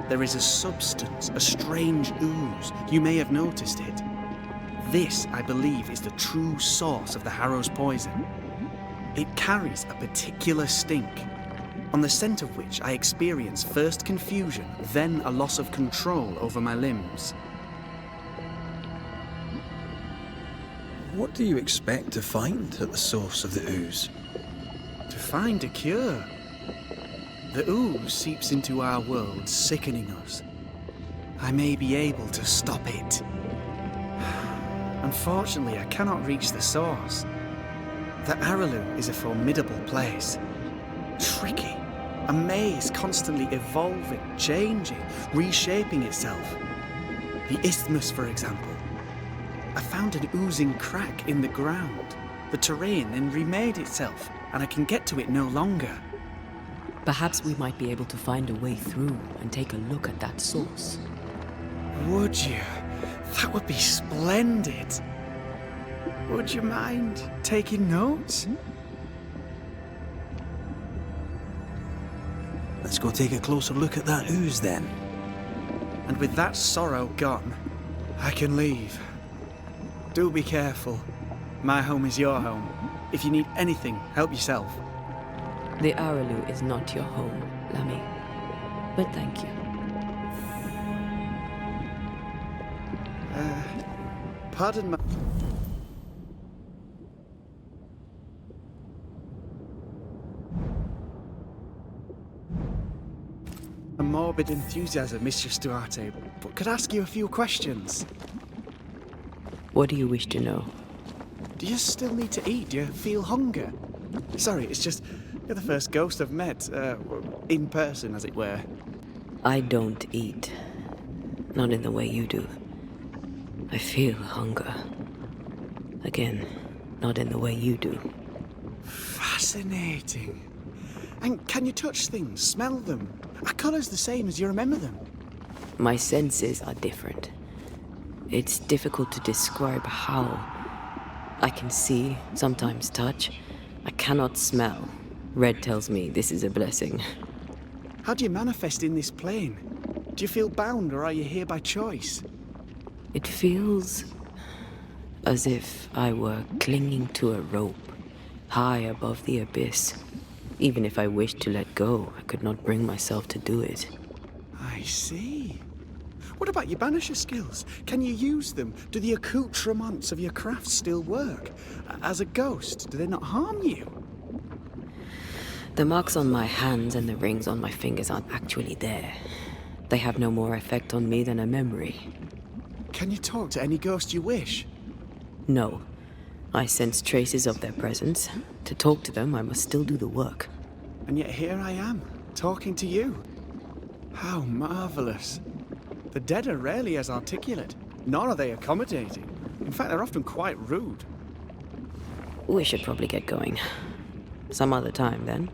There is a substance, a strange ooze. You may have noticed it. This, I believe, is the true source of the Harrow's poison. It carries a particular stink, on the scent of which I experience first confusion, then a loss of control over my limbs. What do you expect to find at the source of the ooze? To find a cure. The ooze seeps into our world, sickening us. I may be able to stop it. Unfortunately, I cannot reach the source. The Araloo is a formidable place. Tricky. A maze constantly evolving, changing, reshaping itself. The isthmus, for example. I found an oozing crack in the ground. The terrain then remade itself, and I can get to it no longer. Perhaps we might be able to find a way through and take a look at that source. Would you? That would be splendid. Would you mind taking notes? Let's go take a closer look at that ooze then. And with that sorrow gone, I can leave. Do be careful. My home is your home. If you need anything, help yourself. The Araloo is not your home, Lammy. But thank you. Pardon my... A morbid enthusiasm, Mistress Duarte, but could I ask you a few questions? What do you wish to know? Do you still need to eat? Do you feel hunger? Sorry, it's just, you're the first ghost I've met, in person, as it were. I don't eat. Not in the way you do. I feel hunger. Again, not in the way you do. Fascinating. And can you touch things, smell them? Are colours the same as you remember them? My senses are different. It's difficult to describe how. I can see, sometimes touch. I cannot smell. Red tells me this is a blessing. How do you manifest in this plane? Do you feel bound, or are you here by choice? It feels as if I were clinging to a rope, high above the abyss. Even if I wished to let go, I could not bring myself to do it. I see. What about your banisher skills? Can you use them? Do the accoutrements of your craft still work? As a ghost, do they not harm you? The marks on my hands and the rings on my fingers aren't actually there. They have no more effect on me than a memory. Can you talk to any ghost you wish? No. I sense traces of their presence. To talk to them, I must still do the work. And yet here I am, talking to you. How marvelous. The dead are rarely as articulate, nor are they accommodating. In fact, they're often quite rude. We should probably get going. Some other time, then.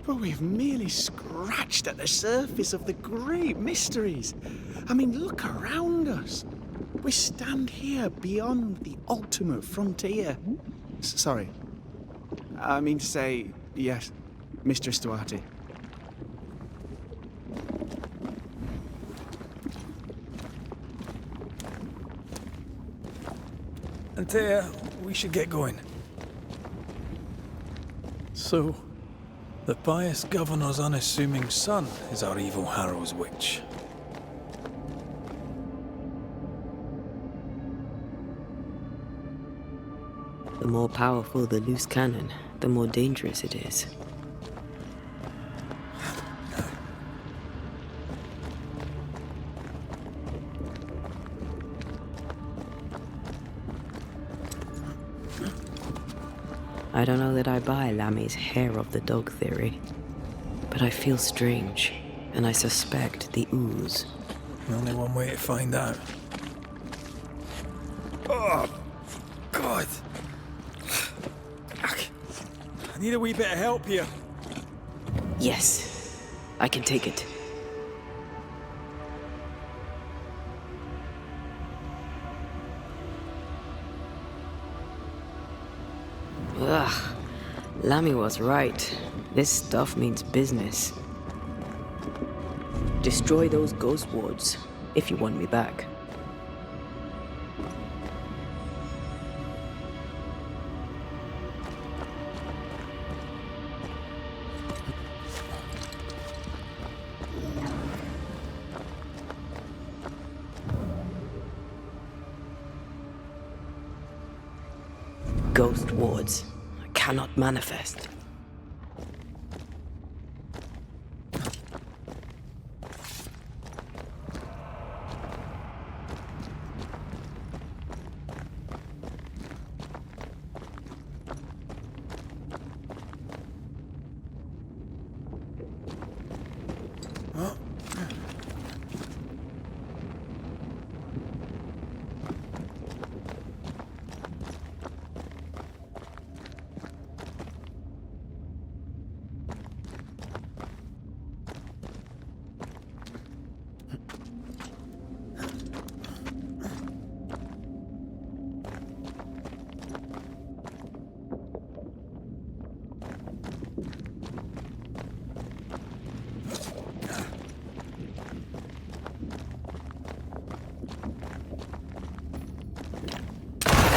But we've merely scratched at the surface of the great mysteries. I mean, look around us. We stand here beyond the ultimate frontier. Sorry. I mean to say, yes, Mistress Duarte. Antea, we should get going. So, The pious governor's unassuming son is our evil Harrow's witch. The more powerful the loose cannon, the more dangerous it is. I don't know that I buy Lammy's hair of the dog theory, but I feel strange, and I suspect the ooze. Only one way to find out. Oh, God! I need a wee bit of help here. Yes, I can take it. Ugh, Lammy was right. This stuff means business. Destroy those ghost wards, if you want me back. Ghost wards cannot manifest.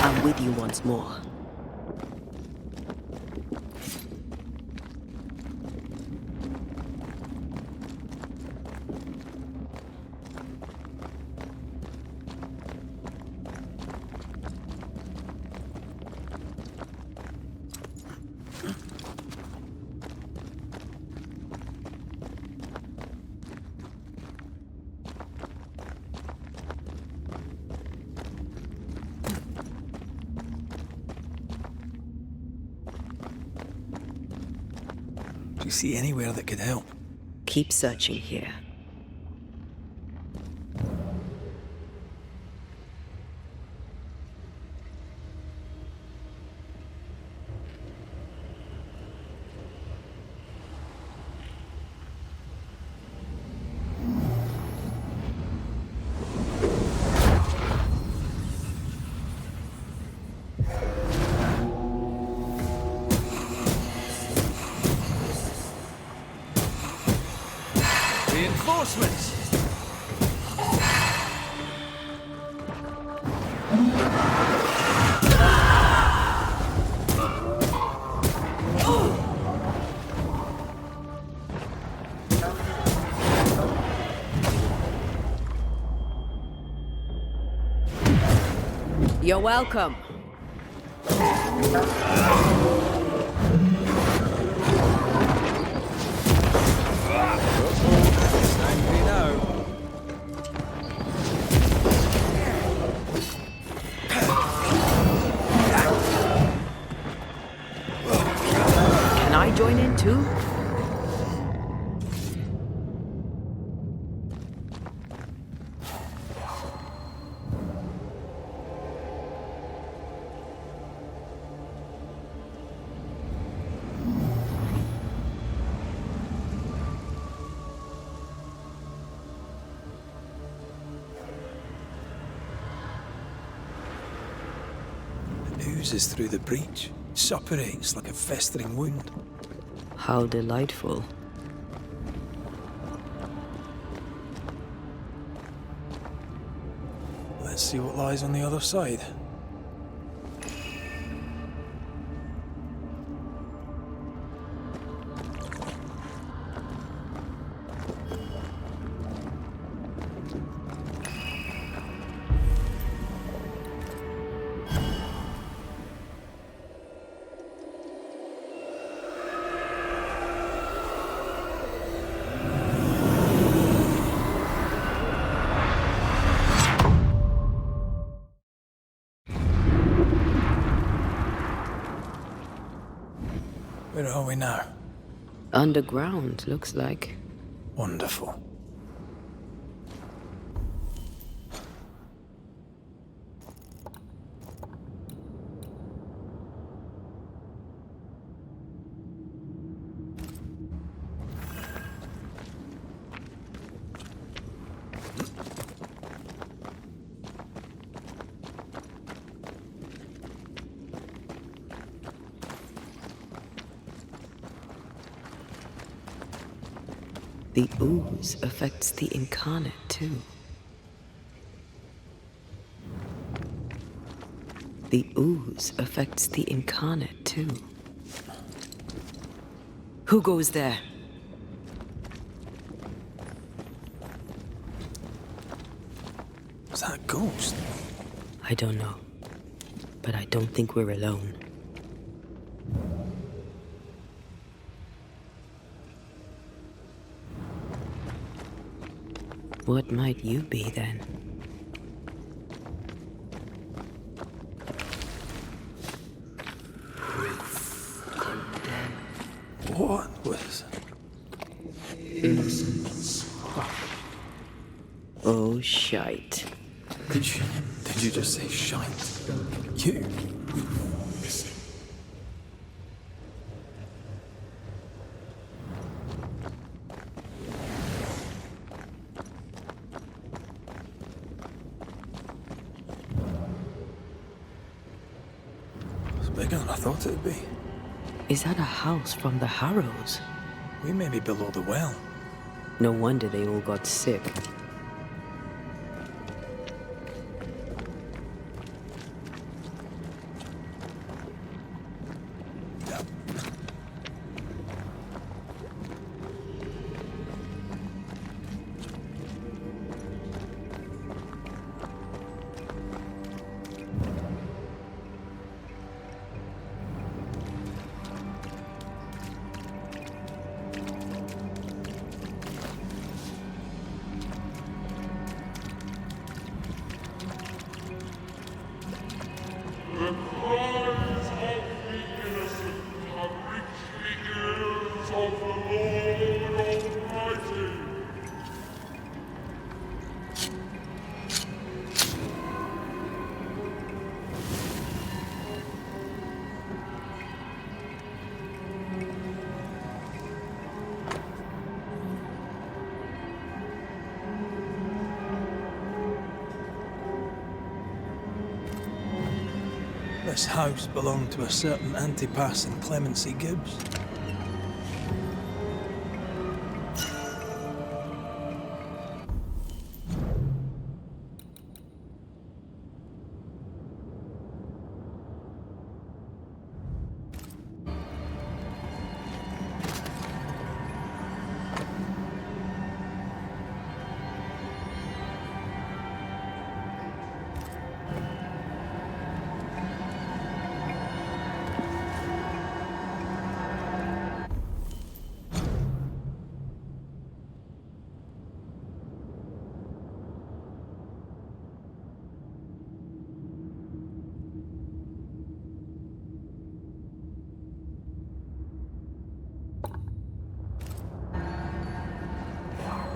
I'm with you once more. Do you see anywhere that could help? Keep searching here. Reinforcements! You're welcome. Can I join in too? Oozes through the breach, suppurates like a festering wound. How delightful. Let's see what lies on the other side. Where are we now? Underground, looks like. Wonderful. The ooze affects the incarnate, too. The ooze affects the incarnate, too. Who goes there? Is that a ghost? I don't know. But I don't think we're alone. What might you be, then? What was... Innocence. Oh, shite. Did you just say shite? You? It's bigger than I thought it'd be. Is that a house from the Harrows? We may be below the well. No wonder they all got sick. This house belonged to a certain Antipas and Clemency Gibbs.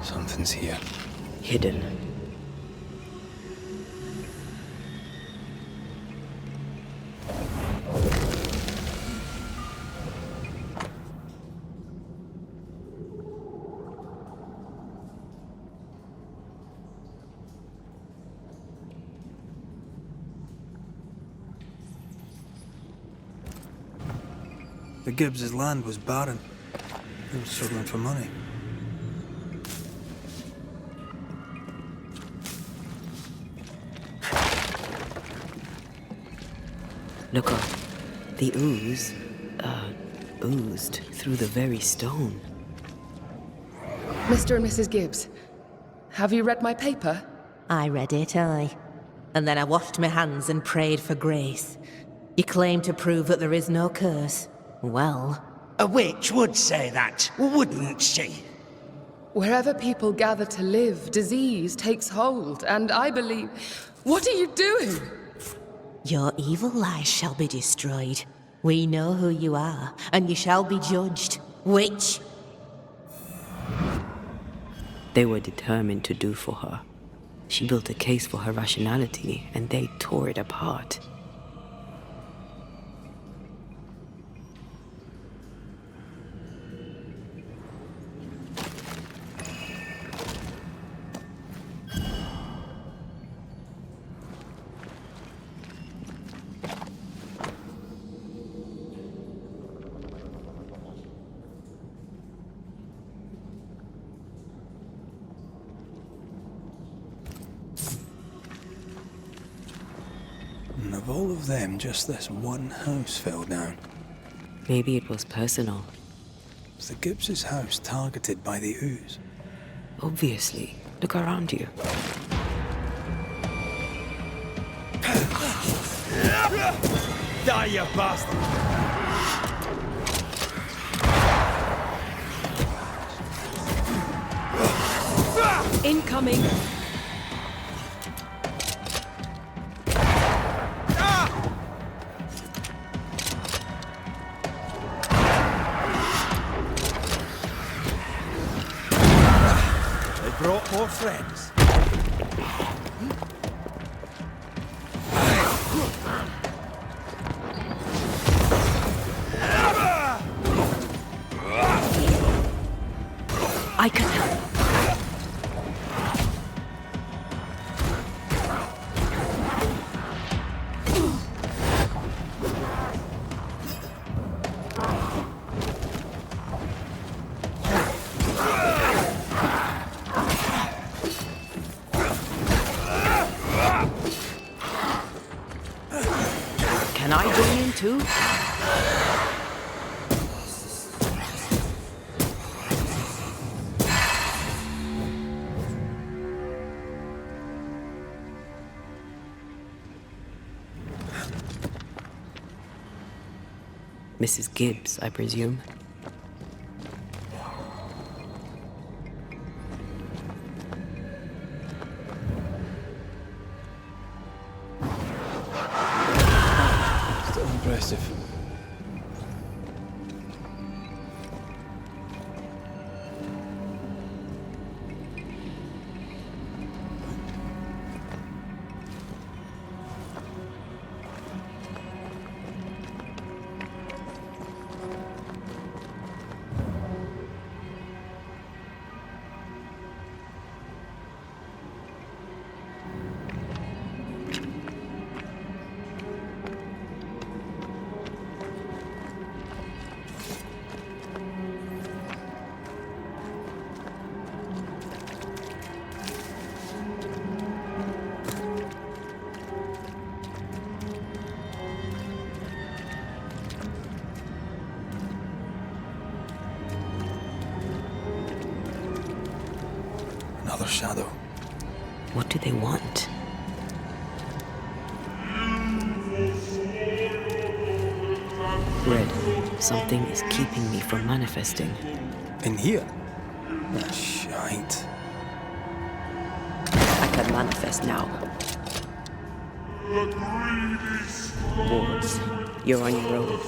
Something's here. Hidden. The Gibbs' land was barren. They were struggling for money. Look up. The ooze, oozed through the very stone. Mr. and Mrs. Gibbs, have you read my paper? I read it, aye. And then I washed my hands and prayed for grace. You claim to prove that there is no curse. Well... A witch would say that, wouldn't she? Wherever people gather to live, disease takes hold, and I believe... What are you doing? Your evil lies shall be destroyed. We know who you are, and you shall be judged. Witch! They were determined to do for her. She built a case for her rationality, and they tore it apart. And of all of them, just this one house fell down. Maybe it was personal. Was the Gibbs' house targeted by the ooze? Obviously. Look around you. Die, you bastard! Incoming! They brought more friends. I can help. Can I join in too? Mrs. Gibbs, I presume. Still impressive. Another shadow. What do they want? Red, something is keeping me from manifesting. In here? Ah, shite. I can manifest now. Wards, you're on your own.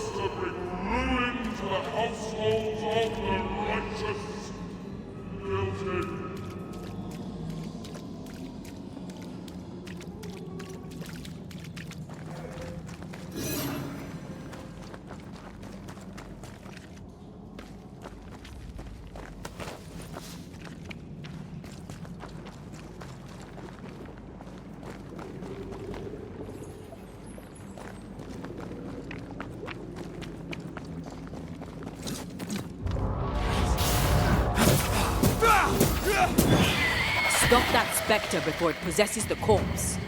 Stop that spectre before it possesses the corpse.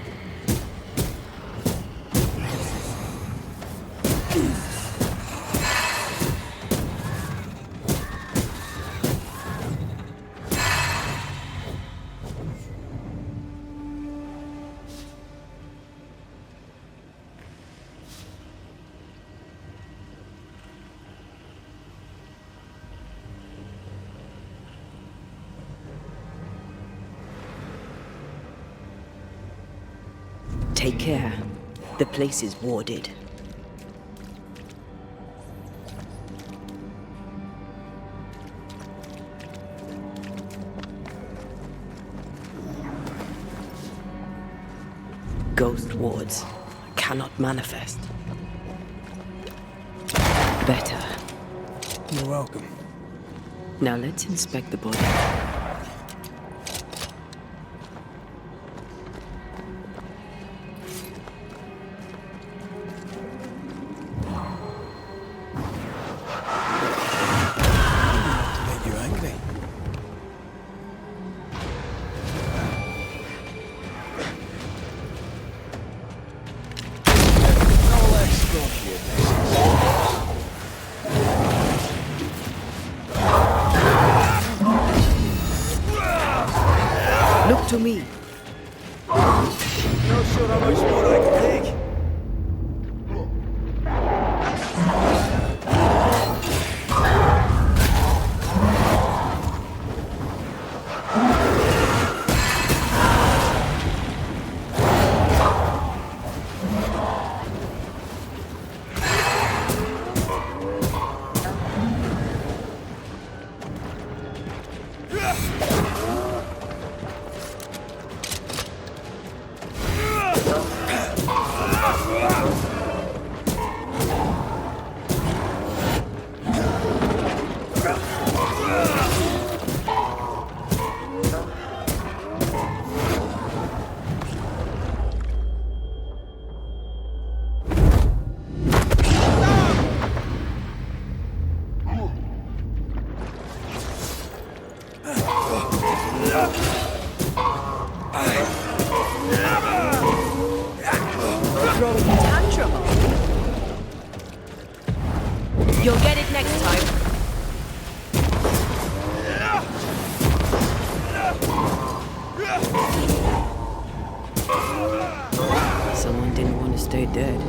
Take care. The place is warded. Ghost wards cannot manifest. Better. You're welcome. Now let's inspect the body. Make you angry. No less stuff here. Look to me. Not sure how much more I can take. You'll get it next time. Someone didn't want to stay dead.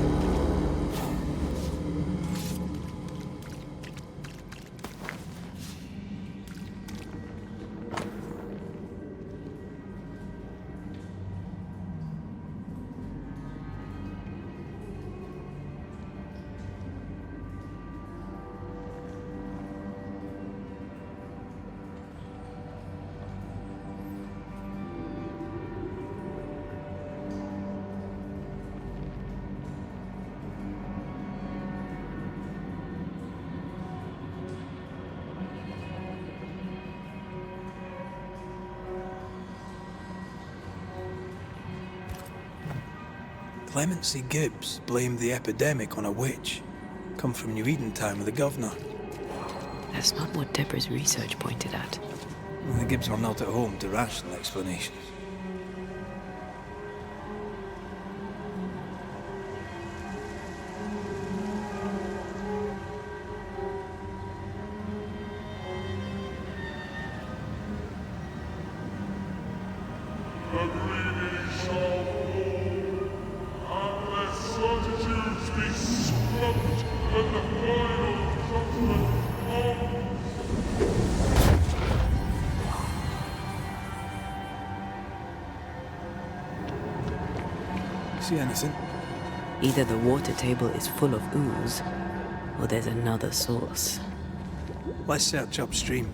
Clemency Gibbs blamed the epidemic on a witch. Come from New Eden Town with the governor. That's not what Deborah's research pointed at. The Gibbs were not at home to rational explanations. See anything? Either the water table is full of ooze, or there's another source. Let's search upstream.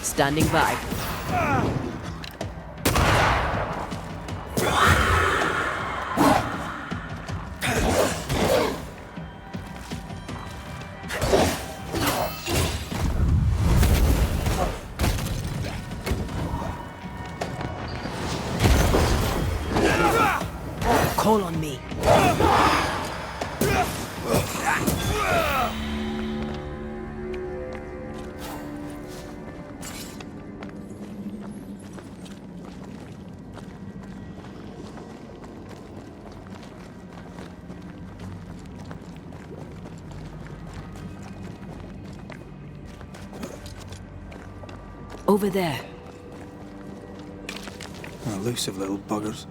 Standing by. Call on me. Over there. Elusive little buggers.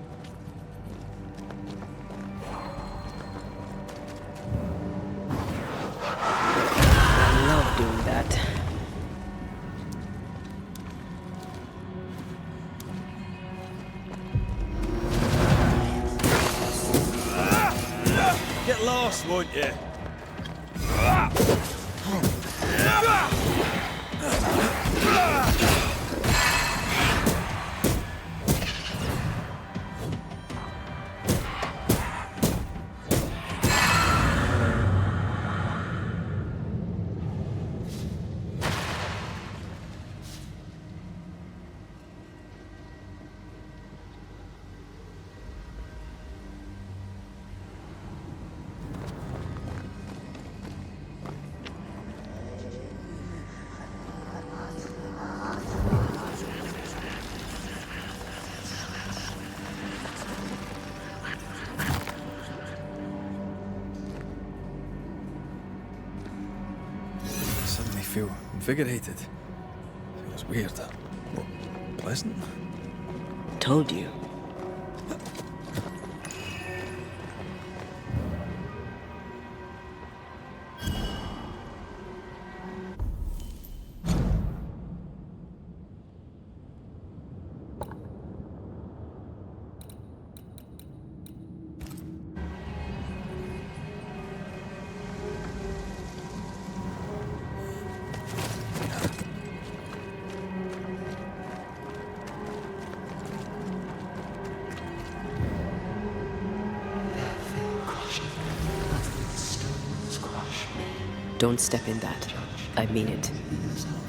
I love doing that. get lost, won't you? Feel invigorated. Feels weird. Well, pleasant. Told you. Don't step in that. I mean it.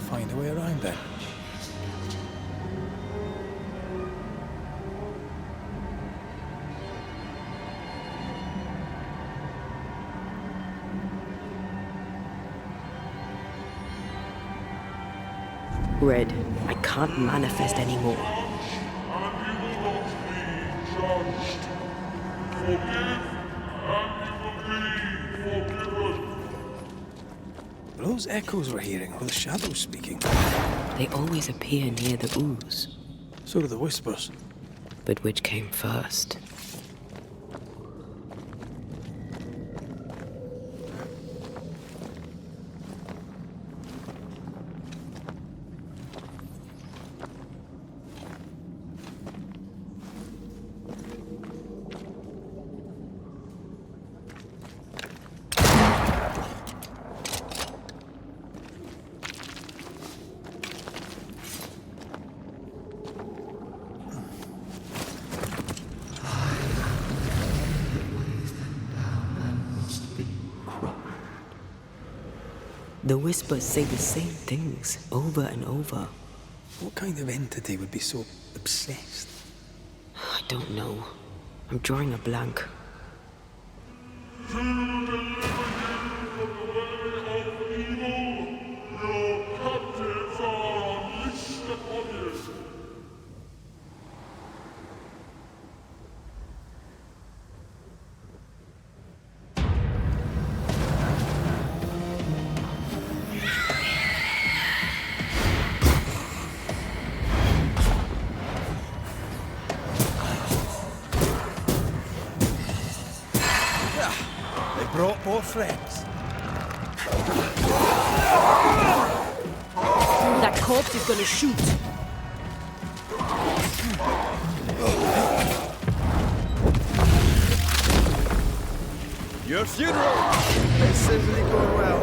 Find a way around then. Red, I can't manifest anymore. Those echoes we're hearing are the shadows speaking. They always appear near the ooze. So do the whispers. But which came first? The whispers say the same things over and over. What kind of entity would be so obsessed? I don't know. I'm drawing a blank. Brought more friends. That corpse is gonna shoot. Your funeral! This isn't going well.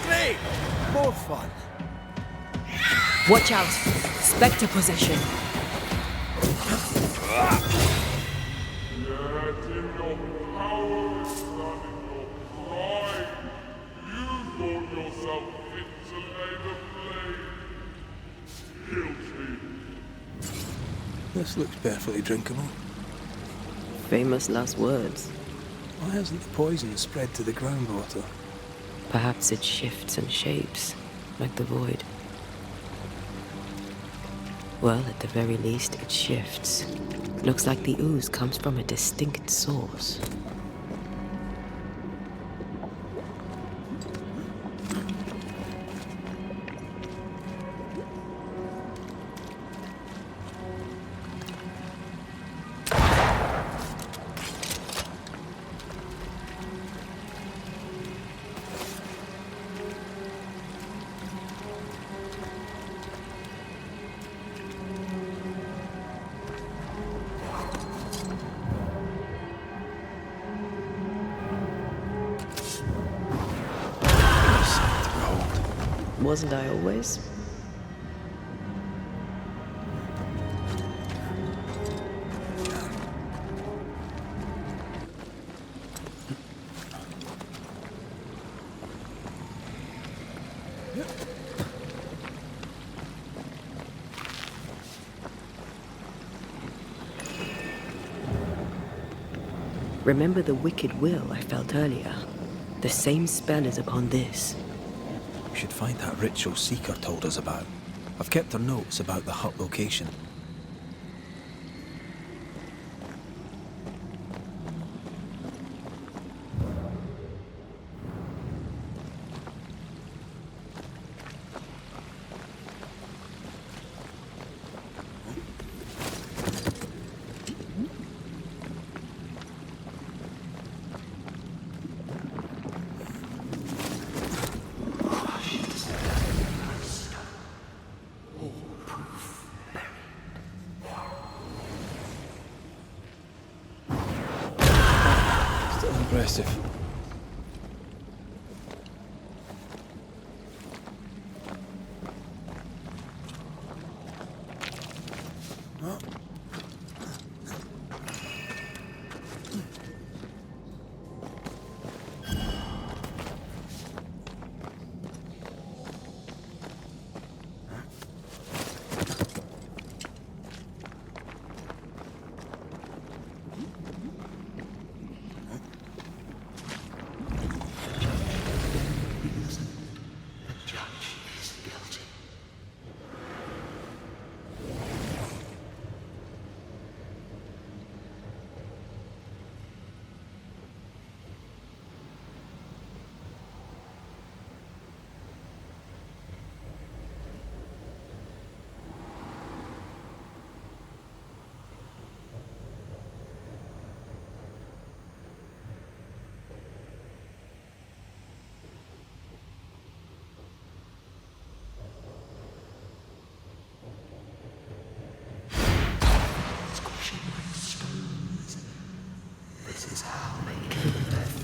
Great! More fun. Watch out! Spectre possession. This looks perfectly drinkable. Famous last words. Why hasn't the poison spread to the groundwater? Perhaps it shifts and shapes, like the void. Well, at the very least, it shifts. Looks like the ooze comes from a distinct source. Wasn't I always? Remember the wicked will I felt earlier? The same spell is upon this. We should find that ritual Seeker told us about. I've kept her notes about the hut location. Impressive.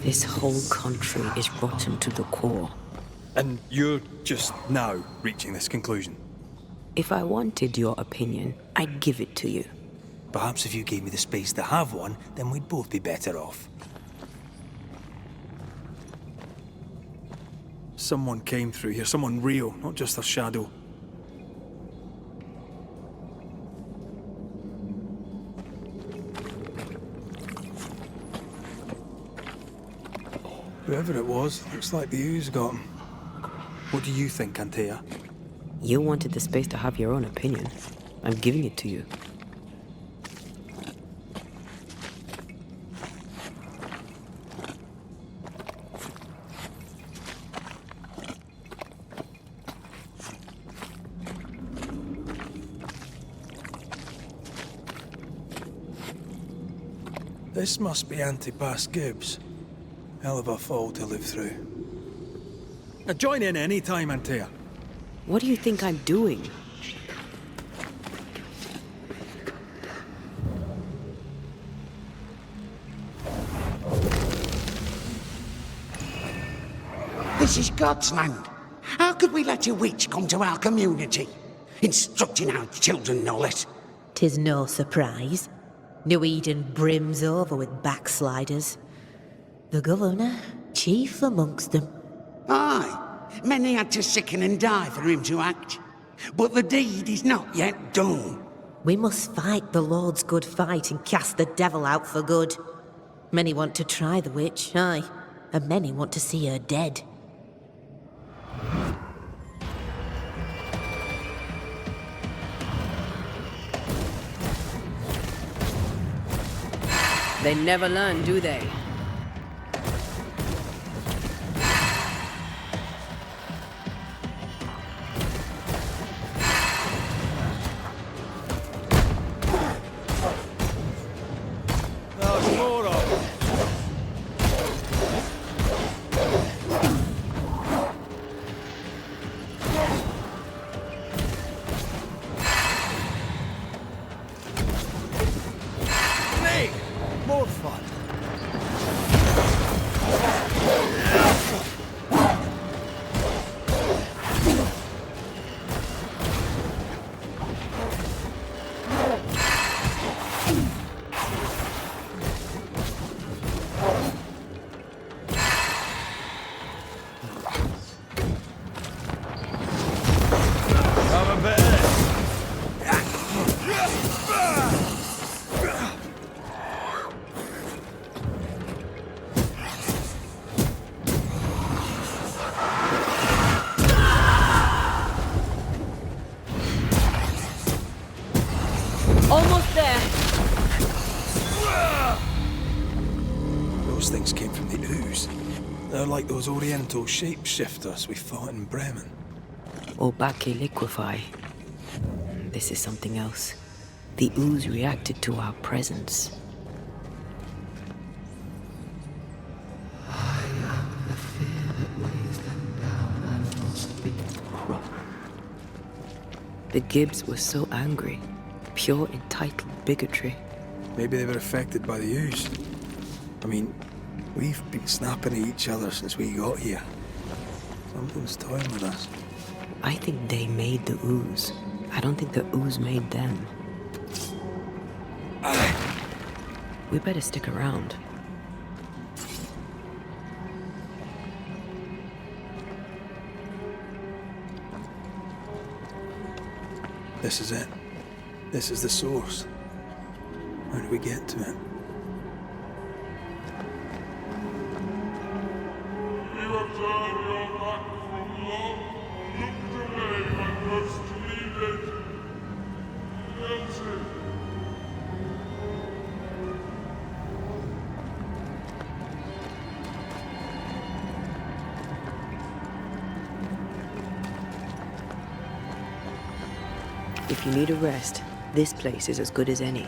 This whole country is rotten to the core. And you're just now reaching this conclusion? If I wanted your opinion, I'd give it to you. Perhaps if you gave me the space to have one, then we'd both be better off. Someone came through here, someone real, not just a shadow. Whoever it was, looks like the ooze got him. What do you think, Antea? You wanted the space to have your own opinion. I'm giving it to you. This must be Antipas Gibbs. Hell of a fall to live through. Now join in any time, Antea. What do you think I'm doing? This is God's land. How could we let a witch come to our community? Instructing our children, no less. 'Tis no surprise. New Eden brims over with backsliders. The governor, chief amongst them. Aye, many had to sicken and die for him to act. But the deed is not yet done. We must fight the Lord's good fight and cast the devil out for good. Many want to try the witch, aye, and many want to see her dead. They never learn, do they? those things came from the ooze. They're like those oriental shapeshifters we fought in Bremen. Or Bacche liquefy. This is something else. The ooze reacted to our presence. The Gibbs were so angry. Pure entitled bigotry. Maybe they were affected by the ooze. I mean, we've been snapping at each other since we got here. Something's toying with us. I think they made the ooze. I don't think the ooze made them. We better stick around. This is it. This is the source. How do we get to it? You have turned your back from love, looked away when first needed. Guilty. If you need a rest, this place is as good as any.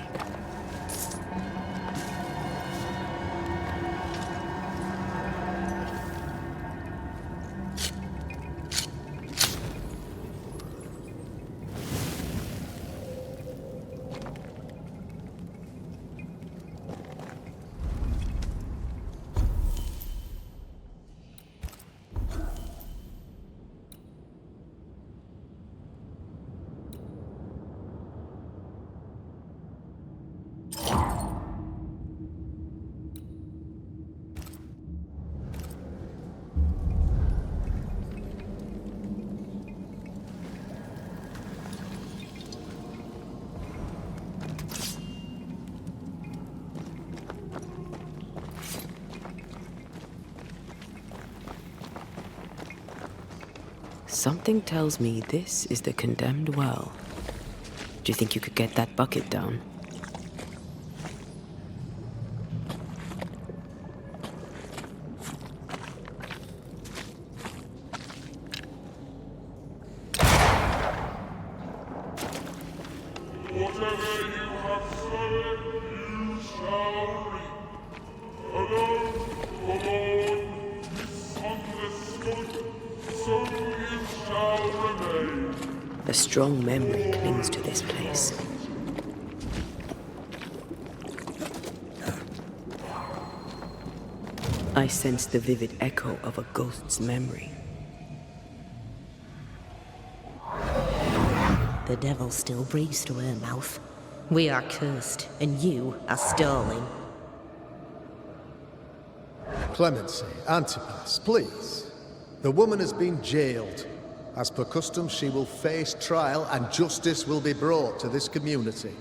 Something tells me this is the condemned well. Do you think you could get that bucket down? Whatever you have sown, you shall reap. Alone, forlorn, misunderstood, so you shall remain. A strong memory clings to this place. I sense the vivid echo of a ghost's memory. The devil still breathes through her mouth. We are cursed, and you are stolen. Clemency, Antipas, please. The woman has been jailed. As per custom, she will face trial and justice will be brought to this community.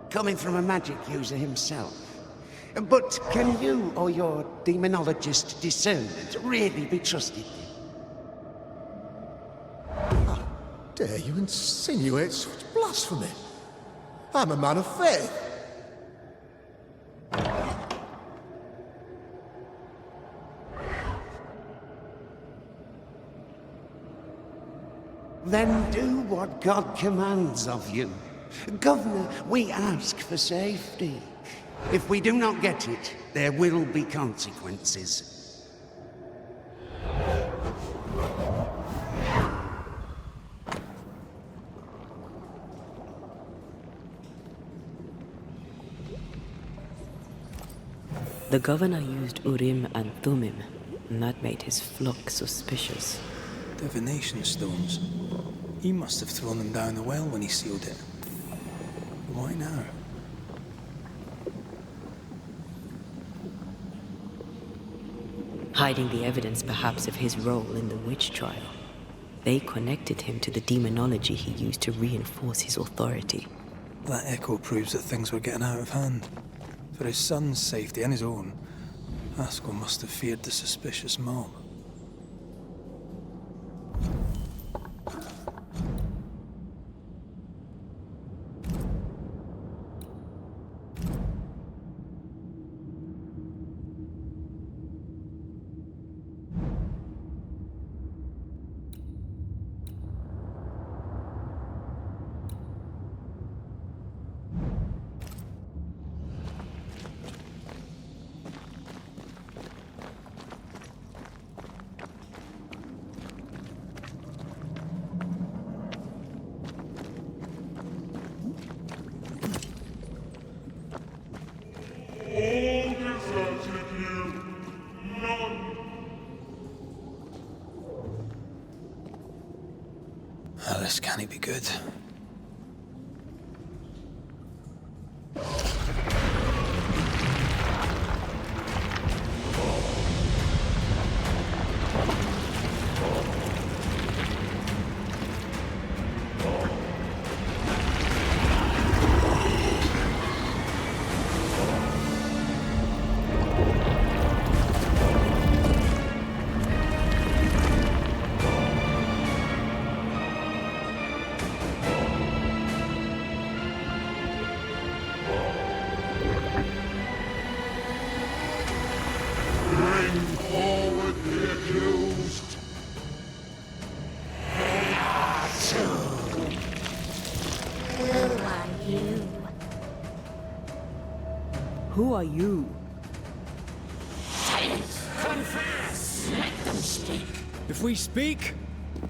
Coming from a magic user himself. But can you or your demonologist discernment really be trusted? How dare you insinuate such blasphemy? I'm a man of faith. Then do what God commands of you. Governor, we ask for safety. If we do not get it, there will be consequences. The governor used Urim and Thummim, and that made his flock suspicious. Divination stones. He must have thrown them down the well when he sealed it. Why now? Hiding the evidence perhaps of his role in the witch trial. They connected him to the demonology he used to reinforce his authority. That echo proves that things were getting out of hand. For his son's safety and his own, Haskell must have feared the suspicious mob. This can't be good. Who are you? Confess! Let them speak. If we speak,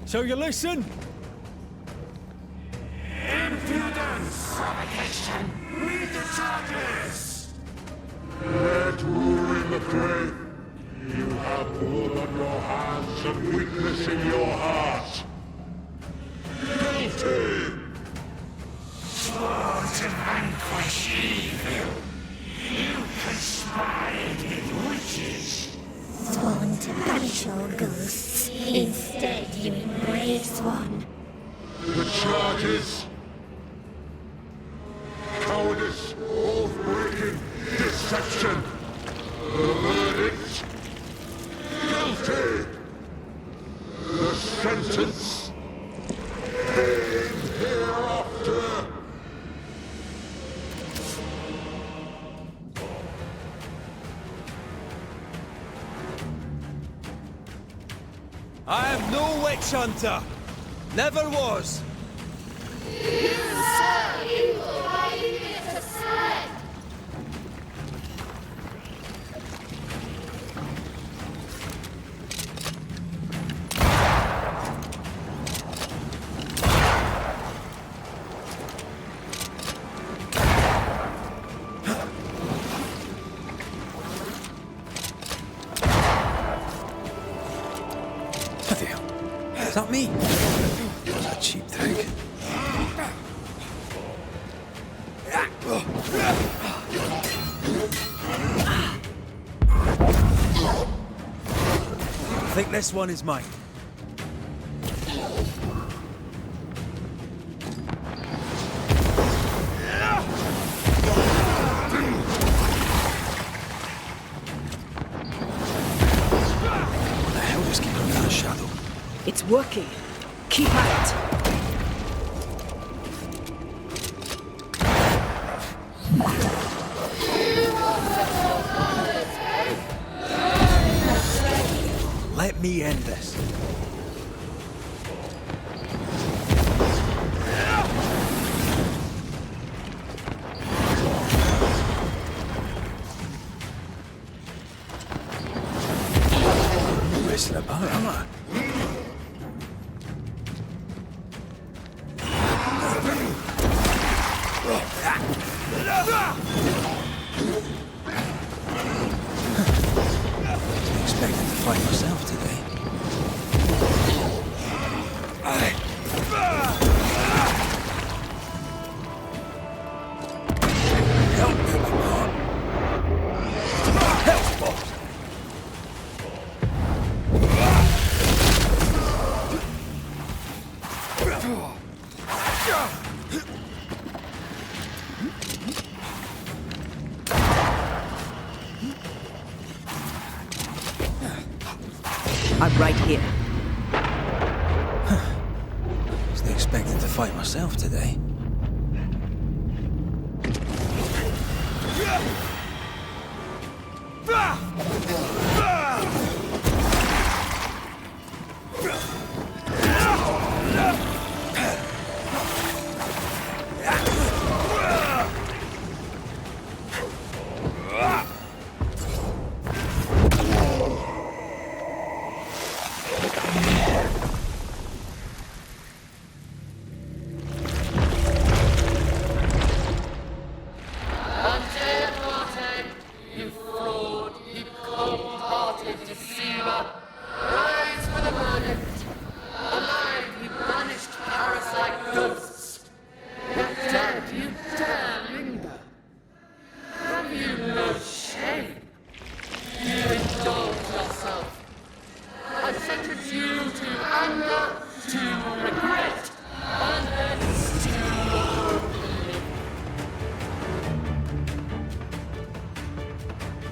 shall you listen? Impudence! Provocation! Read the charges! Let rule in the grave. You have blood on your hands and weakness in your heart. Guilty! Sworn to vanquish evil. You conspired with witches. Sworn to banish all ghosts. Instead, you embrace one. The charges. Cowardice, oath-breaking, deception. The verdict. Guilty. The sentence. Pain hereafter. I am no witch hunter. Never was. You serve evil by leading to sin. Is that me? That was a cheap trick. I think this one is mine. What the hell just came out of that shadow? It's working. Keep at it. Let me end this. I'm messing about, am I? Wasn't expecting to fight myself today. I'm right here. Wasn't expecting to fight myself today.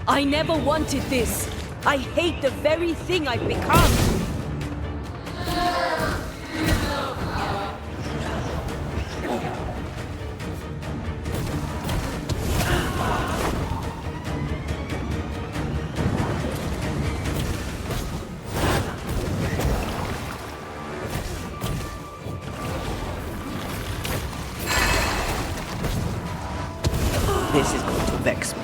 I never wanted this. I hate the very thing I've become. This is going to vex me.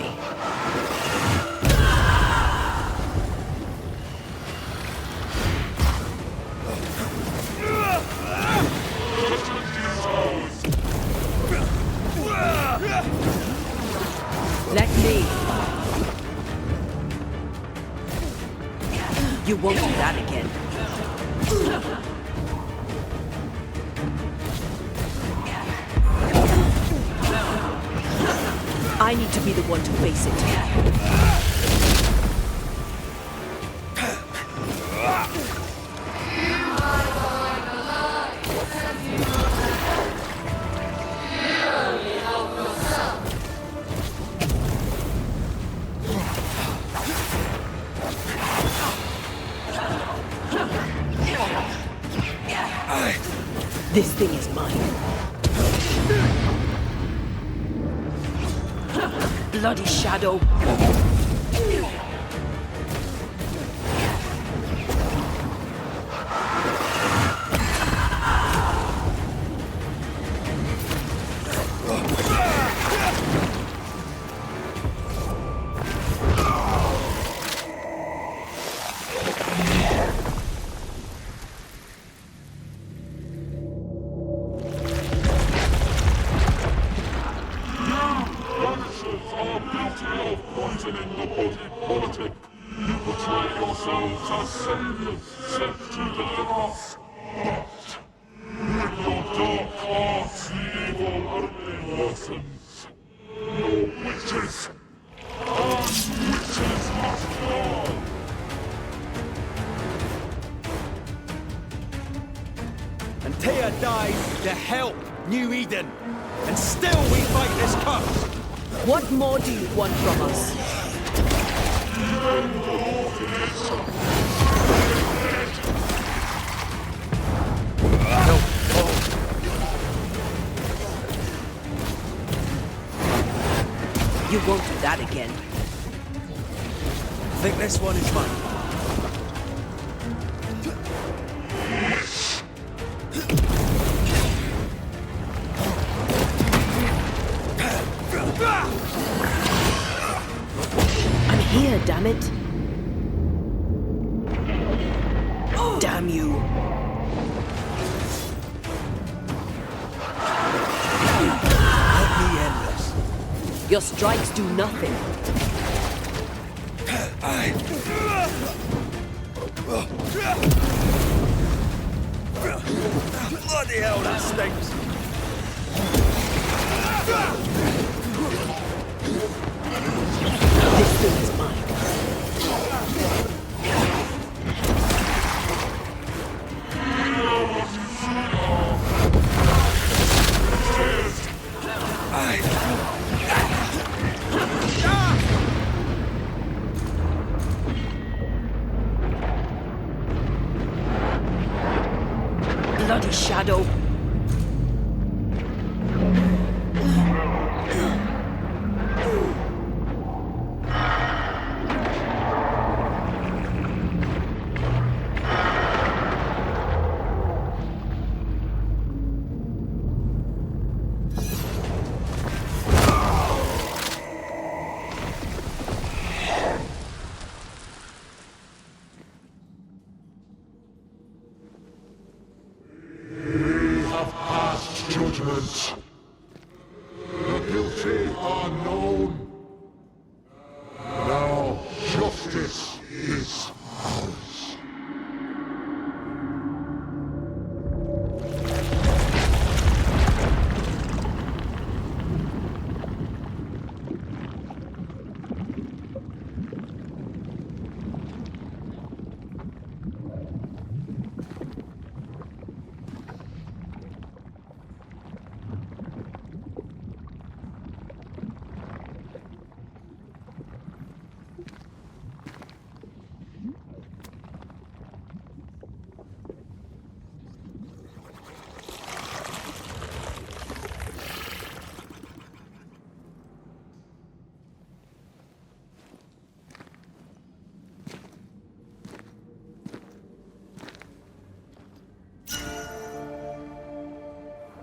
Let me. You won't do that again. I need to be the one to face it. This thing is mine. Bloody shadow. And Tia dies to help New Eden. And still we fight this curse. What more do you want from us? You won't do that again. I think this one is mine. I'm here, damn it. Damn you. Let me end this. Your strikes do nothing. Bloody hell, that stinks. This thing is mine. Bloody shadow. Judgment. The guilty are known. Now justice is ours.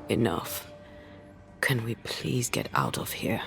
Enough. Can we please get out of here?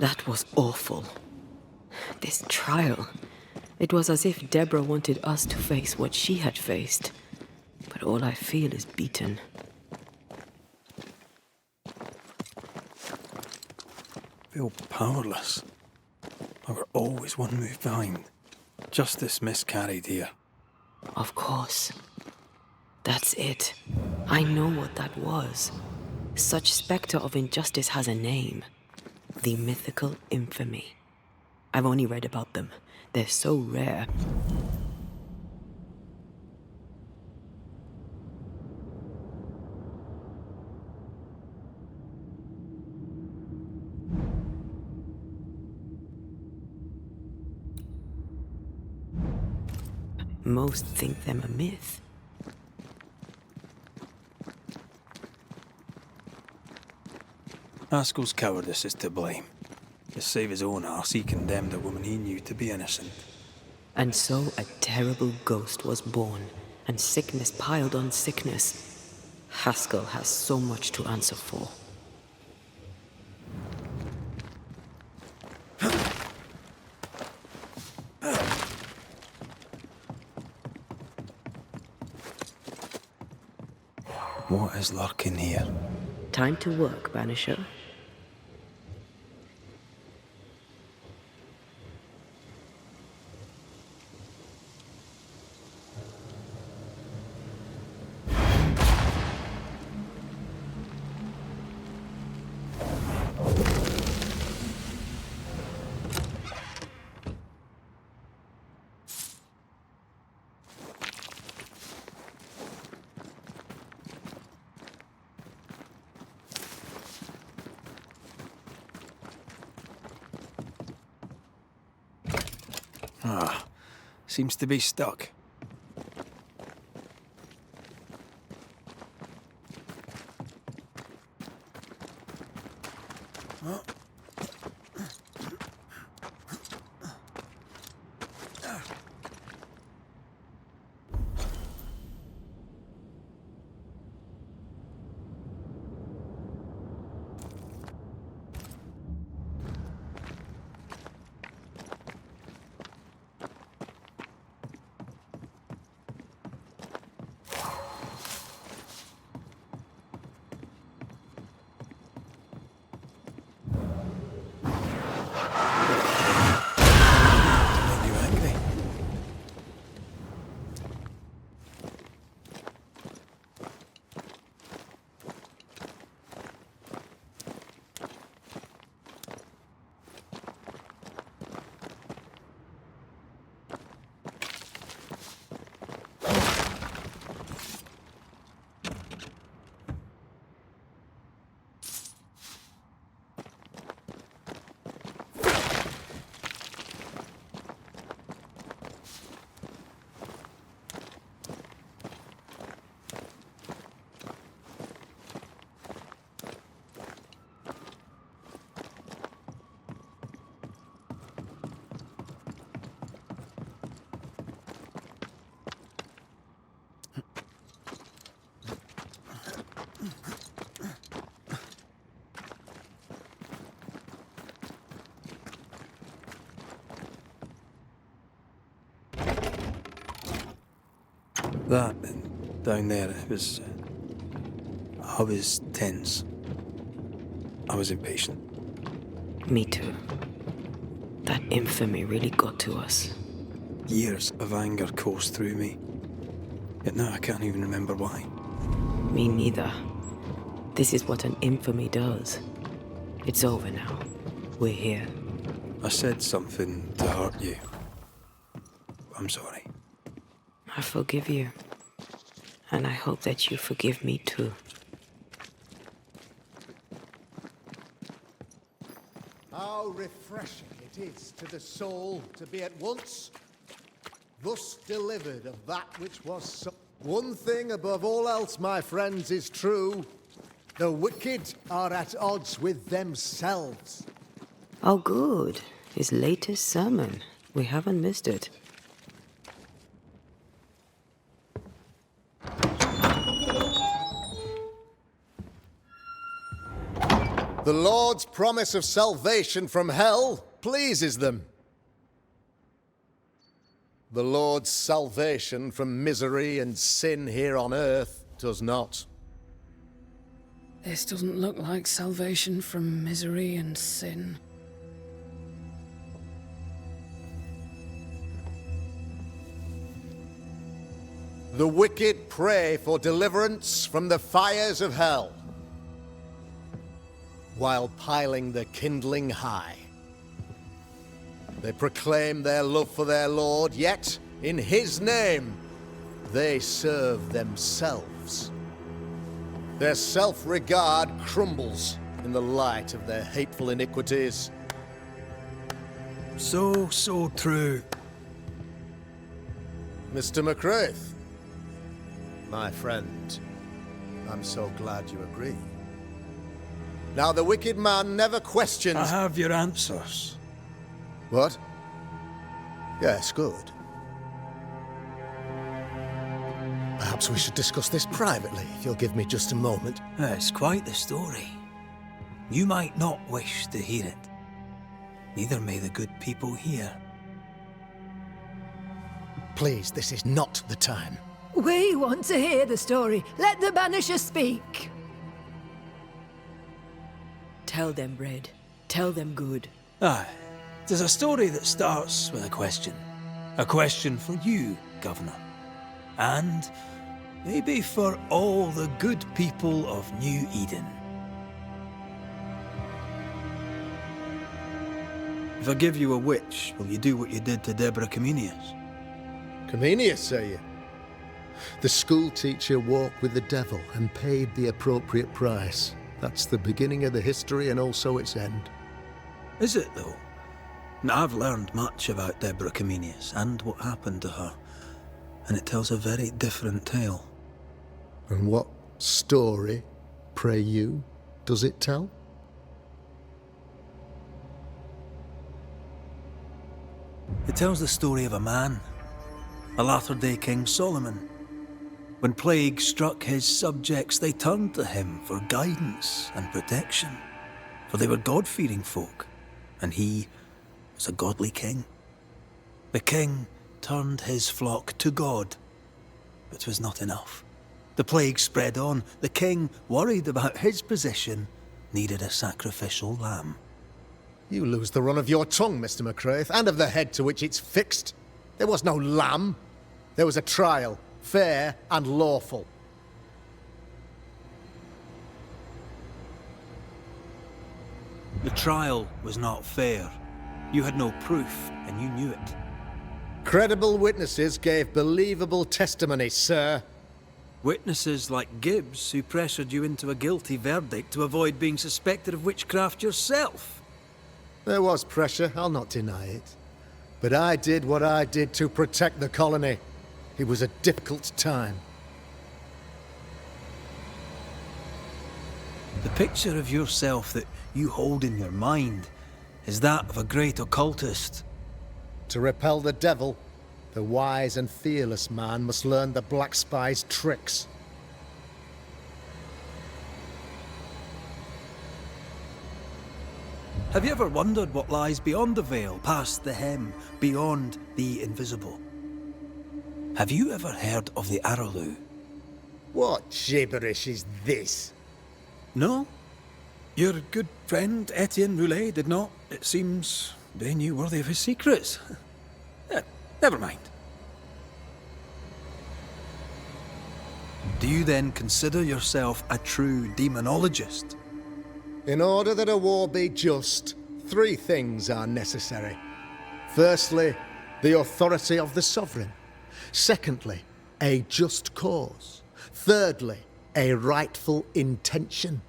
That was awful. This trial. It was as if Deborah wanted us to face what she had faced. But all I feel is beaten. Feel powerless. I were always one move behind. Justice miscarried here. Of course. That's it. I know what that was. Such spectre of injustice has a name. The mythical infamy. I've only read about them. They're so rare. Most think them a myth. Haskell's cowardice is to blame. To save his own arse, he condemned a woman he knew to be innocent. And so a terrible ghost was born, and sickness piled on sickness. Haskell has so much to answer for. What is lurking here? Time to work, Banisher. Seems to be stuck. That, and down there, it was... I was tense. I was impatient. Me too. That infamy really got to us. Years of anger coursed through me. Yet now I can't even remember why. Me neither. This is what an infamy does. It's over now. We're here. I said something to hurt you. I'm sorry. I forgive you. And I hope that you forgive me too. How refreshing it is to the soul to be at once thus delivered of that which was so... One thing above all else, my friends, is true. The wicked are at odds with themselves. Oh, good. His latest sermon. We haven't missed it. The Lord's promise of salvation from hell pleases them. The Lord's salvation from misery and sin here on earth does not. This doesn't look like salvation from misery and sin. The wicked pray for deliverance from the fires of hell, while piling the kindling high. They proclaim their love for their Lord, yet, in His name, they serve themselves. Their self-regard crumbles in the light of their hateful iniquities. So true. Mr. McCraith, my friend, I'm so glad you agree. Now, the wicked man never questions... I have your answers. What? Yes, good. Perhaps we should discuss this privately, if you'll give me just a moment. It's quite the story. You might not wish to hear it. Neither may the good people hear. Please, this is not the time. We want to hear the story. Let the Banisher speak. Tell them, Red. Tell them good. Aye. There's a story that starts with a question. A question for you, Governor. And maybe for all the good people of New Eden. If I give you a witch, will you do what you did to Deborah Comenius? Comenius, say you? The school teacher walked with the devil and paid the appropriate price. That's the beginning of the history and also its end. Is it, though? Now, I've learned much about Deborah Comenius and what happened to her, and it tells a very different tale. And what story, pray you, does it tell? It tells the story of a man, a latter-day King Solomon. When plague struck his subjects, they turned to him for guidance and protection, for they were God-fearing folk, and he was a godly king. The king turned his flock to God, but it was not enough. The plague spread on. The king, worried about his position, needed a sacrificial lamb. You lose the run of your tongue, Mr. McCraith, and of the head to which it's fixed. There was no lamb. There was a trial, fair and lawful. The trial was not fair. You had no proof, and you knew it. Credible witnesses gave believable testimony, sir. Witnesses like Gibbs, who pressured you into a guilty verdict to avoid being suspected of witchcraft yourself. There was pressure, I'll not deny it. But I did what I did to protect the colony. It was a difficult time. The picture of yourself that you hold in your mind is that of a great occultist. To repel the devil, the wise and fearless man must learn the Black Spy's tricks. Have you ever wondered what lies beyond the veil, past the hem, beyond the invisible? Have you ever heard of the Araloo? What gibberish is this? No? Your good friend Etienne Roulet did not, it seems, deign you worthy of his secrets. Never mind. Do you then consider yourself a true demonologist? In order that a war be just, 3 things are necessary. Firstly, the authority of the sovereign. Secondly, a just cause. Thirdly, a rightful intention.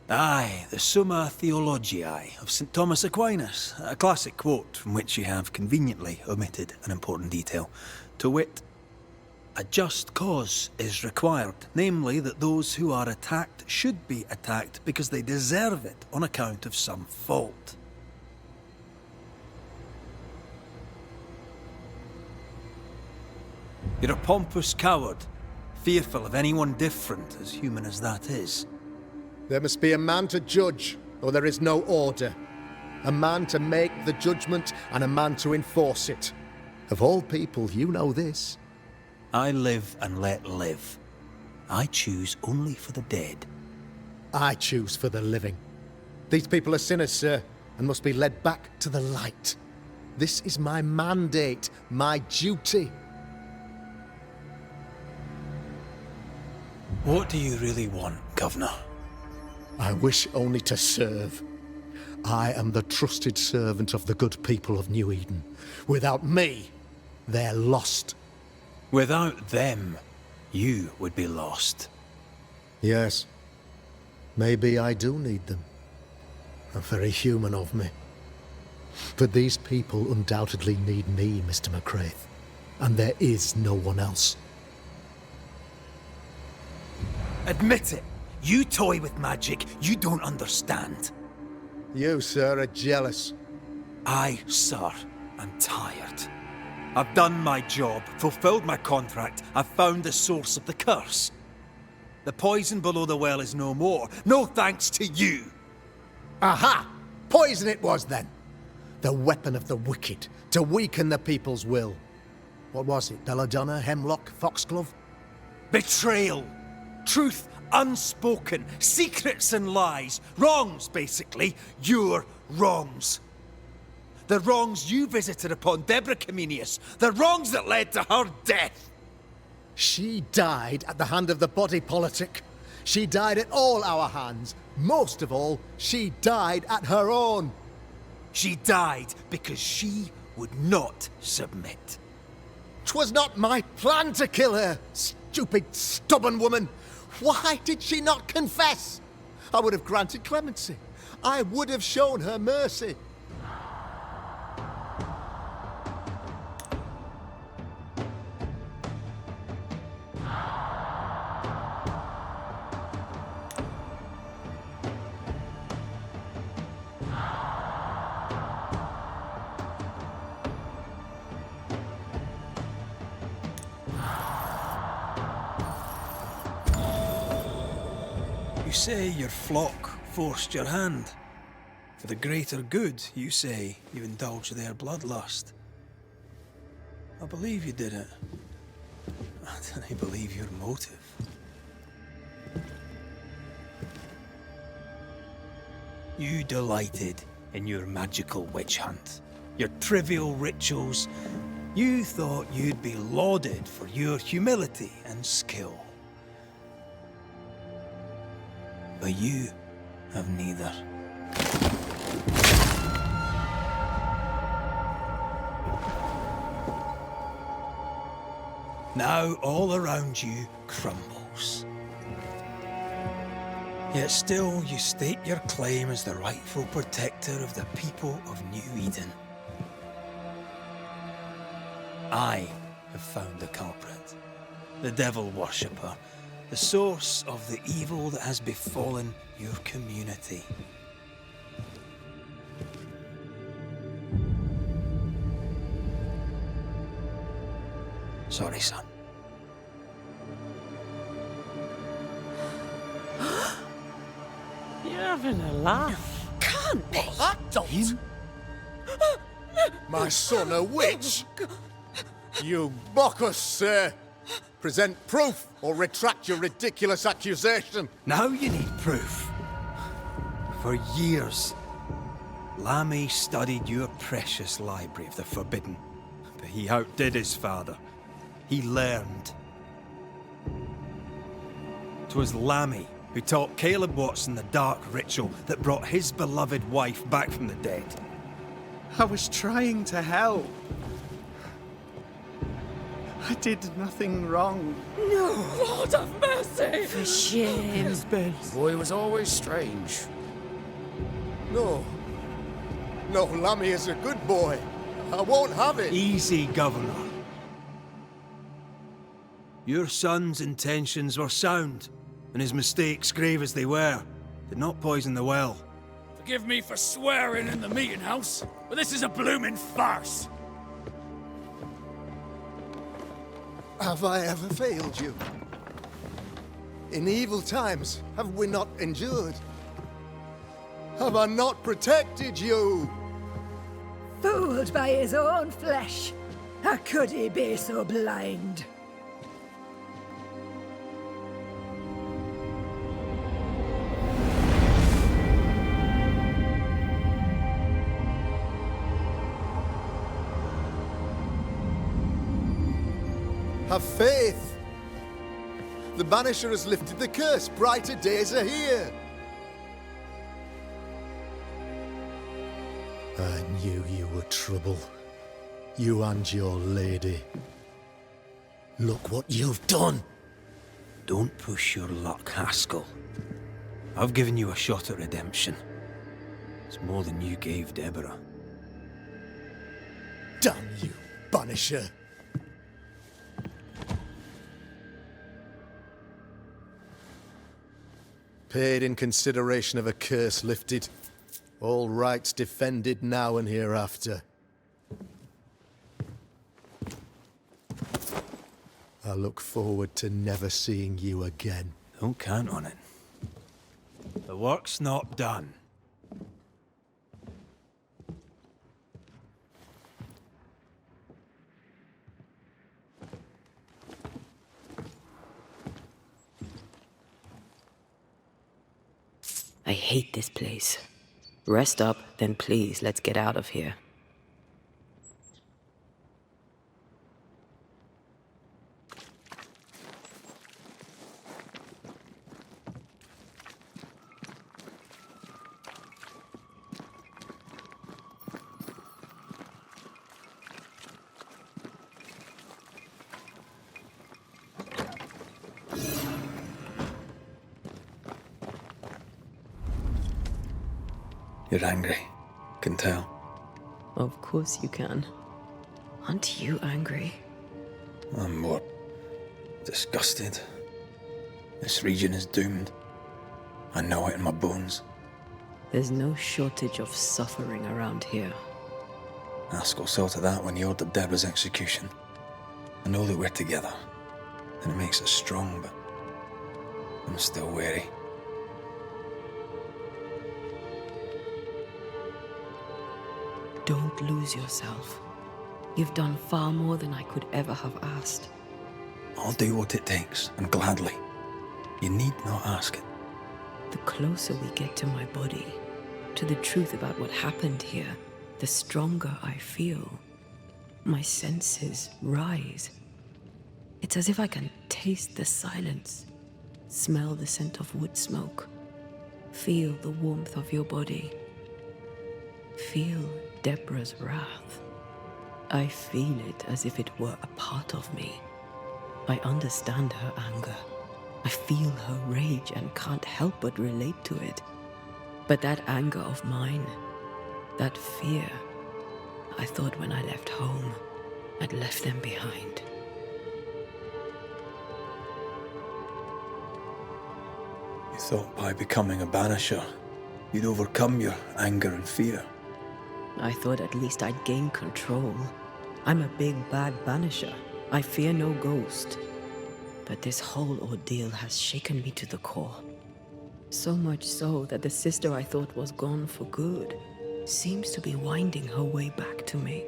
Aye, the Summa Theologiae of St. Thomas Aquinas, a classic quote from which you have conveniently omitted an important detail, to wit, a just cause is required, namely that those who are attacked should be attacked because they deserve it on account of some fault. You're a pompous coward, fearful of anyone different, as human as that is. There must be a man to judge, or there is no order. A man to make the judgment, and a man to enforce it. Of all people, you know this. I live and let live. I choose only for the dead. I choose for the living. These people are sinners, sir, and must be led back to the light. This is my mandate, my duty. What do you really want, Governor? I wish only to serve. I am the trusted servant of the good people of New Eden. Without me, they're lost. Without them, you would be lost. Yes. Maybe I do need them. Very human of me. But these people undoubtedly need me, Mr. McCraith. And there is no one else. Admit it! You toy with magic you don't understand. You, sir, are jealous. I, sir, am tired. I've done my job, fulfilled my contract, I've found the source of the curse. The poison below the well is no more, no thanks to you. Aha! Poison it was then. The weapon of the wicked, to weaken the people's will. What was it, belladonna, hemlock, foxglove? Betrayal! Truth unspoken, secrets and lies, wrongs basically, your wrongs. The wrongs you visited upon Deborah Comenius, the wrongs that led to her death. She died at the hand of the body politic. She died at all our hands. Most of all, she died at her own. She died because she would not submit. 'Twas not my plan to kill her, stupid, stubborn woman. Why did she not confess? I would have granted clemency. I would have shown her mercy. You say your flock forced your hand. For the greater good, you say, you indulged their bloodlust. I believe you did it. I don't believe your motive. You delighted in your magical witch hunt, your trivial rituals. You thought you'd be lauded for your humility and skill. But you have neither. Now all around you crumbles. Yet still you state your claim as the rightful protector of the people of New Eden. I have found the culprit, the devil worshipper, the source of the evil that has befallen your community. Sorry, son. You're having a laugh. Can't be. I don't. My son, a witch? You mock us, sir! Present proof or retract your ridiculous accusation! Now you need proof. For years, Lammy studied your precious library of the forbidden, but he outdid his father. He learned. 'Twas Lammy who taught Caleb Watson the dark ritual that brought his beloved wife back from the dead. I was trying to help. I did nothing wrong. No! Lord have mercy! For shame. The boy was always strange. No. No, Lammy is a good boy. I won't have it. Easy, Governor. Your son's intentions were sound, and his mistakes, grave as they were, did not poison the well. Forgive me for swearing in the meeting house, but this is a blooming farce. Have I ever failed you? In evil times, have we not endured? Have I not protected you? Fooled by his own flesh. How could he be so blind? Have faith! The Banisher has lifted the curse. Brighter days are here. I knew you were trouble. You and your lady. Look what you've done! Don't push your luck, Haskell. I've given you a shot at redemption. It's more than you gave Deborah. Damn you, Banisher! Paid in consideration of a curse lifted. All rights defended now and hereafter. I look forward to never seeing you again. Don't count on it. The work's not done. I hate this place. Rest up, then please, let's get out of here. You're angry. Can tell. Of course you can. Aren't you angry? I'm more disgusted. This region is doomed. I know it in my bones. There's no shortage of suffering around here. Haskell saw to that when he ordered Deborah's execution. I know that we're together, and it makes us strong, but I'm still wary. Don't lose yourself. You've done far more than I could ever have asked. I'll do what it takes, and gladly. You need not ask it. The closer we get to my body, to the truth about what happened here, the stronger I feel. My senses rise. It's as if I can taste the silence, smell the scent of wood smoke, feel the warmth of your body, feel Deborah's wrath. I feel it as if it were a part of me. I understand her anger. I feel her rage and can't help but relate to it. But that anger of mine, that fear, I thought when I left home, I'd left them behind. You thought by becoming a banisher, you'd overcome your anger and fear. I thought at least I'd gain control. I'm a big, bad banisher. I fear no ghost. But this whole ordeal has shaken me to the core. So much so that the sister I thought was gone for good seems to be winding her way back to me.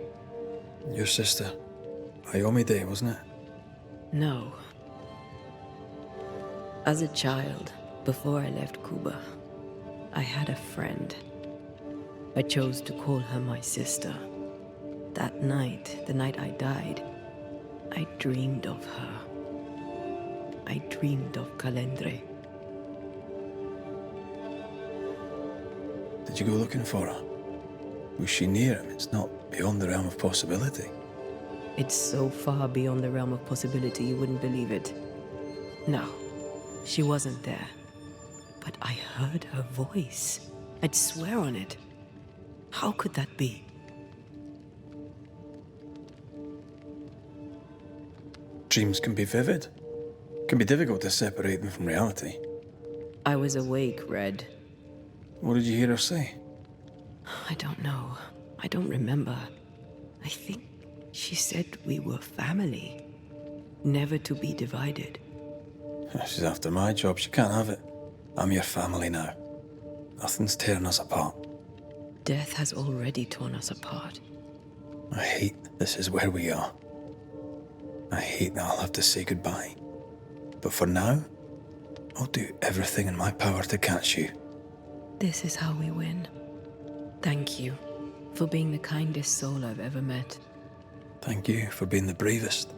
Your sister? Iomi Day, wasn't it? No. As a child, before I left Cuba, I had a friend. I chose to call her my sister. That night, the night I died, I dreamed of her. I dreamed of Calendre. Did you go looking for her? Was she near him? It's not beyond the realm of possibility. It's so far beyond the realm of possibility you wouldn't believe it. No, she wasn't there. But I heard her voice. I'd swear on it. How could that be? Dreams can be vivid. Can be difficult to separate them from reality. I was awake, Red. What did you hear her say? I don't know. I don't remember. I think she said we were family. Never to be divided. She's after my job. She can't have it. I'm your family now. Nothing's tearing us apart. Death has already torn us apart. I hate this is where we are. I hate that I'll have to say goodbye. But for now, I'll do everything in my power to catch you. This is how we win. Thank you for being the kindest soul I've ever met. Thank you for being the bravest.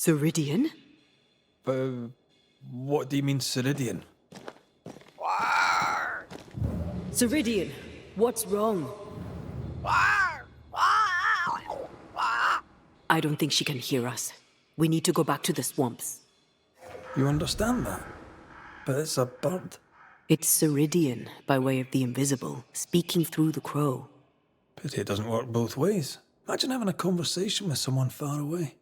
Ceridian? What do you mean, Ceridian? Ceridian, what's wrong? I don't think she can hear us. We need to go back to the swamps. You understand that? But it's a bird. It's Ceridian, by way of the invisible, speaking through the crow. Pity it doesn't work both ways. Imagine having a conversation with someone far away.